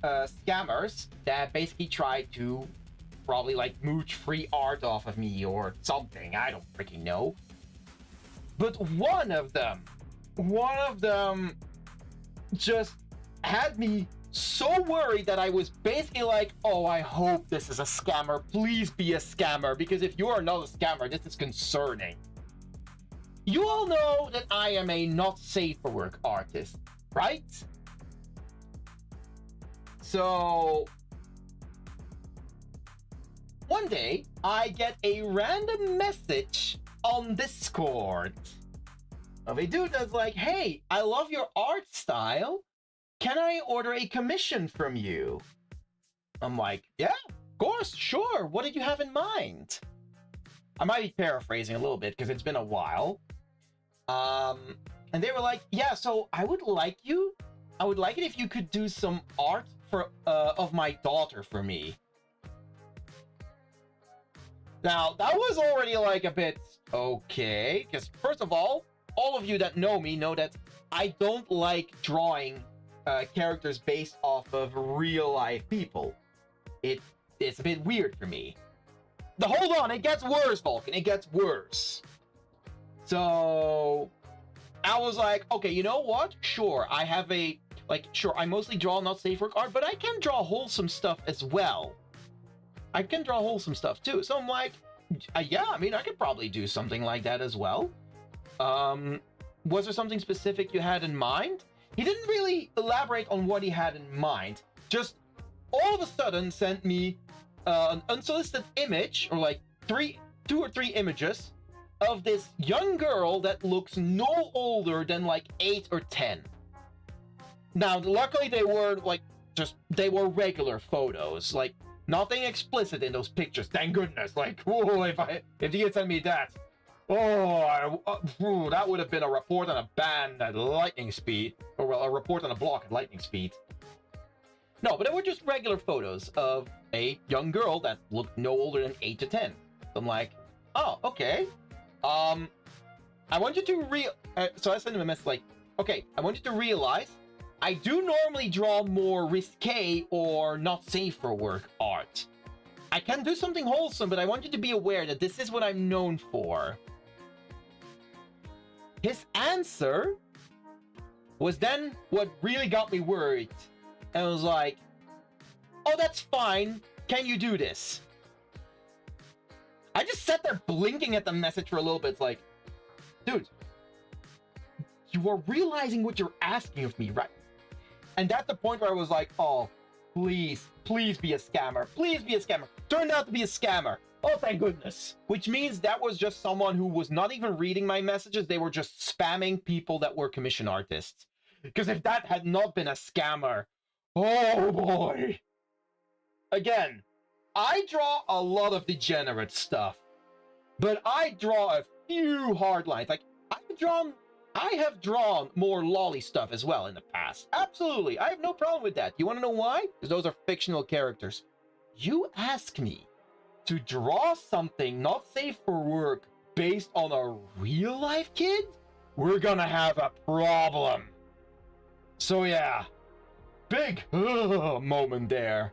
scammers that basically try to probably like mooch free art off of me or something. I don't freaking know. But one of them just had me so worried that I was basically like, oh, I hope this is a scammer. Please be a scammer, because if you are not a scammer, this is concerning. You all know that I am a not safe for work artist, right? So one day I get a random message on Discord of a dude that's like, hey, I love your art style. Can I order a commission from you? I'm like, yeah, of course, sure. What did you have in mind? I might be paraphrasing a little bit because it's been a while. And they were like, yeah, so I would like it if you could do some art for of my daughter for me. Now, that was already like a bit okay, because first of all of you that know me know that I don't like drawing characters based off of real life people. It's a bit weird for me. Hold on, it gets worse, Vulcan. It gets worse. So I was like, okay, you know what? Sure, I have sure, I mostly draw not safe work art, but I can draw wholesome stuff as well. I can draw wholesome stuff too. So I'm like, yeah, I mean, I could probably do something like that as well. Was there something specific you had in mind? He didn't really elaborate on what he had in mind. Just all of a sudden sent me an unsolicited image, or like two or three images of this young girl that looks no older than like 8 or 10. Now, luckily they were they were regular photos, like nothing explicit in those pictures. Thank goodness. Like, whoa, if he had sent me that, That would have been a report and a ban at lightning speed. Or, well, a report and a block at lightning speed. No, but they were just regular photos of a young girl that looked no older than 8 to 10. So I'm like, oh, okay. I want you to so I sent him a message like, okay, I want you to realize I do normally draw more risque or not safe for work art. I can do something wholesome, but I want you to be aware that this is what I'm known for. His answer was then what really got me worried. And I was like, oh, that's fine. Can you do this? I just sat there blinking at the message for a little bit. It's like, dude, you are realizing what you're asking of me, right? And that's the point where I was like, oh, please, please be a scammer. Please be a scammer. Turned out to be a scammer. Oh, thank goodness. Which means that was just someone who was not even reading my messages. They were just spamming people that were commission artists. Because if that had not been a scammer, oh boy. Again, I draw a lot of degenerate stuff, but I draw a few hard lines. Like, I have drawn more lolly stuff as well in the past. Absolutely. I have no problem with that. You want to know why? Because those are fictional characters. You ask me to draw something not safe for work based on a real life kid? We're gonna have a problem. So yeah, big moment there.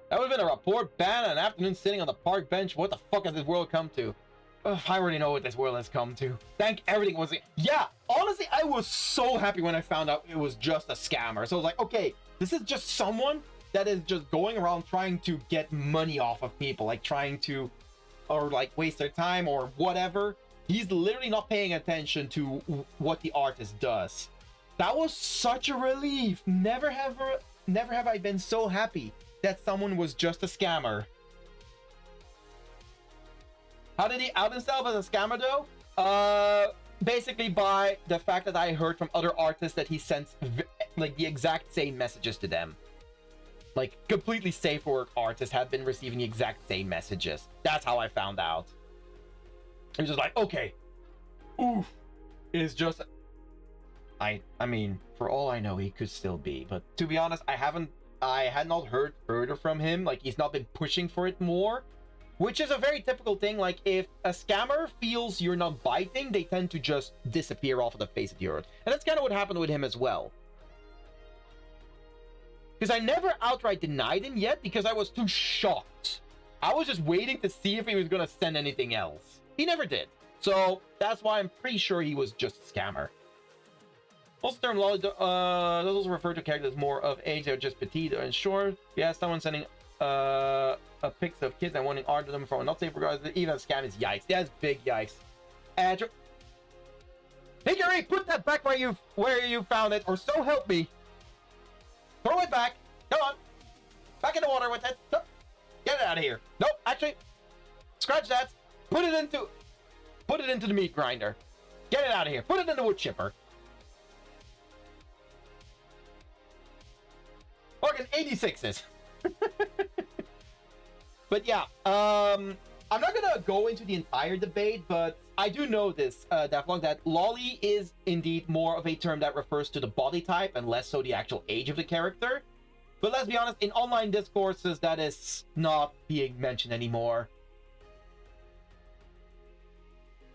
That would have been a report, ban, an afternoon sitting on the park bench. What the fuck has this world come to? Ugh, I already know what this world has come to. Thank everything was... Yeah, honestly, I was so happy when I found out it was just a scammer. So I was like, okay, this is just someone that is just going around trying to get money off of people. Like trying to... Or like waste their time or whatever. He's literally not paying attention to what the artist does. That was such a relief. Never have I been so happy that someone was just a scammer. How did he out himself as a scammer though? Basically by the fact that I heard from other artists that he sent like the exact same messages to them. Like completely safe for work artists have been receiving the exact same messages. That's how I found out. It was just like, okay, oof, it's just, I mean, for all I know, he could still be, but to be honest, I had not heard further from him. Like he's not been pushing for it more, which is a very typical thing. Like if a scammer feels you're not biting, they tend to just disappear off of the face of the earth. And that's kind of what happened with him as well. Because I never outright denied him yet because I was too shocked. I was just waiting to see if he was going to send anything else. He never did. So that's why I'm pretty sure he was just a scammer. Also, the term lolly does also refer to characters more of age. They're just petite and short. Yeah, someone sending a pics of kids and wanting art of them from not safe regards. Even a scam is yikes. That's big yikes. Hickory, put that back where you found it, or so help me. Throw it back. Come on. Back in the water with it. Nope. Get it out of here. Nope. Actually, scratch that. Put it into the meat grinder. Get it out of here. Put it in the wood chipper. Fucking 86s. But yeah, I'm not gonna go into the entire debate, but I do know this, Daft that lolly is indeed more of a term that refers to the body type and less so the actual age of the character. But let's be honest, in online discourses, that is not being mentioned anymore.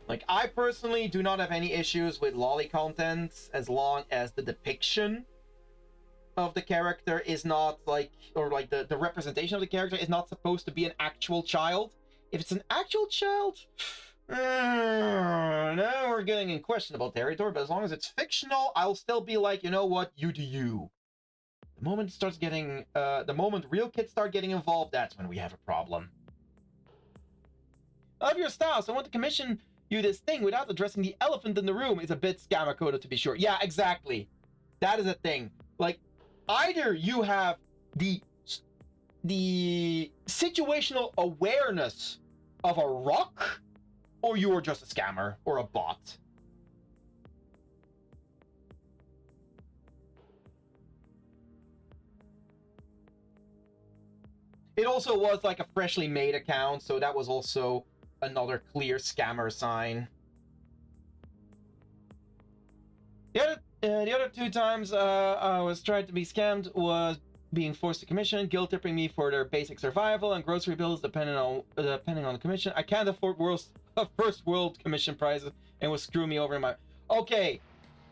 Like, I personally do not have any issues with lolly content as long as the depiction of the character is not like, or like the representation of the character is not supposed to be an actual child. If it's an actual child, now we're getting in questionable territory, but as long as it's fictional, I'll still be like, you know what, you do you. The moment it starts getting, the moment real kids start getting involved, that's when we have a problem. Of your style, so I want to commission you this thing without addressing the elephant in the room is a bit scammer coded to be sure. Yeah, exactly. That is a thing. Like, either you have the situational awareness of a rock, or you are just a scammer or a bot. It also was like a freshly made account, so that was also another clear scammer sign. The other 2 times I was tried to be scammed was being forced to commission, guilt tripping me for their basic survival and grocery bills depending on the commission. I can't afford first world commission prices and was screwing me over in my... Okay,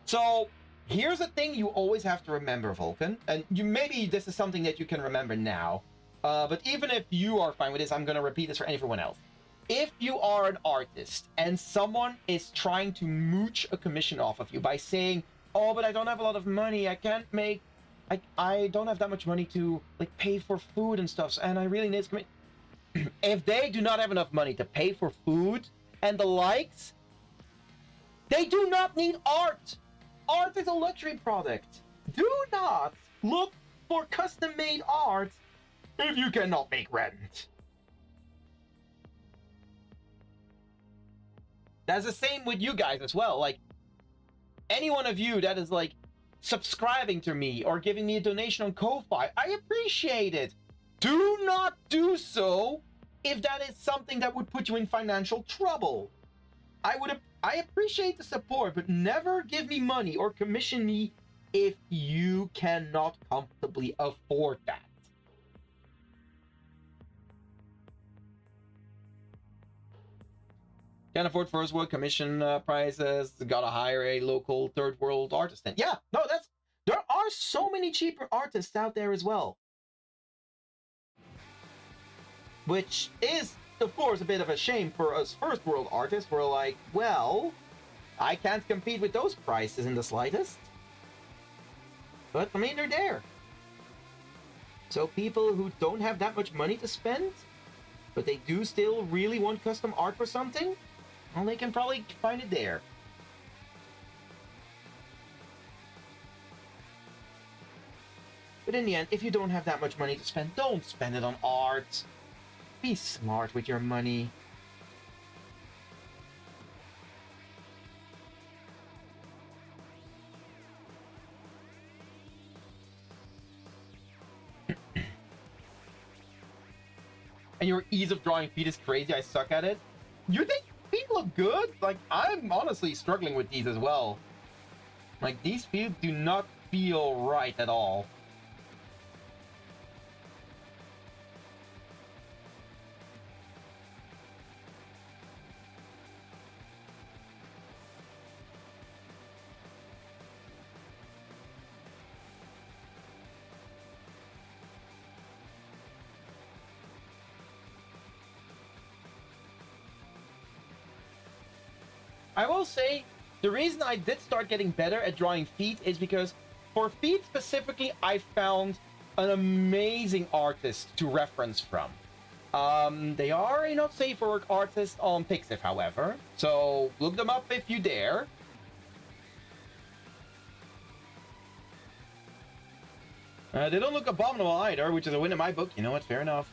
so here's the thing you always have to remember, Vulcan, and maybe this is something that you can remember now, but even if you are fine with this, I'm going to repeat this for everyone else. If you are an artist and someone is trying to mooch a commission off of you by saying, oh, but I don't have a lot of money, I can't make... I don't have that much money to like pay for food and stuff, and I really need to... If they do not have enough money to pay for food and the likes, they do not need art. Art is a luxury product. Do not look for custom-made art if you cannot make rent. That's the same with you guys as well. Like, any one of you that is like subscribing to me or giving me a donation on Ko-Fi, I appreciate it. Do not do so if that is something that would put you in financial trouble. I appreciate the support, but never give me money or commission me if you cannot comfortably afford that. Can't afford first world commission prices, gotta hire a local third world artist. And yeah, no, there are so many cheaper artists out there as well. Which is, of course, a bit of a shame for us first world artists. We're like, well, I can't compete with those prices in the slightest. But, I mean, they're there. So people who don't have that much money to spend, but they do still really want custom art for something, well, they can probably find it there. But in the end, if you don't have that much money to spend, don't spend it on art. Be smart with your money. And your ease of drawing feet is crazy. I suck at it. You think feet look good? Like, I'm honestly struggling with these as well. Like, these feet do not feel right at all. I will say, the reason I did start getting better at drawing feet is because for feet specifically, I found an amazing artist to reference from. They are a not safe for work artist on Pixiv, however, so look them up if you dare. They don't look abominable either, which is a win in my book. You know what? Fair enough.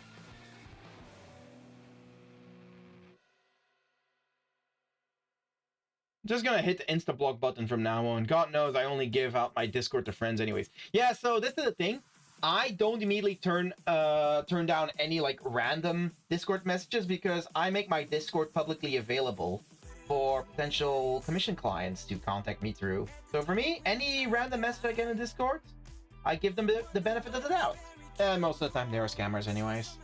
Just gonna hit the insta block button from now on. God knows I only give out my Discord to friends anyways. Yeah, so this is the thing. I don't immediately turn down any like random Discord messages because I make my Discord publicly available for potential commission clients to contact me through. So for me, any random message I get in Discord, I give them the benefit of the doubt. And most of the time, they are scammers anyways.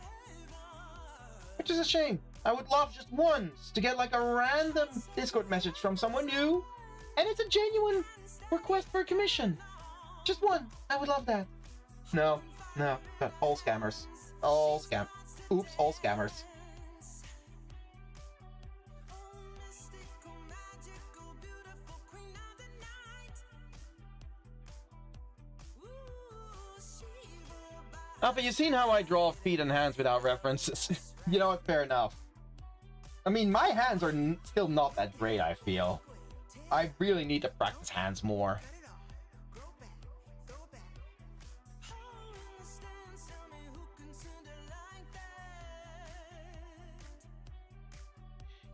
Which is a shame. I would love just once to get like a random Discord message from someone new, and it's a genuine request for a commission. Just one. I would love that. No, all scammers. All scam. Oops, all scammers. Oh, but you've seen how I draw feet and hands without references. You know what? Fair enough. I mean, my hands are still not that great, I feel. I really need to practice hands more.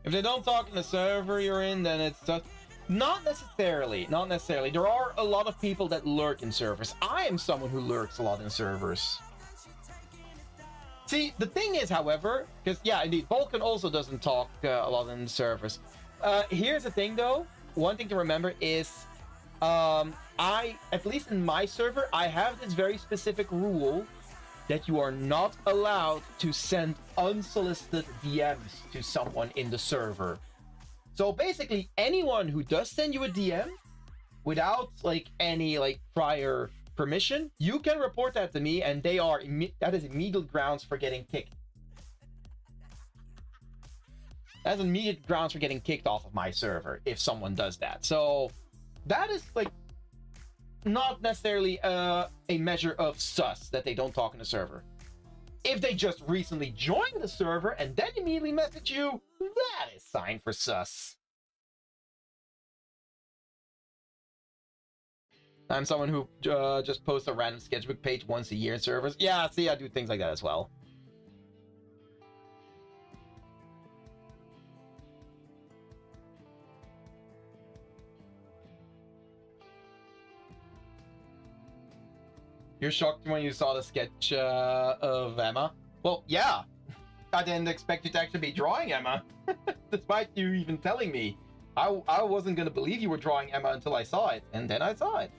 If they don't talk in the server you're in, then it's just... Not necessarily. There are a lot of people that lurk in servers. I am someone who lurks a lot in servers. See, the thing is, however, because yeah, indeed, Vulcan also doesn't talk a lot in the servers. Here's the thing, though. One thing to remember is, at least in my server, I have this very specific rule that you are not allowed to send unsolicited DMs to someone in the server. So basically, anyone who does send you a DM without like any like prior permission, you can report that to me, and that is immediate grounds for getting kicked. That's immediate grounds for getting kicked off of my server if someone does that. So that is like not necessarily a measure of sus that they don't talk in the server. If they just recently joined the server and then immediately message you, that is sign for sus. I'm someone who just posts a random sketchbook page once a year in servers. Yeah, see, I do things like that as well. You're shocked when you saw the sketch of Emma? Well, yeah. I didn't expect you to actually be drawing Emma. Despite you even telling me. I wasn't going to believe you were drawing Emma until I saw it. And then I saw it.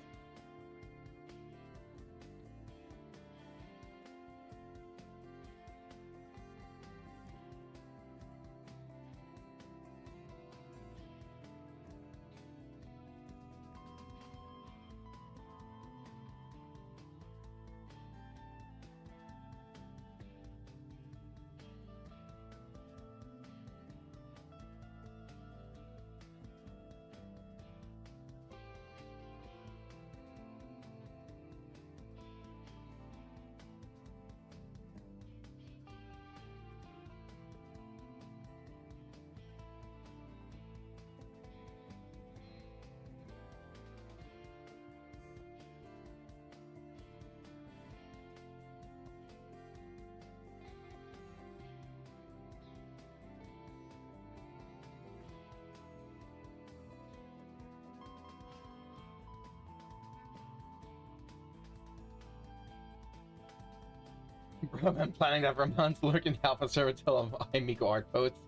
Bro, I'm planning that for months, lurking the alpha server till of Aimiko art posts.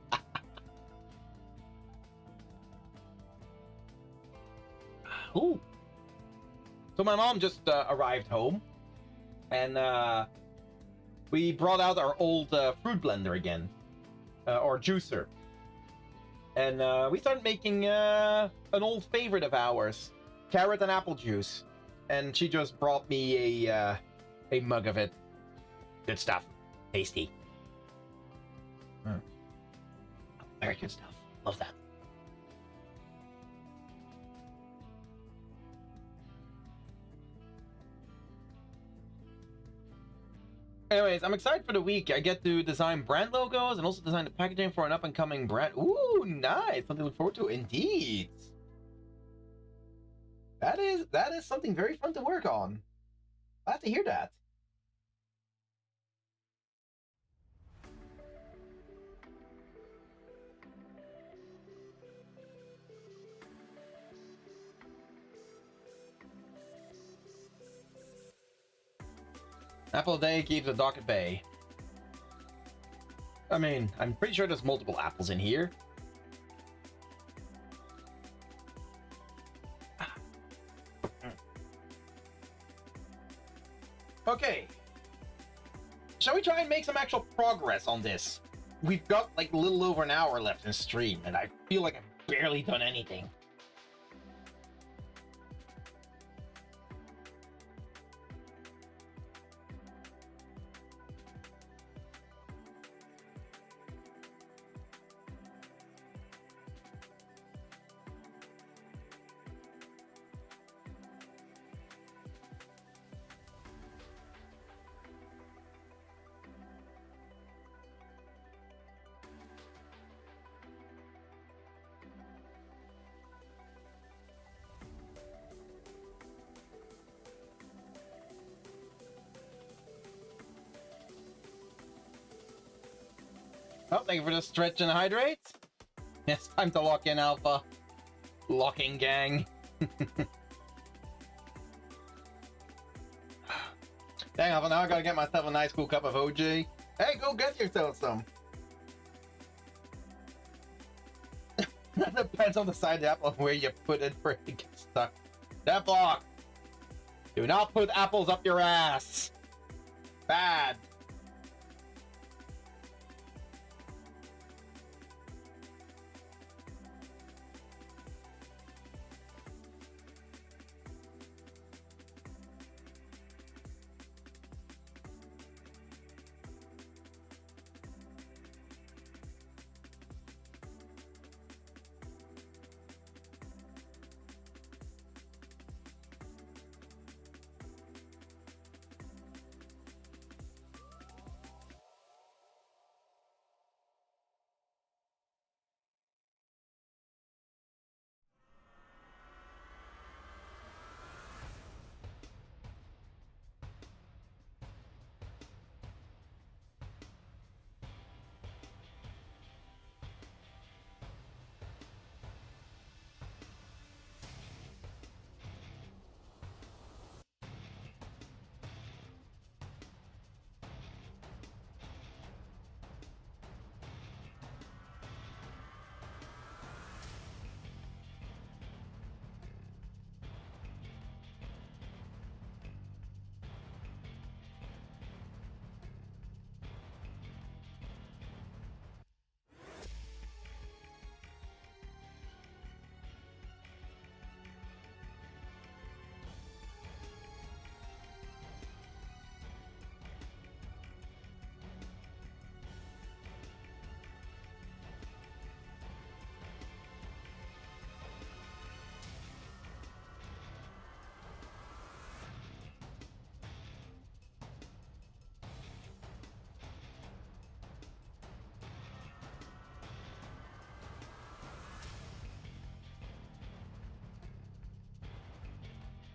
Ooh. So my mom just arrived home, and we brought out our old fruit blender again, or juicer, and we started making an old favorite of ours, carrot and apple juice, and she just brought me a mug of it. Good stuff. Tasty. Very good stuff. Love that. Anyways, I'm excited for the week. I get to design brand logos and also design the packaging for an up-and-coming brand. Ooh, nice. Something to look forward to. Indeed. That is something very fun to work on. Glad to hear that. Apple a day keeps a dog at bay. I mean, I'm pretty sure there's multiple apples in here. Okay. Shall we try and make some actual progress on this? We've got like a little over an hour left in stream, and I feel like I've barely done anything. Oh, thank you for the stretch and hydrate. It's time to lock in, Alpha. Locking gang. Dang, Alpha, now I gotta get myself a nice cool cup of OJ. Hey, go get yourself some. That depends on the side of the apple where you put it for it to get stuck. That block. Do not put apples up your ass. Bad.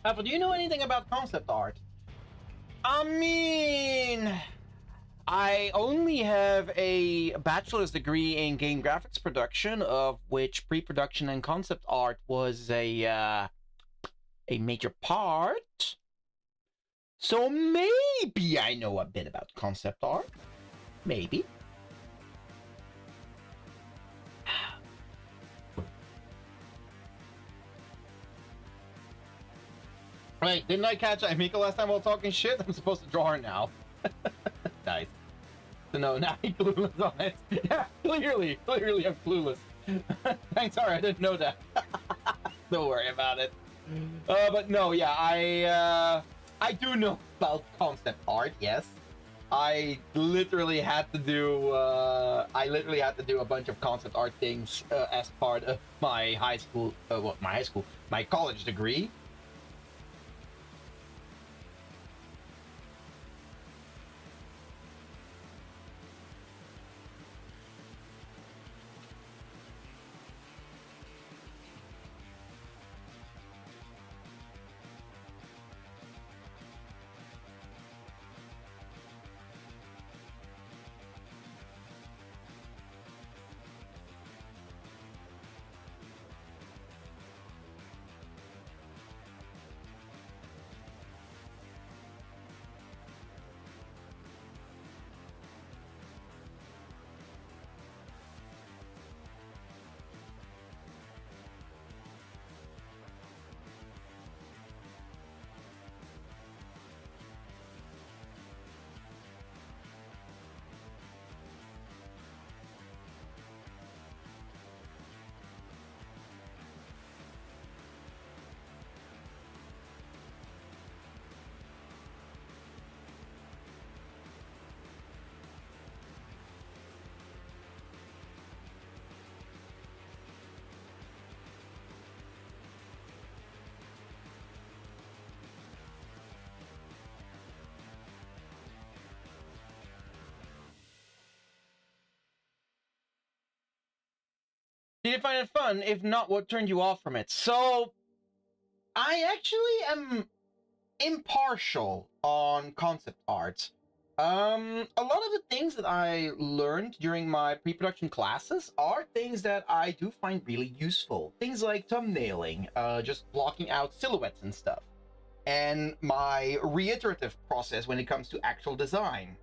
Apple, do you know anything about concept art? I mean, I only have a bachelor's degree in game graphics production, of which pre-production and concept art was a major part. So maybe I know a bit about concept art. Maybe. Wait, didn't I catch Aimiko last time while talking shit? I'm supposed to draw her now. Nice. So no, now I'm clueless on it. Yeah, clearly I'm clueless. Thanks, sorry, I didn't know that. Don't worry about it. But no, yeah, I do know about concept art, yes. I literally had to do a bunch of concept art things as part of my my college degree. Did you find it fun? If not, what turned you off from it? So, I actually am impartial on concept art. A lot of the things that I learned during my pre-production classes are things that I do find really useful. Things like thumbnailing, just blocking out silhouettes and stuff, and my reiterative process when it comes to actual design.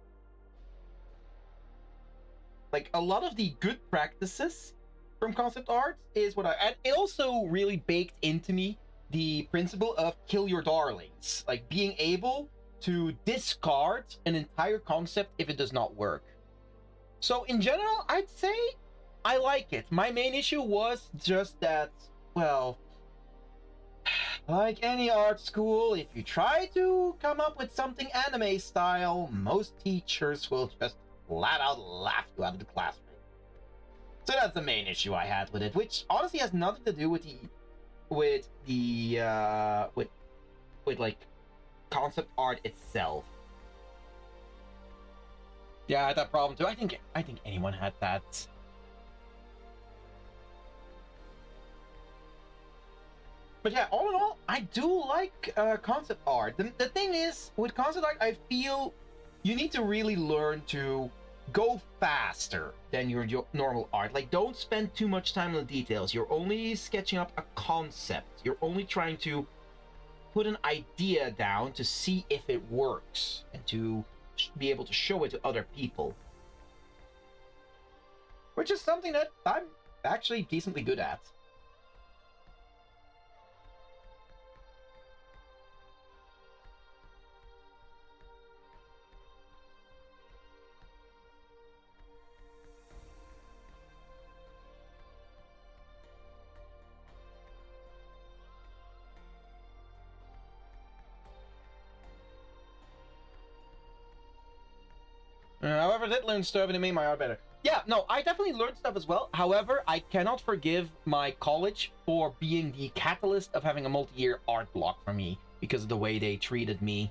Like a lot of the good practices from concept art is what I, and it also really baked into me the principle of kill your darlings, like being able to discard an entire concept if it does not work. So in general, I'd say I like it. My main issue was just that, well, like any art school, if you try to come up with something anime style, most teachers will just flat out laugh you out of the classroom. So that's the main issue I had with it, which honestly has nothing to do with like concept art itself. Yeah, I had that problem too. I think anyone had that. But yeah, all in all, I do like concept art. The thing is, with concept art, I feel you need to really learn to go faster than your normal art. Like, don't spend too much time on the details. You're only sketching up a concept. You're only trying to put an idea down to see if it works and to be able to show it to other people. Which is something that I'm actually decently good at. However, I did learn stuff and it made my art better. Yeah, no, I definitely learned stuff as well. However, I cannot forgive my college for being the catalyst of having a multi-year art block for me because of the way they treated me.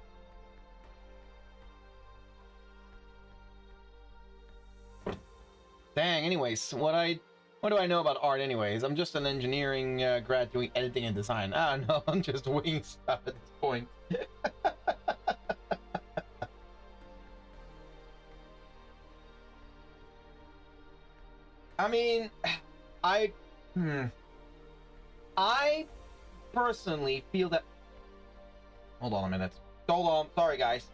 Dang, anyways, what do I know about art anyways? I'm just an engineering grad doing editing and design. Ah, no, I'm just winging stuff at this point. I mean, I personally feel that. Hold on a minute. Hold on. Sorry, guys.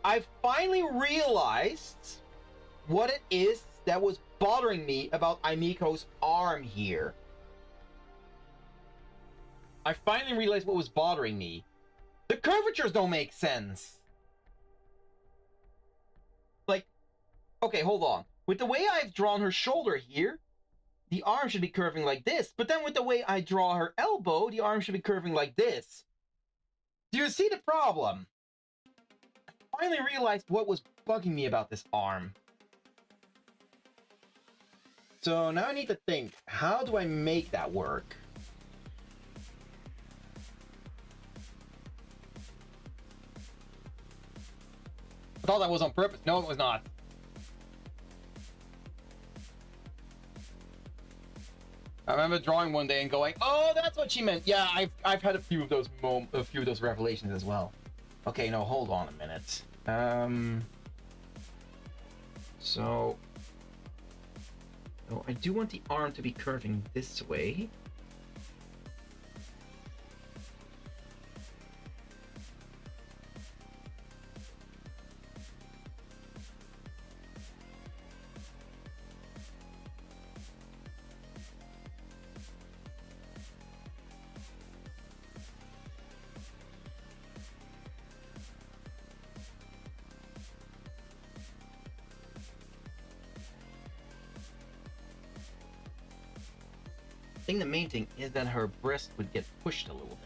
I finally realized what it is that was bothering me about Aimiko's arm here. I finally realized what was bothering me. The curvatures don't make sense. Like, okay, hold on. With the way I've drawn her shoulder here, the arm should be curving like this. But then with the way I draw her elbow, the arm should be curving like this. Do you see the problem? I finally realized what was bugging me about this arm. So now I need to think, how do I make that work? I thought that was on purpose. No, it was not. I remember drawing one day and going, "Oh, that's what she meant." Yeah, I've had a few of those revelations as well. Okay, no, hold on a minute. So I do want the arm to be curving this way. I think the main thing is that her breast would get pushed a little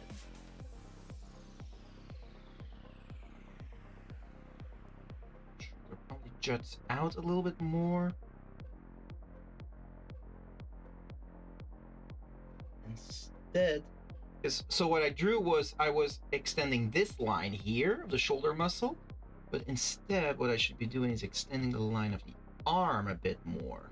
bit. It probably juts out a little bit more. Instead, so what I drew was I was extending this line here of the shoulder muscle, but instead what I should be doing is extending the line of the arm a bit more.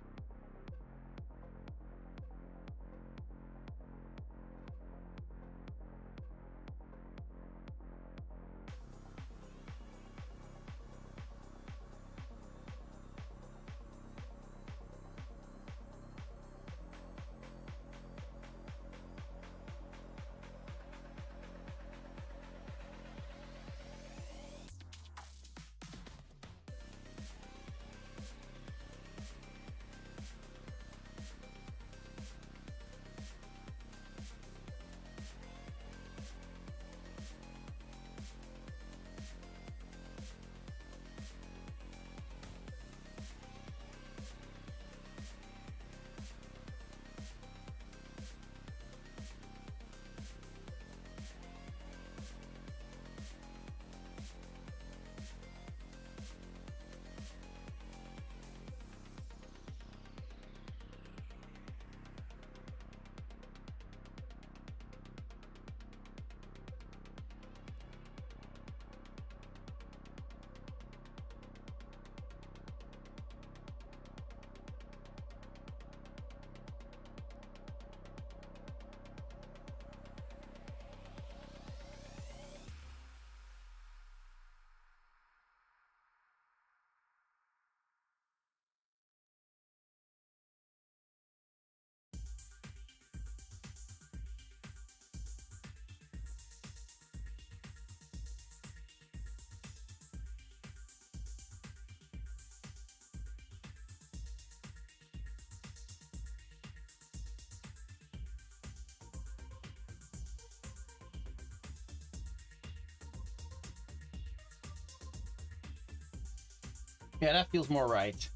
Yeah, that feels more right.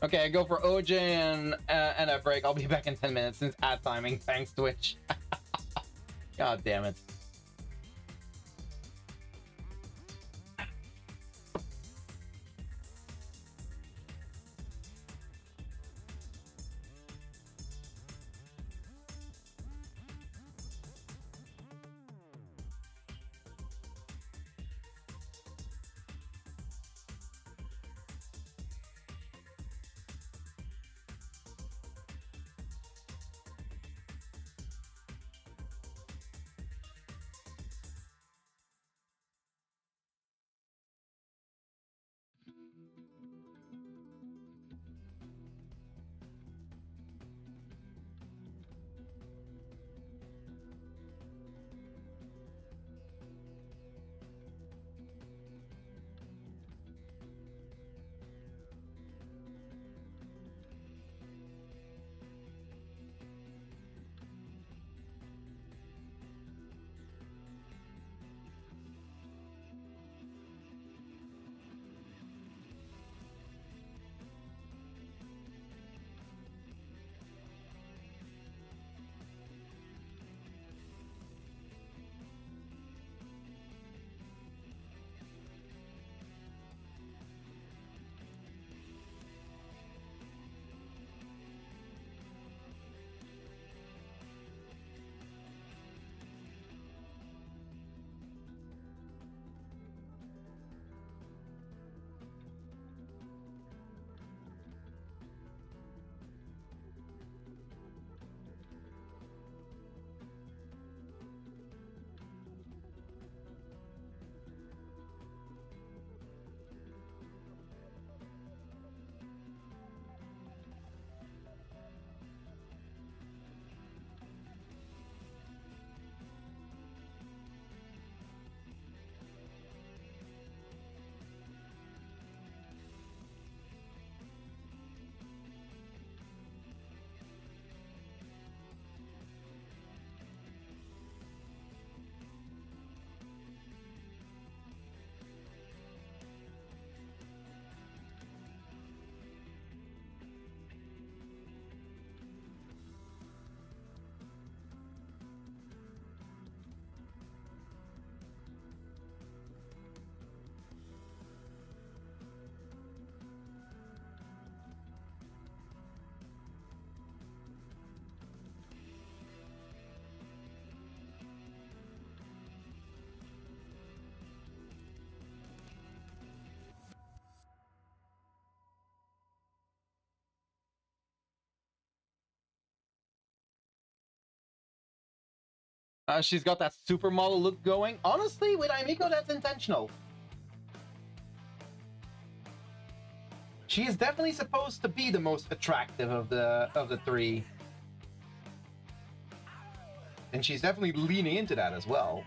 Okay, I go for OJ and a break. I'll be back in 10 minutes since ad timing. Thanks, Twitch. God damn it. She's got that supermodel look going. Honestly, with Aimiko, that's intentional. She is definitely supposed to be the most attractive of the three. And she's definitely leaning into that as well.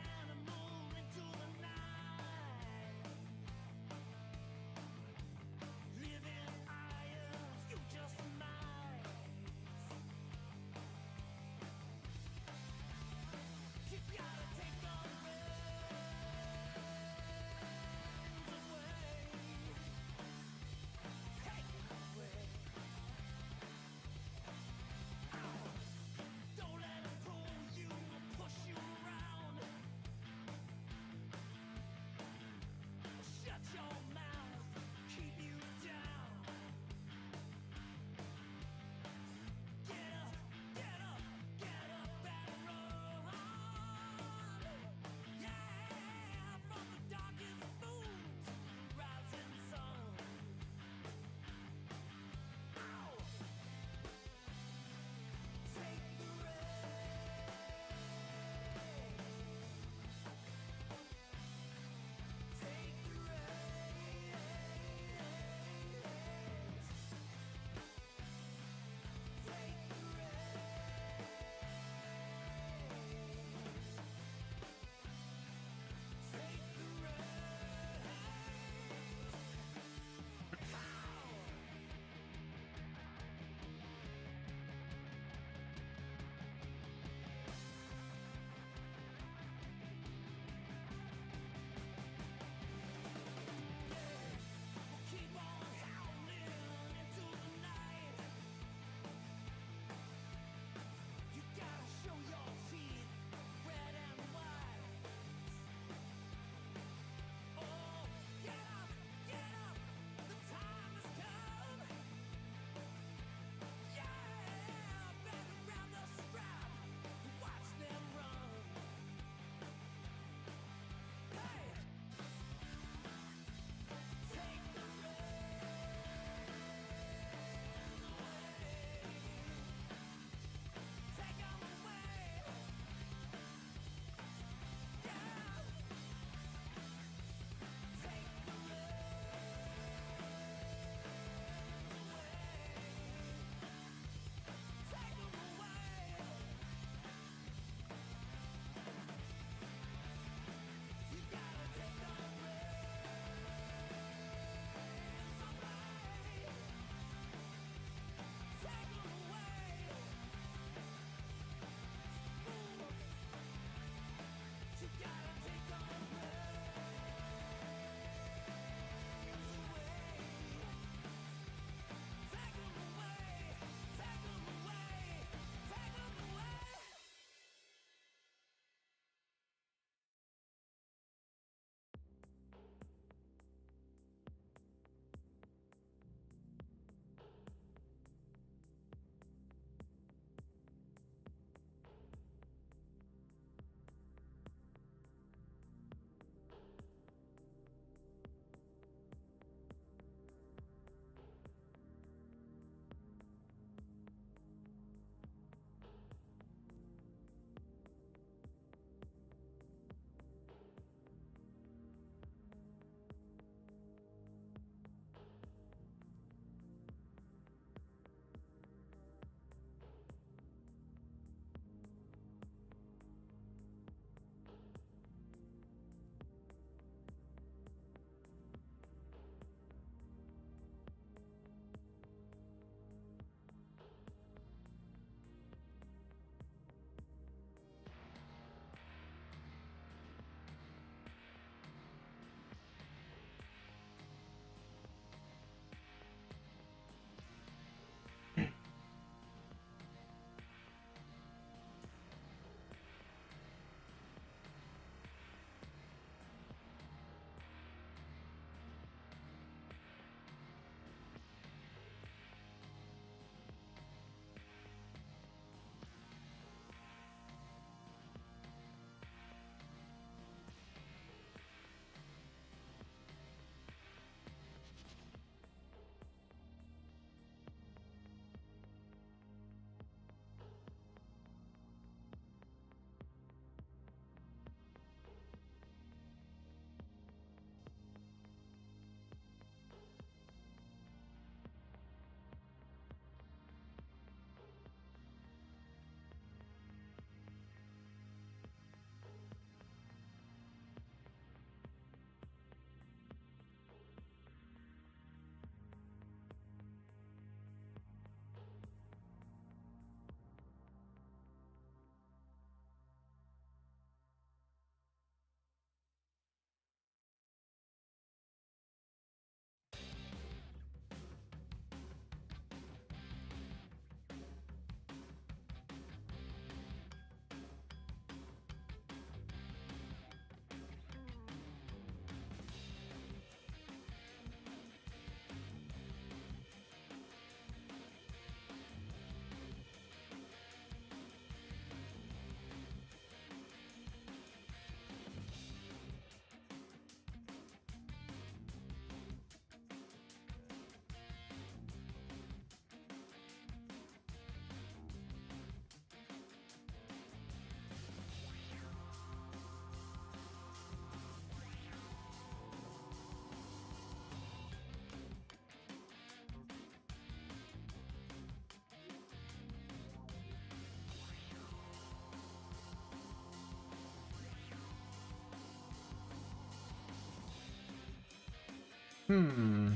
Hmm.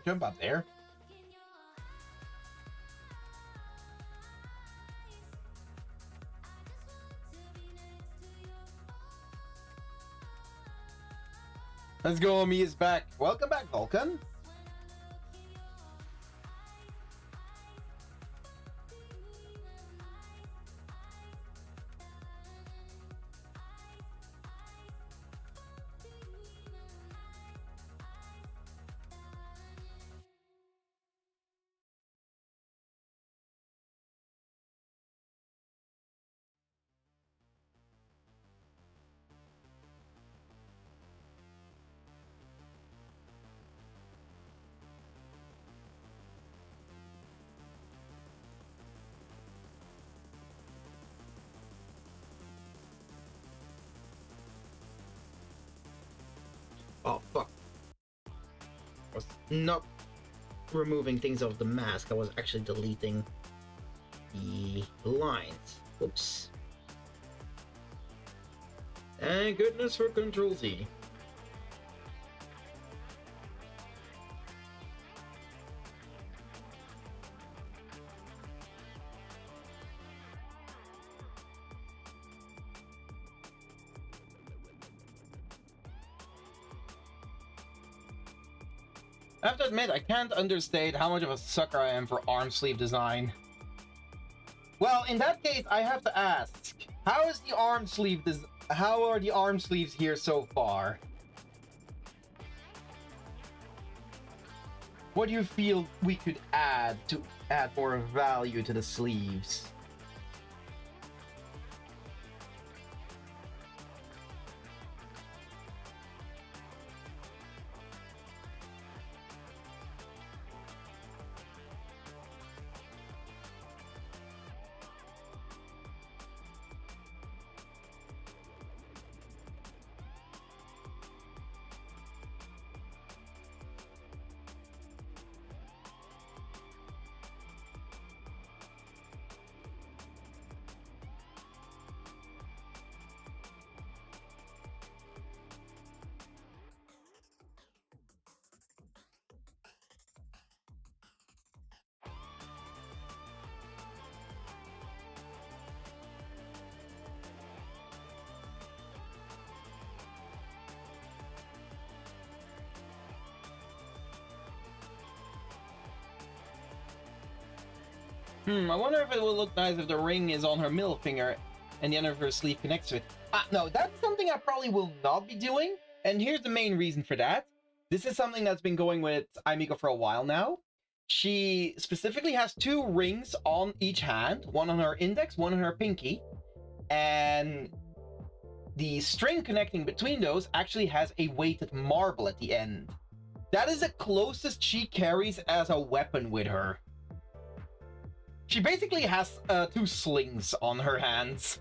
Jump up there. Let's go, Me is back. Welcome back, Vulcan. Oh, fuck. I was not removing things off the mask, I was actually deleting the lines. Whoops. Thank goodness for Control Z. I have to admit, I can't understate how much of a sucker I am for arm sleeve design. Well, in that case, I have to ask, how is the arm sleeve how are the arm sleeves here so far? What do you feel we could add to add more value to the sleeves? I wonder if it will look nice if the ring is on her middle finger and the end of her sleeve connects to it. No, that's something I probably will not be doing. And here's the main reason for that. This is something that's been going with Aimiko for a while now. She specifically has 2 rings on each hand, one on her index, one on her pinky. And the string connecting between those actually has a weighted marble at the end. That is the closest she carries as a weapon with her. She basically has 2 slings on her hands.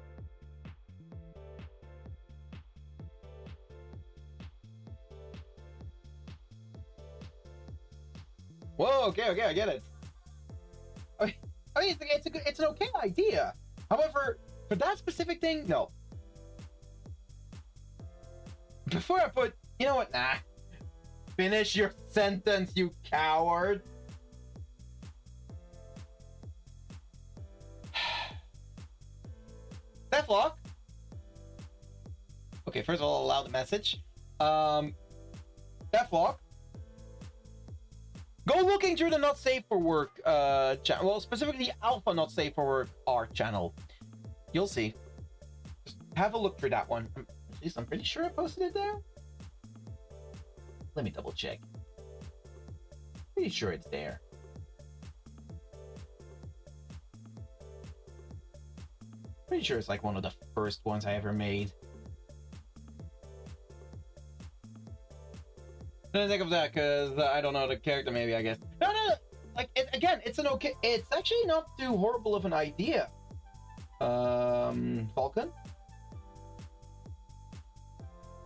Whoa, okay, I get it. I mean, it's an okay idea. However, for that specific thing, no. Before I put, you know what? Nah. Finish your sentence, you coward. Deathlock. Okay, first of all, I'll allow the message. Deathlock. Go looking through the Not Safe for Work channel. Well, specifically Alpha Not Safe for Work art channel. You'll see. Just have a look through that one. At least I'm pretty sure I posted it there. Let me double check. Pretty sure it's there. Pretty sure it's like one of the first ones I ever made. Didn't think of that because I don't know the character. Maybe I guess. No. Like again, it's an okay. It's actually not too horrible of an idea. Falcon.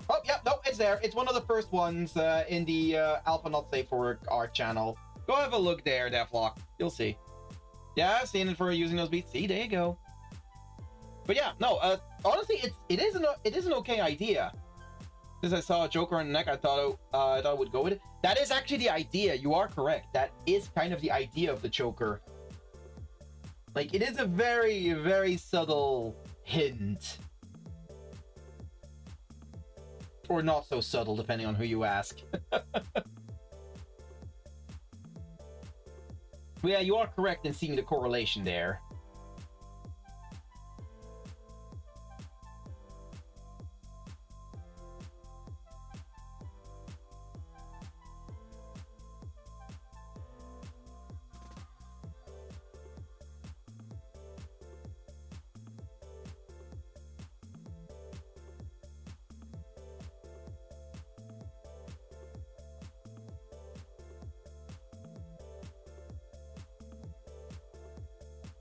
Oh yeah, No, it's there. It's one of the first ones in the Alpha Not Safe for Work art channel. Go have a look there, Deathlock. You'll see. Yeah, I've seen it for using those beats. See, there you go. But yeah, no, honestly, it is an okay idea. Since I saw a Joker on the neck, I thought it would go with it. That is actually the idea. You are correct. That is kind of the idea of the choker. Like, it is a very, very subtle hint. Or not so subtle, depending on who you ask. But yeah, you are correct in seeing the correlation there.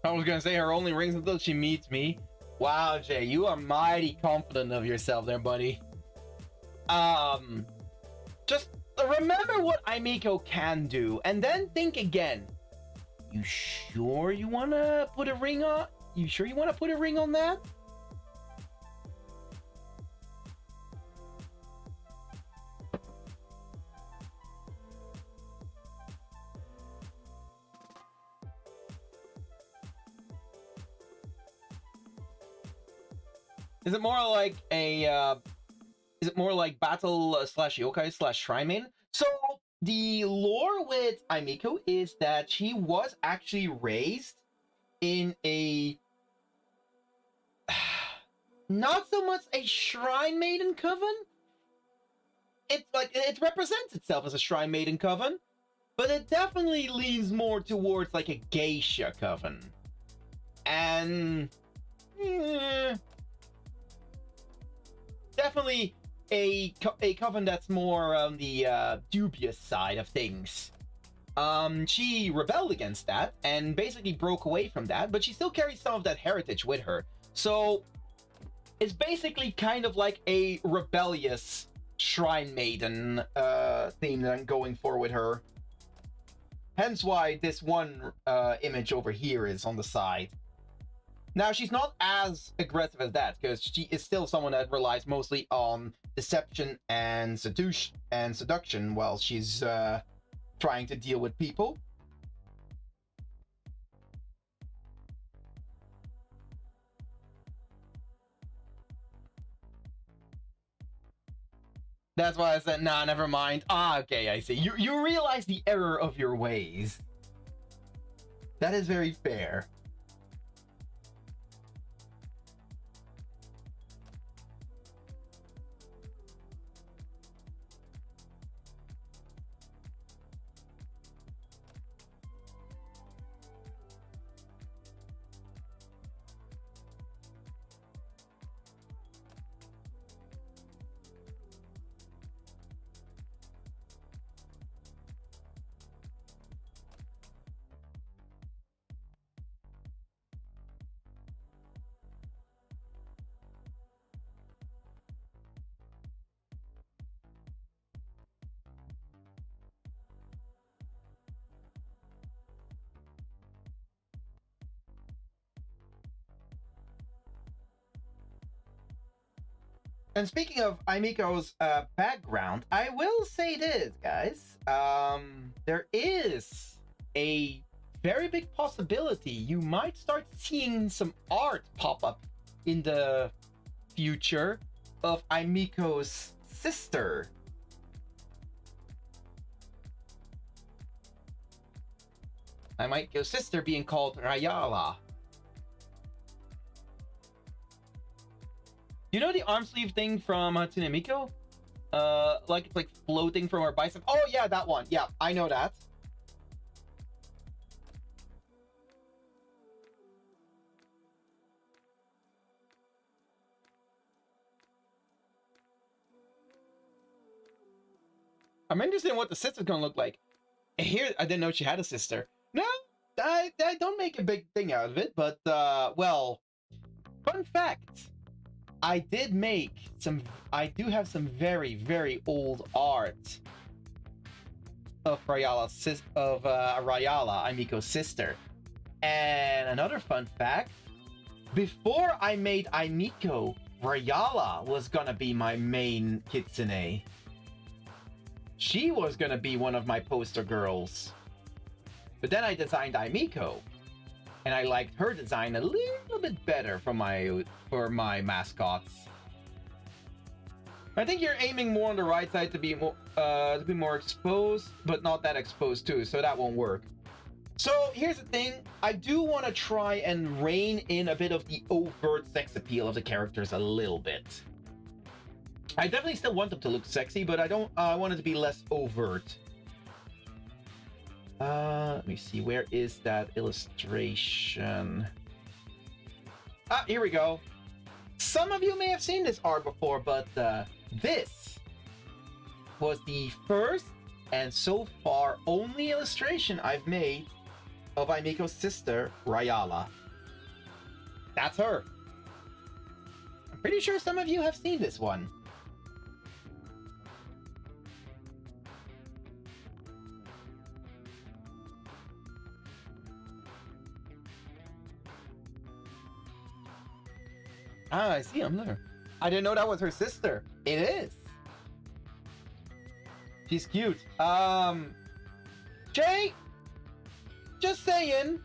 I was gonna say her only rings until she meets me. Wow, Jay, you are mighty confident of yourself there, buddy. Just remember what Aimiko can do, and then think again. You sure you wanna put a ring on? You sure you wanna put a ring on that? Is it more like a, is it more like battle slash yokai slash shrine maiden? So, the lore with Aimiko is that she was actually raised in a... not so much a shrine maiden coven. It's like, it represents itself as a shrine maiden coven, but it definitely leans more towards like a geisha coven. And... definitely a coven that's more on the dubious side of things. She rebelled against that and basically broke away from that, but she still carries some of that heritage with her. So it's basically kind of like a rebellious shrine maiden theme that I'm going for with her. Hence why this one image over here is on the side. Now, she's not as aggressive as that, because she is still someone that relies mostly on deception and seduction while she's trying to deal with people. That's why I said, nah, never mind. Ah, okay, I see. You realize the error of your ways. That is very fair. And speaking of Aimiko's background, I will say this, guys. There is a very big possibility you might start seeing some art pop up in the future of Aimiko's sister. Aimiko's sister being called Rayala. You know the arm sleeve thing from Hatsune Miku? Like it's like floating from her bicep. Oh yeah, that one. Yeah, I know that. I'm interested in what the sister's gonna look like. Here, I didn't know she had a sister. No, I don't make a big thing out of it, but well, fun fact. I did make some. I do have some very, very old art of Rayala, Rayala, Aimiko's sister. And another fun fact: before I made Aimiko, Rayala was gonna be my main kitsune. She was gonna be one of my poster girls. But then I designed Aimiko, and I liked her design a little bit better for my mascots. I think you're aiming more on the right side to be more exposed, but not that exposed too, so that won't work. So here's the thing: I do want to try and rein in a bit of the overt sex appeal of the characters a little bit. I definitely still want them to look sexy, but I want it to be less overt. Let me see, where is that illustration? Ah, here we go. Some of you may have seen this art before, but this was the first and so far only illustration I've made of Aimiko's sister, Rayala. That's her. I'm pretty sure some of you have seen this one. Ah, I see him there. I didn't know that was her sister. It is. She's cute. Jay, just saying,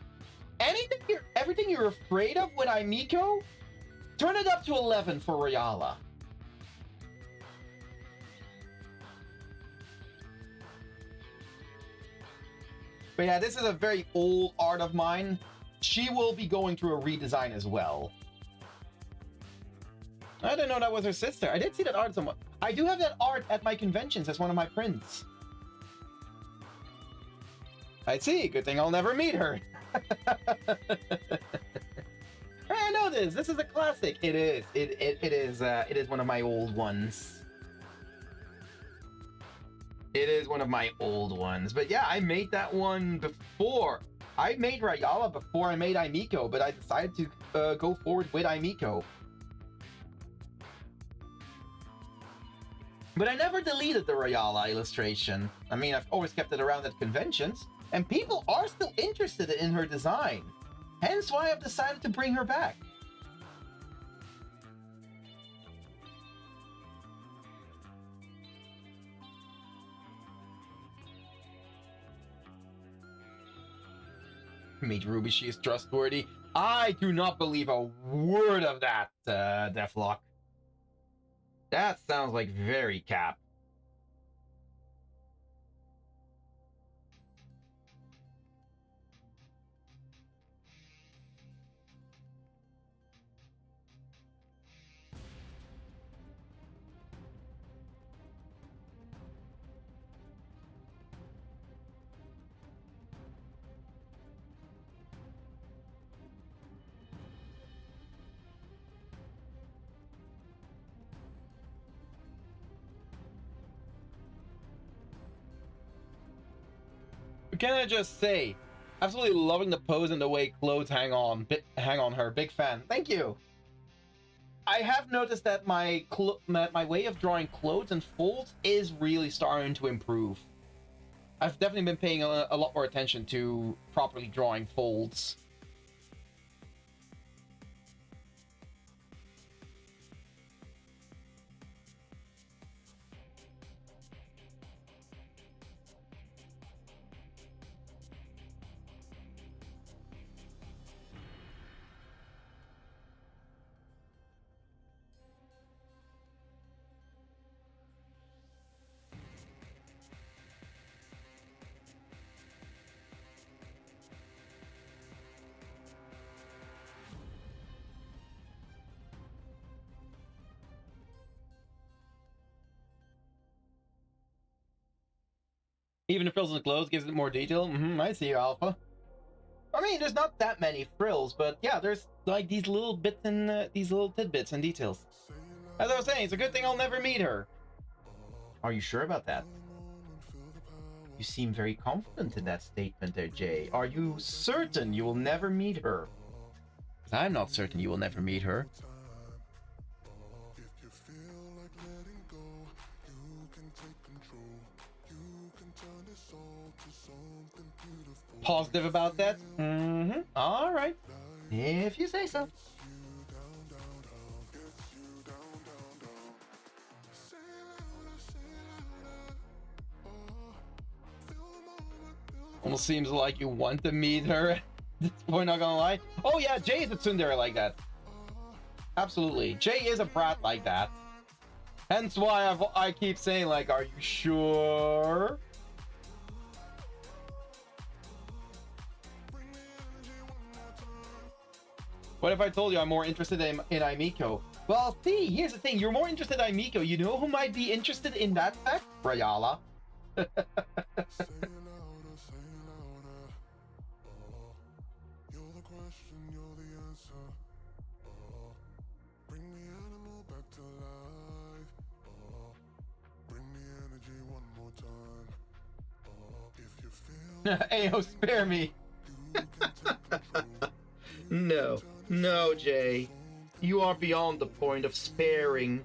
everything you're afraid of with Aimiko, turn it up to 11 for Rayala. But yeah, this is a very old art of mine. She will be going through a redesign as well. I didn't know that was her sister. I did see that art somewhere. I do have that art at my conventions as one of my prints. I see. Good thing I'll never meet her. I know this. This is a classic. It is. It is one of my old ones. It is one of my old ones. But yeah, I made that one before. I made Rayala before I made Aimiko, but I decided to go forward with Aimiko. But I never deleted the Rayala illustration. I mean, I've always kept it around at conventions, and people are still interested in her design. Hence why I've decided to bring her back. Made Ruby, she is trustworthy. I do not believe a word of that, Deathlock. That sounds like very cap. Can I just say, absolutely loving the pose and the way clothes hang on her. Big fan. Thank you. I have noticed that my way of drawing clothes and folds is really starting to improve. I've definitely been paying a lot more attention to properly drawing folds. Even the frills in the clothes gives it more detail. I see you, Alpha. I mean, there's not that many frills, but yeah, there's like these little bits and these little tidbits and details. As I was saying, it's a good thing I'll never meet her. Are you sure about that? You seem very confident in that statement there, Jay. Are you certain you will never meet her? 'Cause I'm not certain you will never meet her. positive about that? Mm-hmm. All right. If you say so. Almost seems like you want to meet her at this point, not gonna lie. Oh yeah, Jay is a tsundere like that. Absolutely. Jay is a brat like that. Hence why I keep saying, like, are you sure? What if I told you I'm more interested in Aimiko? Well, see, here's the thing. You're more interested in Aimiko. You know who might be interested in that fact? Rayala. Ayo, spare me. No, no, Jay. You are beyond the point of sparing.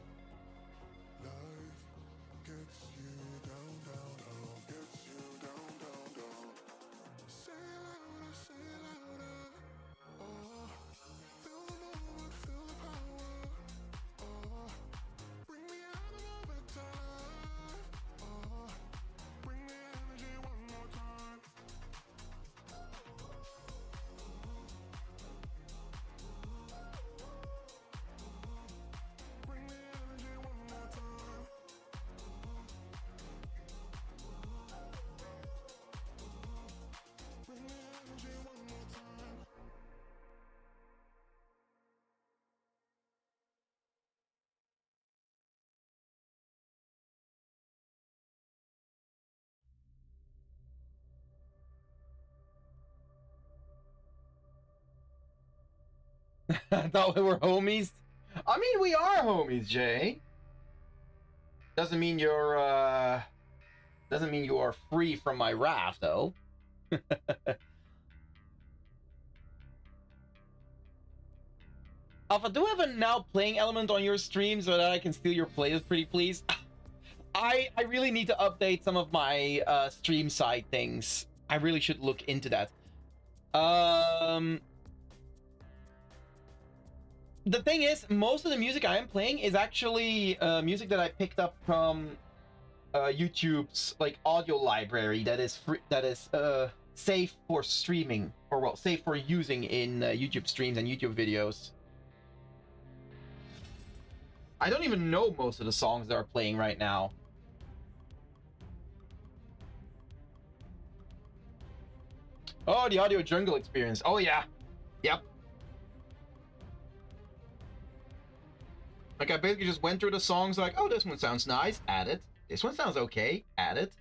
I thought we were homies. I mean, we are homies, Jay. Doesn't mean you are free from my wrath, though. Alpha, do you have a now playing element on your stream so that I can steal your playlist, pretty please? I really need to update some of my stream side things. I really should look into that. The thing is, most of the music I am playing is actually music that I picked up from YouTube's like audio library that is free, that is safe for streaming, or well, safe for using in YouTube streams and YouTube videos. I don't even know most of the songs that are playing right now. Oh, the audio jungle experience. Oh yeah, yep. Like, I basically just went through the songs like, oh, this one sounds nice, add it. This one sounds okay, add it.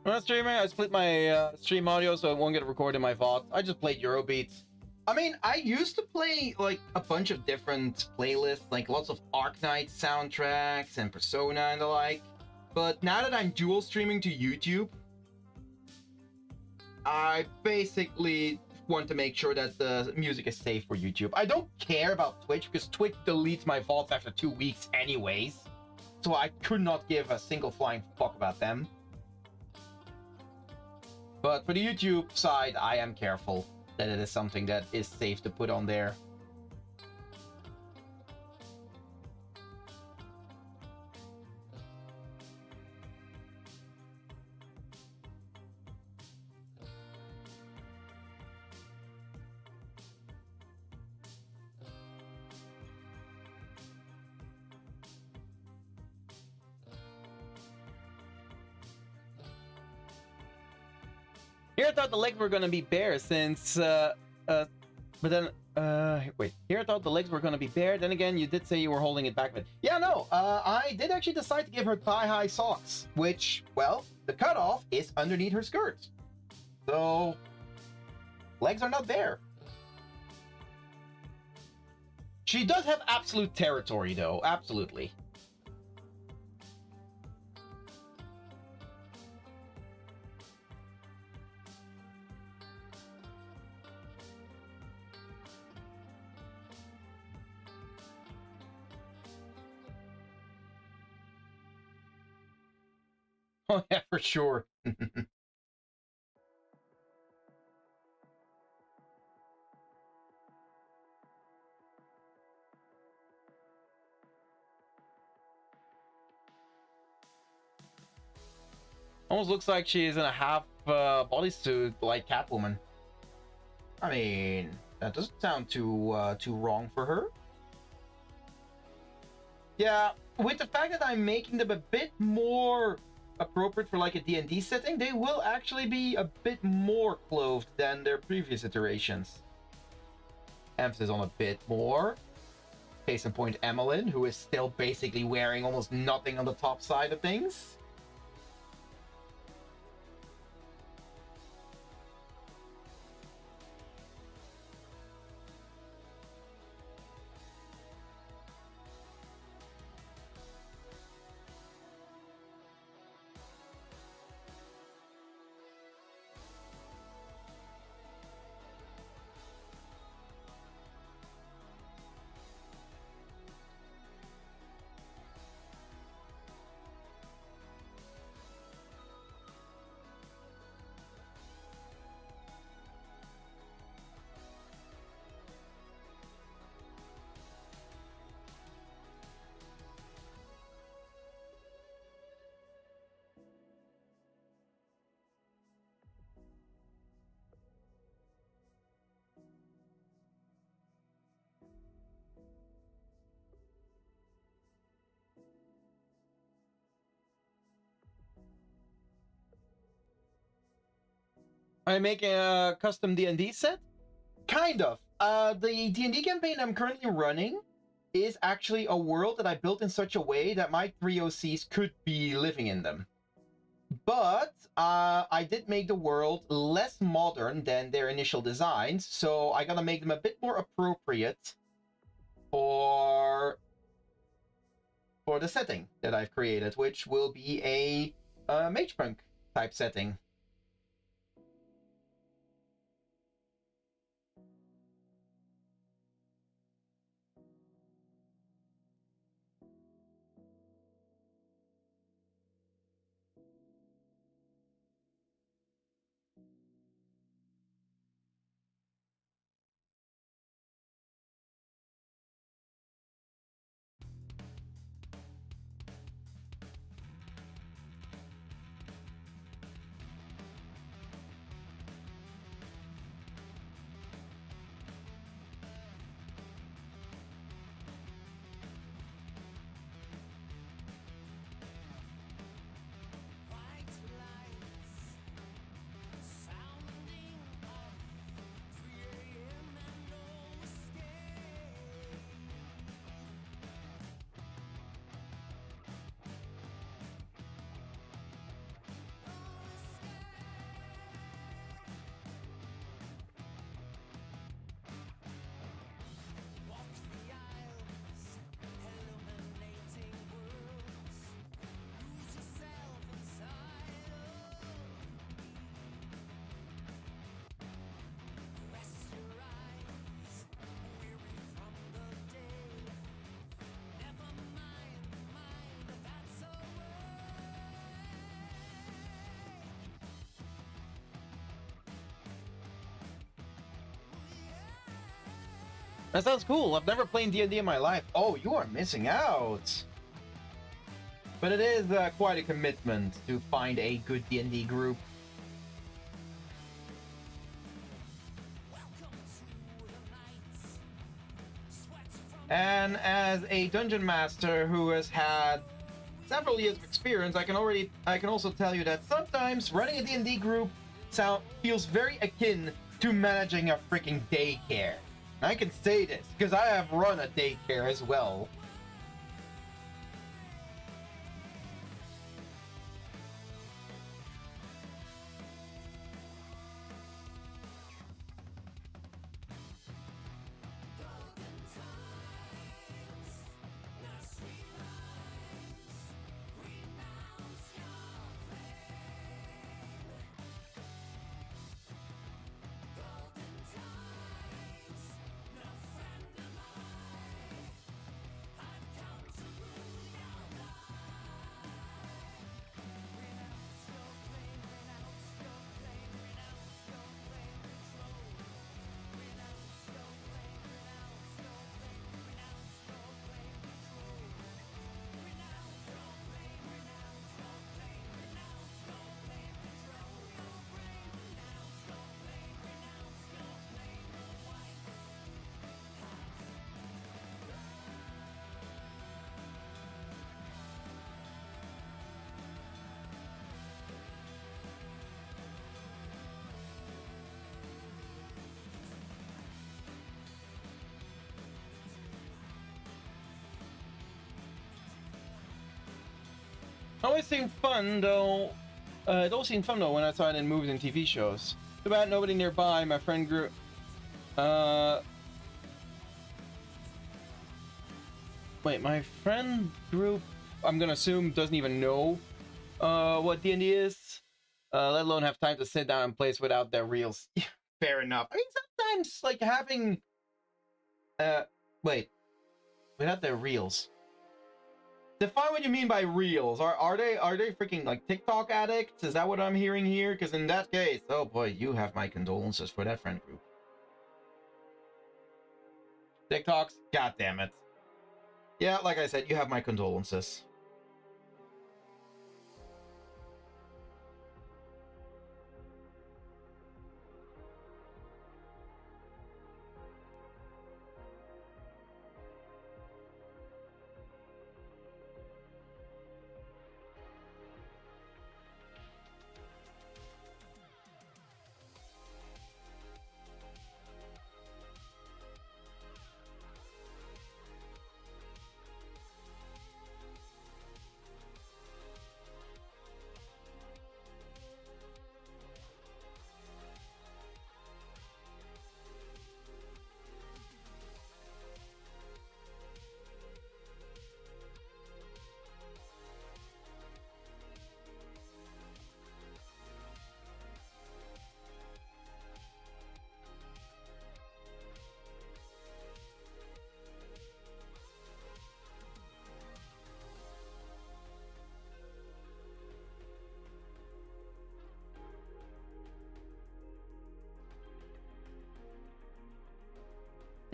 When I'm streaming, I split my stream audio so it won't get recorded in my VOD. I just played Eurobeats. I mean, I used to play like a bunch of different playlists, like lots of Arknight soundtracks and Persona and the like. But now that I'm dual streaming to YouTube, I basically want to make sure that the music is safe for YouTube. I don't care about Twitch because Twitch deletes my VODs after 2 weeks anyways. So I could not give a single flying fuck about them. But for the YouTube side, I am careful. that it is something that is safe to put on there. Here I thought the legs were gonna be bare since, but then, wait. Here I thought the legs were gonna be bare. Then again, you did say you were holding it back a bit. Yeah, no, I did actually decide to give her thigh-high socks, which, well, the cutoff is underneath her skirt. So, legs are not there. She does have absolute territory, though, absolutely. Oh, yeah, for sure. Almost looks like she's in a half bodysuit like Catwoman. I mean, that doesn't sound too wrong for her. Yeah, with the fact that I'm making them a bit more appropriate for like a D&D setting, they will actually be a bit more clothed than their previous iterations. Emphasis on a bit more. Case in point, Emmeline, who is still basically wearing almost nothing on the top side of things. I'm making a custom D&D set? Kind of. The D&D campaign I'm currently running is actually a world that I built in such a way that my 3 OCs could be living in them. But I did make the world less modern than their initial designs, so I gotta make them a bit more appropriate for the setting that I've created, which will be a mage punk type setting. That sounds cool. I've never played D&D in my life. Oh, you are missing out. But it is quite a commitment to find a good D&D group. And as a dungeon master who has had several years of experience, I can also tell you that sometimes running a D&D group feels very akin to managing a freaking daycare. I can say this because I have run a daycare as well. Always seemed fun though. It always seemed fun though when I saw it in movies and TV shows. Too bad nobody nearby. My friend group. Wait, my friend group. I'm gonna assume doesn't even know what D&D is. Let alone have time to sit down and play without their reels. Fair enough. I mean, sometimes like having. Wait. Without their reels. Define what you mean by reels. Are they freaking like TikTok addicts? Is that what I'm hearing here? Because in that case, oh boy, you have my condolences for that friend group. TikToks? God damn it. Yeah, like I said, you have my condolences.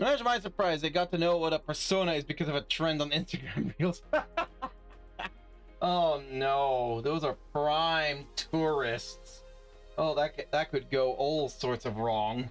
Much to my surprise, they got to know what a persona is because of a trend on Instagram Reels. Oh no, those are prime tourists. Oh, that could go all sorts of wrong.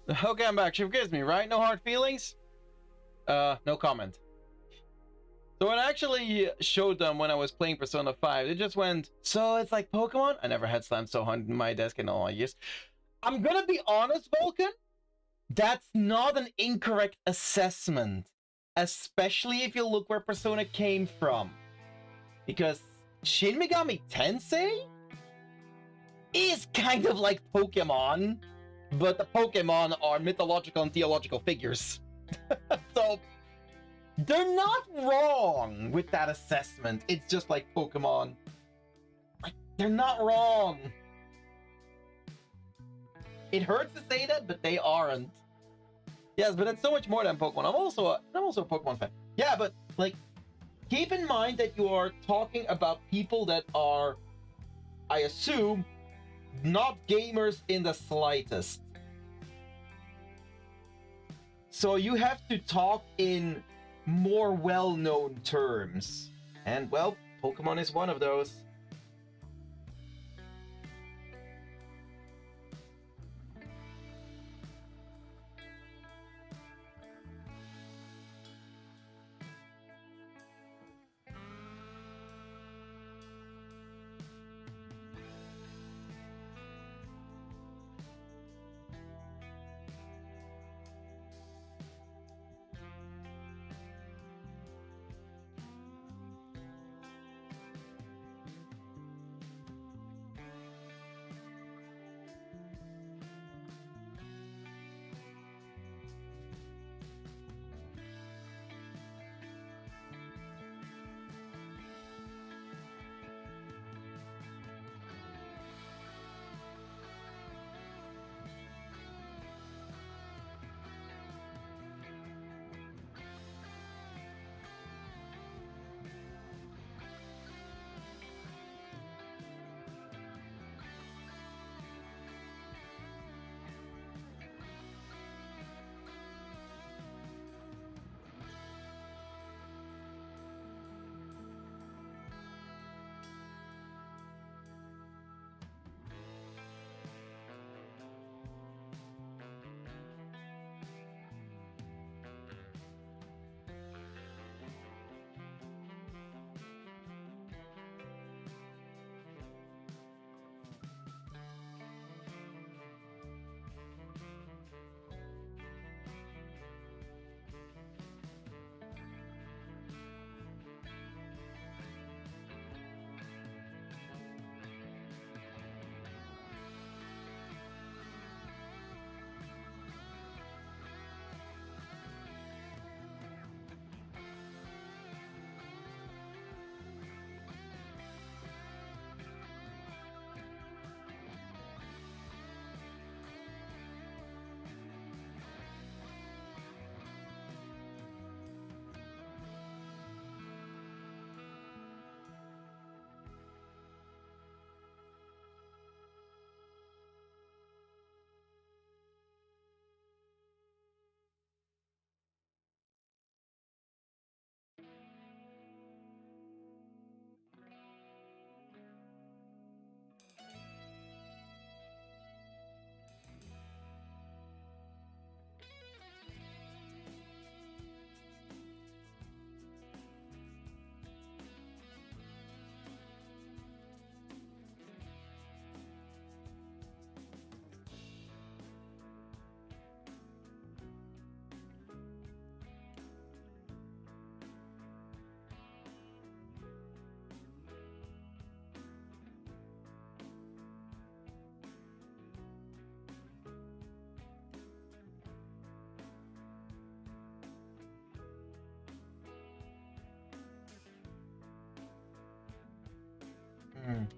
Okay, I'm back. She forgives me, right? No hard feelings? No comment. So when I actually showed them when I was playing Persona 5, they just went, so it's like Pokemon? I never had slammed so hard in my desk in all my years. I'm gonna be honest, Vulcan. That's not an incorrect assessment. Especially if you look where Persona came from. Because Shin Megami Tensei is kind of like Pokemon, but the Pokemon are mythological and theological figures. So they're not wrong with that assessment. It's just like Pokemon. Like, they're not wrong. It hurts to say that, but they aren't. Yes, but it's so much more than Pokemon. I'm also a Pokemon fan. Yeah, but like, keep in mind that you are talking about people that are, I assume, not gamers in the slightest. So you have to talk in more well-known terms. And, well, Pokemon is one of those.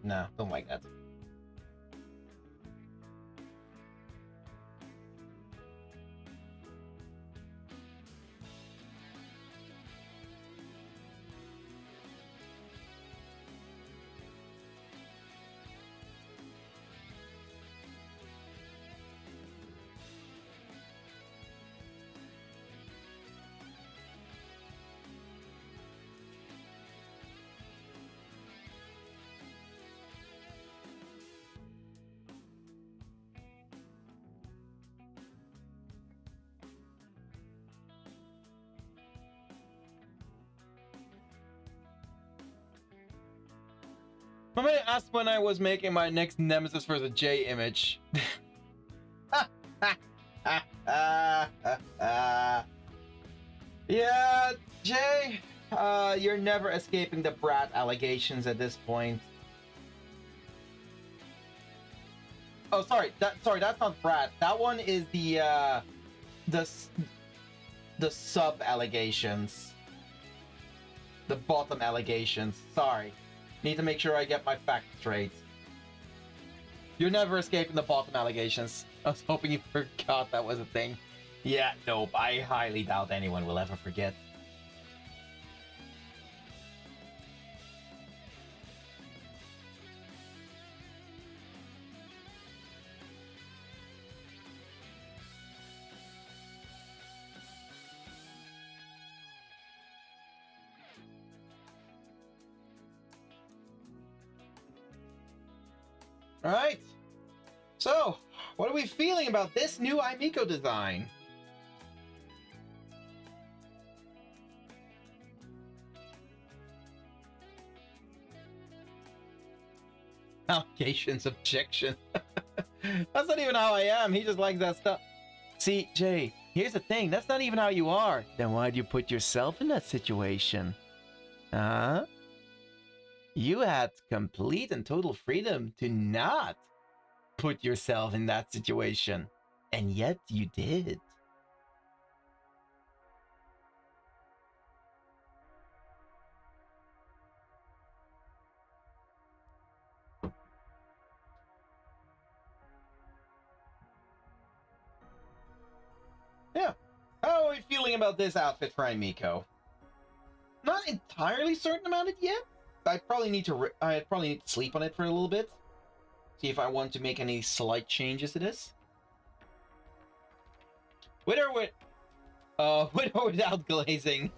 No, don't like that. Somebody asked when I was making my next Nemesis versus J image. Yeah, Jay, you're never escaping the brat allegations at this point. Oh, sorry, that's not brat. That one is the sub allegations, the bottom allegations. Sorry, need to make sure I get my facts straight. You're never escaping the bottom allegations. I was hoping you forgot that was a thing. Yeah, nope, I highly doubt anyone will ever forget. Alright, so, what are we feeling about this new Aimiko design? Allegations, objection. That's not even how I am. He just likes that stuff. See, Jay, here's the thing. That's not even how you are. Then why'd you put yourself in that situation? Huh? You had complete and total freedom to not put yourself in that situation. And yet you did. Yeah. How are we feeling about this outfit for Aimiko? Not entirely certain about it yet. I probably need to sleep on it for a little bit. See if I want to make any slight changes to this. With or without glazing.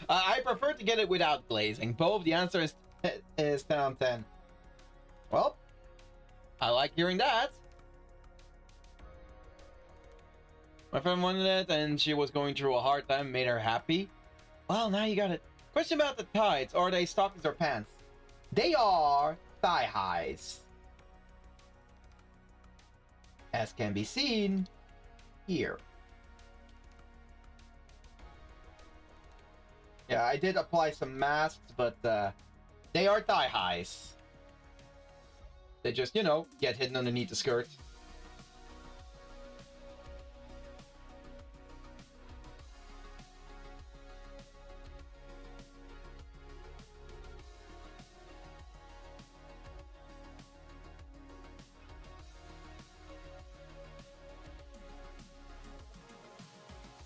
I prefer to get it without glazing. Both, the answer is 10 on 10. Well, I like hearing that. My friend wanted it and she was going through a hard time, made her happy. Well, now you got it. Question about the tights. Are they stockings or pants? They are thigh highs. As can be seen here. Yeah, I did apply some masks, but they are thigh highs. They just, you know, get hidden underneath the skirt.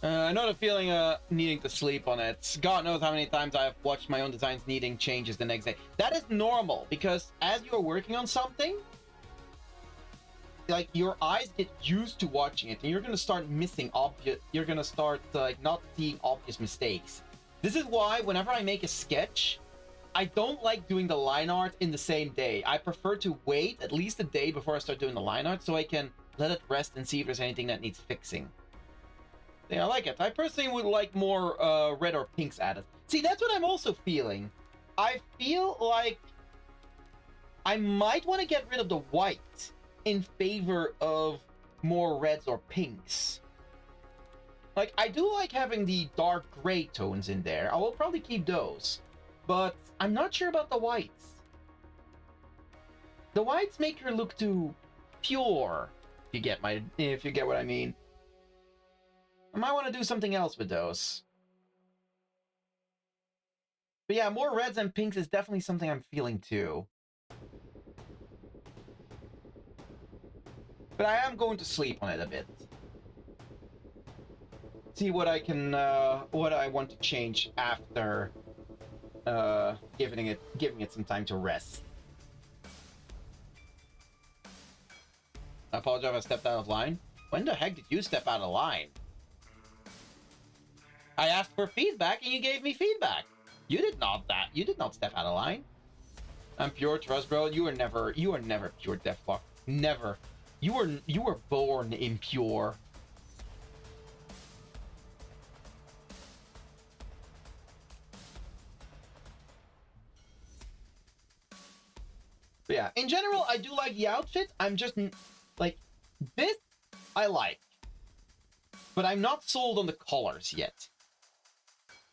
I know the feeling of needing to sleep on it. God knows how many times I've watched my own designs needing changes the next day. That is normal, because as you're working on something, like, your eyes get used to watching it, and you're gonna start missing you're gonna start, like, not seeing obvious mistakes. This is why, whenever I make a sketch, I don't like doing the line art in the same day. I prefer to wait at least a day before I start doing the line art, so I can let it rest and see if there's anything that needs fixing. Yeah, I like it. I personally would like more red or pinks added. See, that's what I'm also feeling. I feel like I might want to get rid of the white in favor of more reds or pinks. Like, I do like having the dark gray tones in there. I will probably keep those. But I'm not sure about the whites. The whites make her look too pure, if you get what I mean. I might want to do something else with those. But yeah, more reds and pinks is definitely something I'm feeling too. But I am going to sleep on it a bit. See what I can, what I want to change after giving it some time to rest. I apologize if I stepped out of line. When the heck did you step out of line? I asked for feedback and you gave me feedback. You did not step out of line. I'm pure trust, bro. You are never pure, Deathlock. Never. You were born impure. But yeah, in general, I do like the outfit. I'm just like this. I like, but I'm not sold on the colors yet.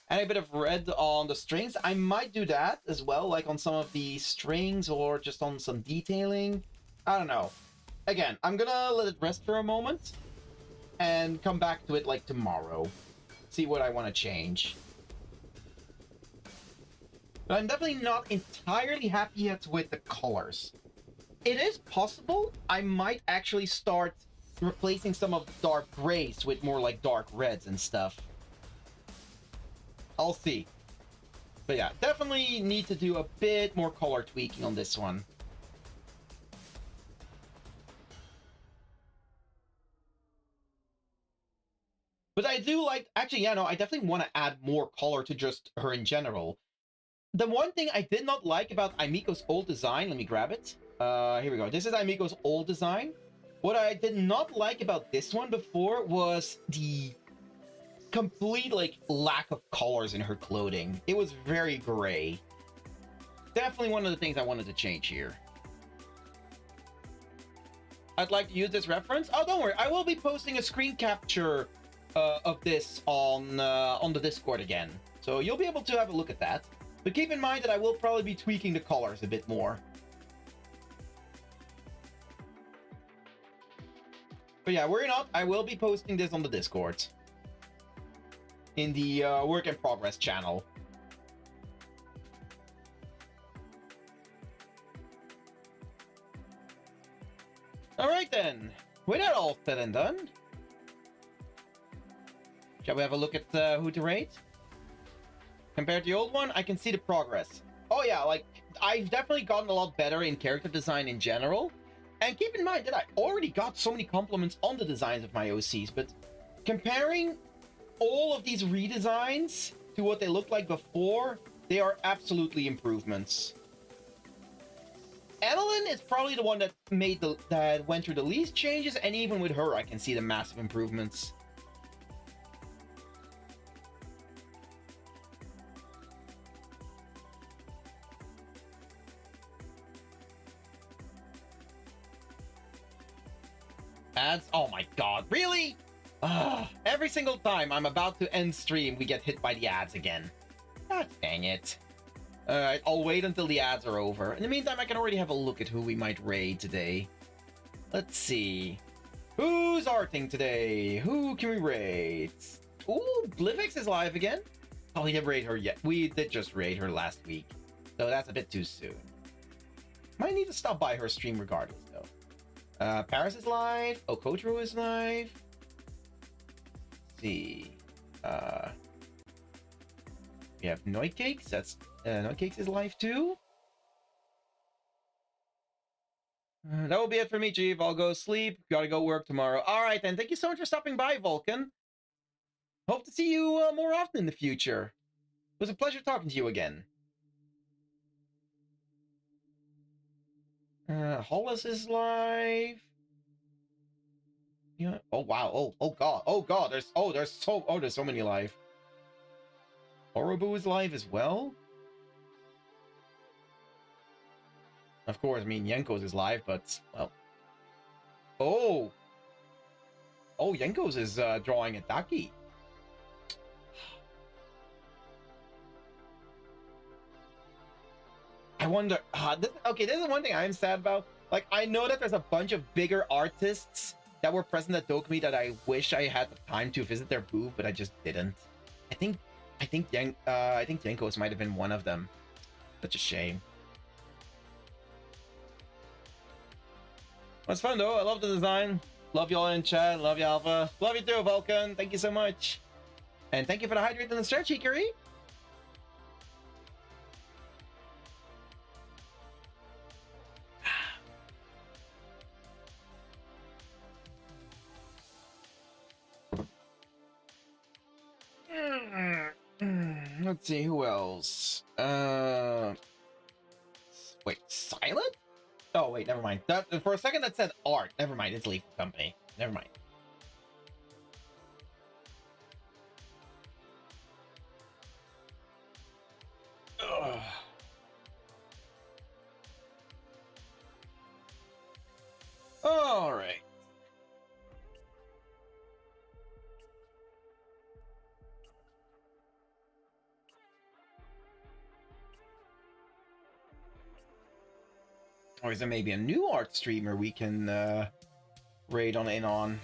And a bit of red on the strings. I might do that as well, like on some of the strings or just on some detailing. I don't know. Again, I'm gonna let it rest for a moment and come back to it like tomorrow. See what I want to change. But I'm definitely not entirely happy yet with the colors. It is possible I might actually start replacing some of the dark grays with more like dark reds and stuff. I'll see. But yeah, definitely need to do a bit more color tweaking on this one. But I do like, actually, yeah, no, I definitely want to add more color to just her in general. The one thing I did not like about Aimiko's old design, let me grab it. Here we go. This is Aimiko's old design. What I did not like about this one before was the complete, like, lack of colors in her clothing. It was very gray. Definitely one of the things I wanted to change here. I'd like to use this reference. Oh, don't worry. I will be posting a screen capture of this on the Discord again. So you'll be able to have a look at that. But keep in mind that I will probably be tweaking the colors a bit more. But yeah, worry not. I will be posting this on the Discord. In the Work in Progress channel. Alright then. With that all said and done, shall we have a look at who to rate? Compared to the old one, I can see the progress. Oh yeah, like, I've definitely gotten a lot better in character design in general. And keep in mind that I already got so many compliments on the designs of my OCs, but comparing all of these redesigns to what they looked like before, they are absolutely improvements. Evelyn is probably the one that that went through the least changes, and even with her, I can see the massive improvements. Ads? Oh my god, really? Every single time I'm about to end stream, we get hit by the ads again. God dang it. Alright, I'll wait until the ads are over. In the meantime, I can already have a look at who we might raid today. Let's see. Who's arting today? Who can we raid? Ooh, Blivix is live again. Oh, we didn't raid her yet. We did just raid her last week. So that's a bit too soon. Might need to stop by her stream regardless, though. Paris is live. Okotro is live. Let's see. We have Noicakes. That's Noicakes is live too. That will be it for me, Chief. I'll go sleep. Gotta go work tomorrow. All right, then. Thank you so much for stopping by, Vulcan. Hope to see you more often in the future. It was a pleasure talking to you again. Hollis is live. Yeah. Oh wow. Oh god. Oh god. There's so many live. Orobu is live as well. Of course, I mean Yenko's is live, but well. Oh. Oh, Yenko's is drawing a Daki. I wonder. Okay, this is one thing I'm sad about. Like, I know that there's a bunch of bigger artists that were present at Dokumi that I wish I had the time to visit their booth, but I just didn't. I think Yenko's might have been one of them. Such a shame. It was fun though. I love the design. Love y'all in chat. Love you, Alpha. Love you too, Vulcan. Thank you so much. And thank you for the hydrate and the stretch, Hikari. Let's see, who else? Wait, Silent? Oh, wait, never mind. For a second that said art. Never mind, it's Leaf Company. Never mind. Ugh. Or is there maybe a new art streamer we can raid on in on?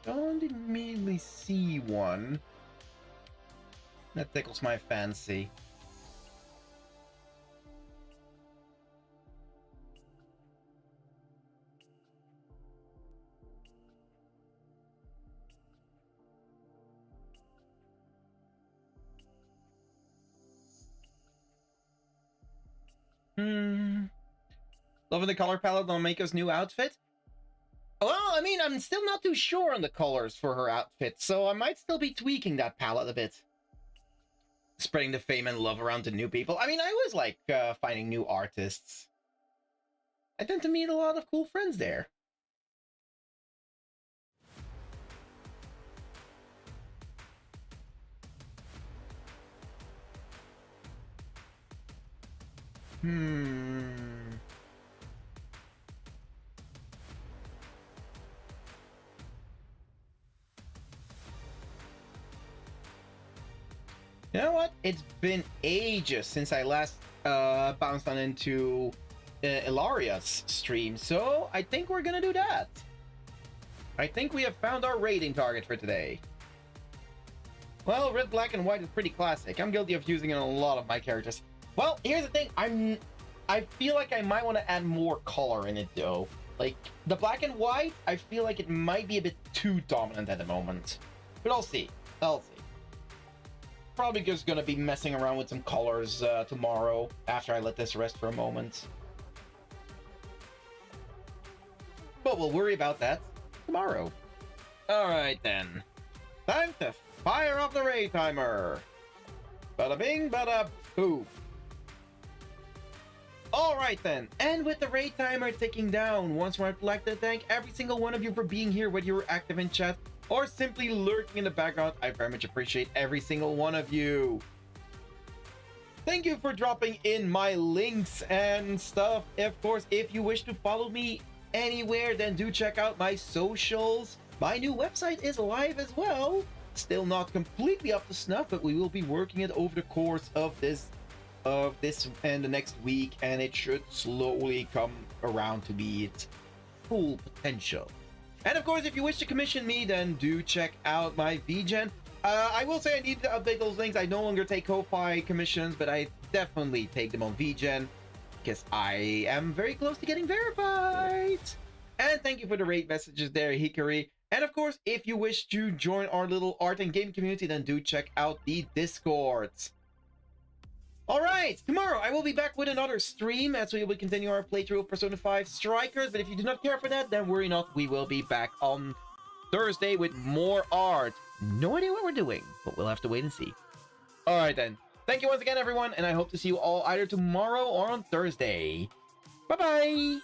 Don't immediately see one. That tickles my fancy. Loving the color palette on Aimiko's new outfit? Well, I mean, I'm still not too sure on the colors for her outfit, so I might still be tweaking that palette a bit. Spreading the fame and love around to new people. I mean, I always like finding new artists. I tend to meet a lot of cool friends there. You know what? It's been ages since I last bounced on into Ilaria's stream, so I think we're gonna do that. I think we have found our rating target for today. Well, red, black, and white is pretty classic. I'm guilty of using it on a lot of my characters. Well, here's the thing. I feel like I might want to add more color in it, though. Like, the black and white, I feel like it might be a bit too dominant at the moment. But I'll see. I'll see. Probably just gonna be messing around with some colors tomorrow, after I let this rest for a moment. But we'll worry about that tomorrow. Alright then. Time to fire off the raid timer. Bada bing, bada boom. Alright then, and with the raid timer ticking down, once more I'd like to thank every single one of you for being here, whether you were active in chat or simply lurking in the background. I very much appreciate every single one of you. Thank you for dropping in my links and stuff. Of course, if you wish to follow me anywhere, then do check out my socials. My new website is live as well. Still not completely up to snuff, but we will be working it over the course of this and the next week, and it should slowly come around to be its full potential. And of course, if you wish to commission me, then do check out my VGen. I will say I need to update those links. I no longer take Ko-Fi commissions, but I definitely take them on VGen because I am very close to getting verified. And thank you for the rate messages there, Hikari. And of course, if you wish to join our little art and game community, then do check out the Discords. Alright, tomorrow I will be back with another stream as we will continue our playthrough of Persona 5 Strikers, but if you do not care for that, then worry not, we will be back on Thursday with more art. No idea what we're doing, but we'll have to wait and see. Alright then, thank you once again everyone, and I hope to see you all either tomorrow or on Thursday. Bye-bye!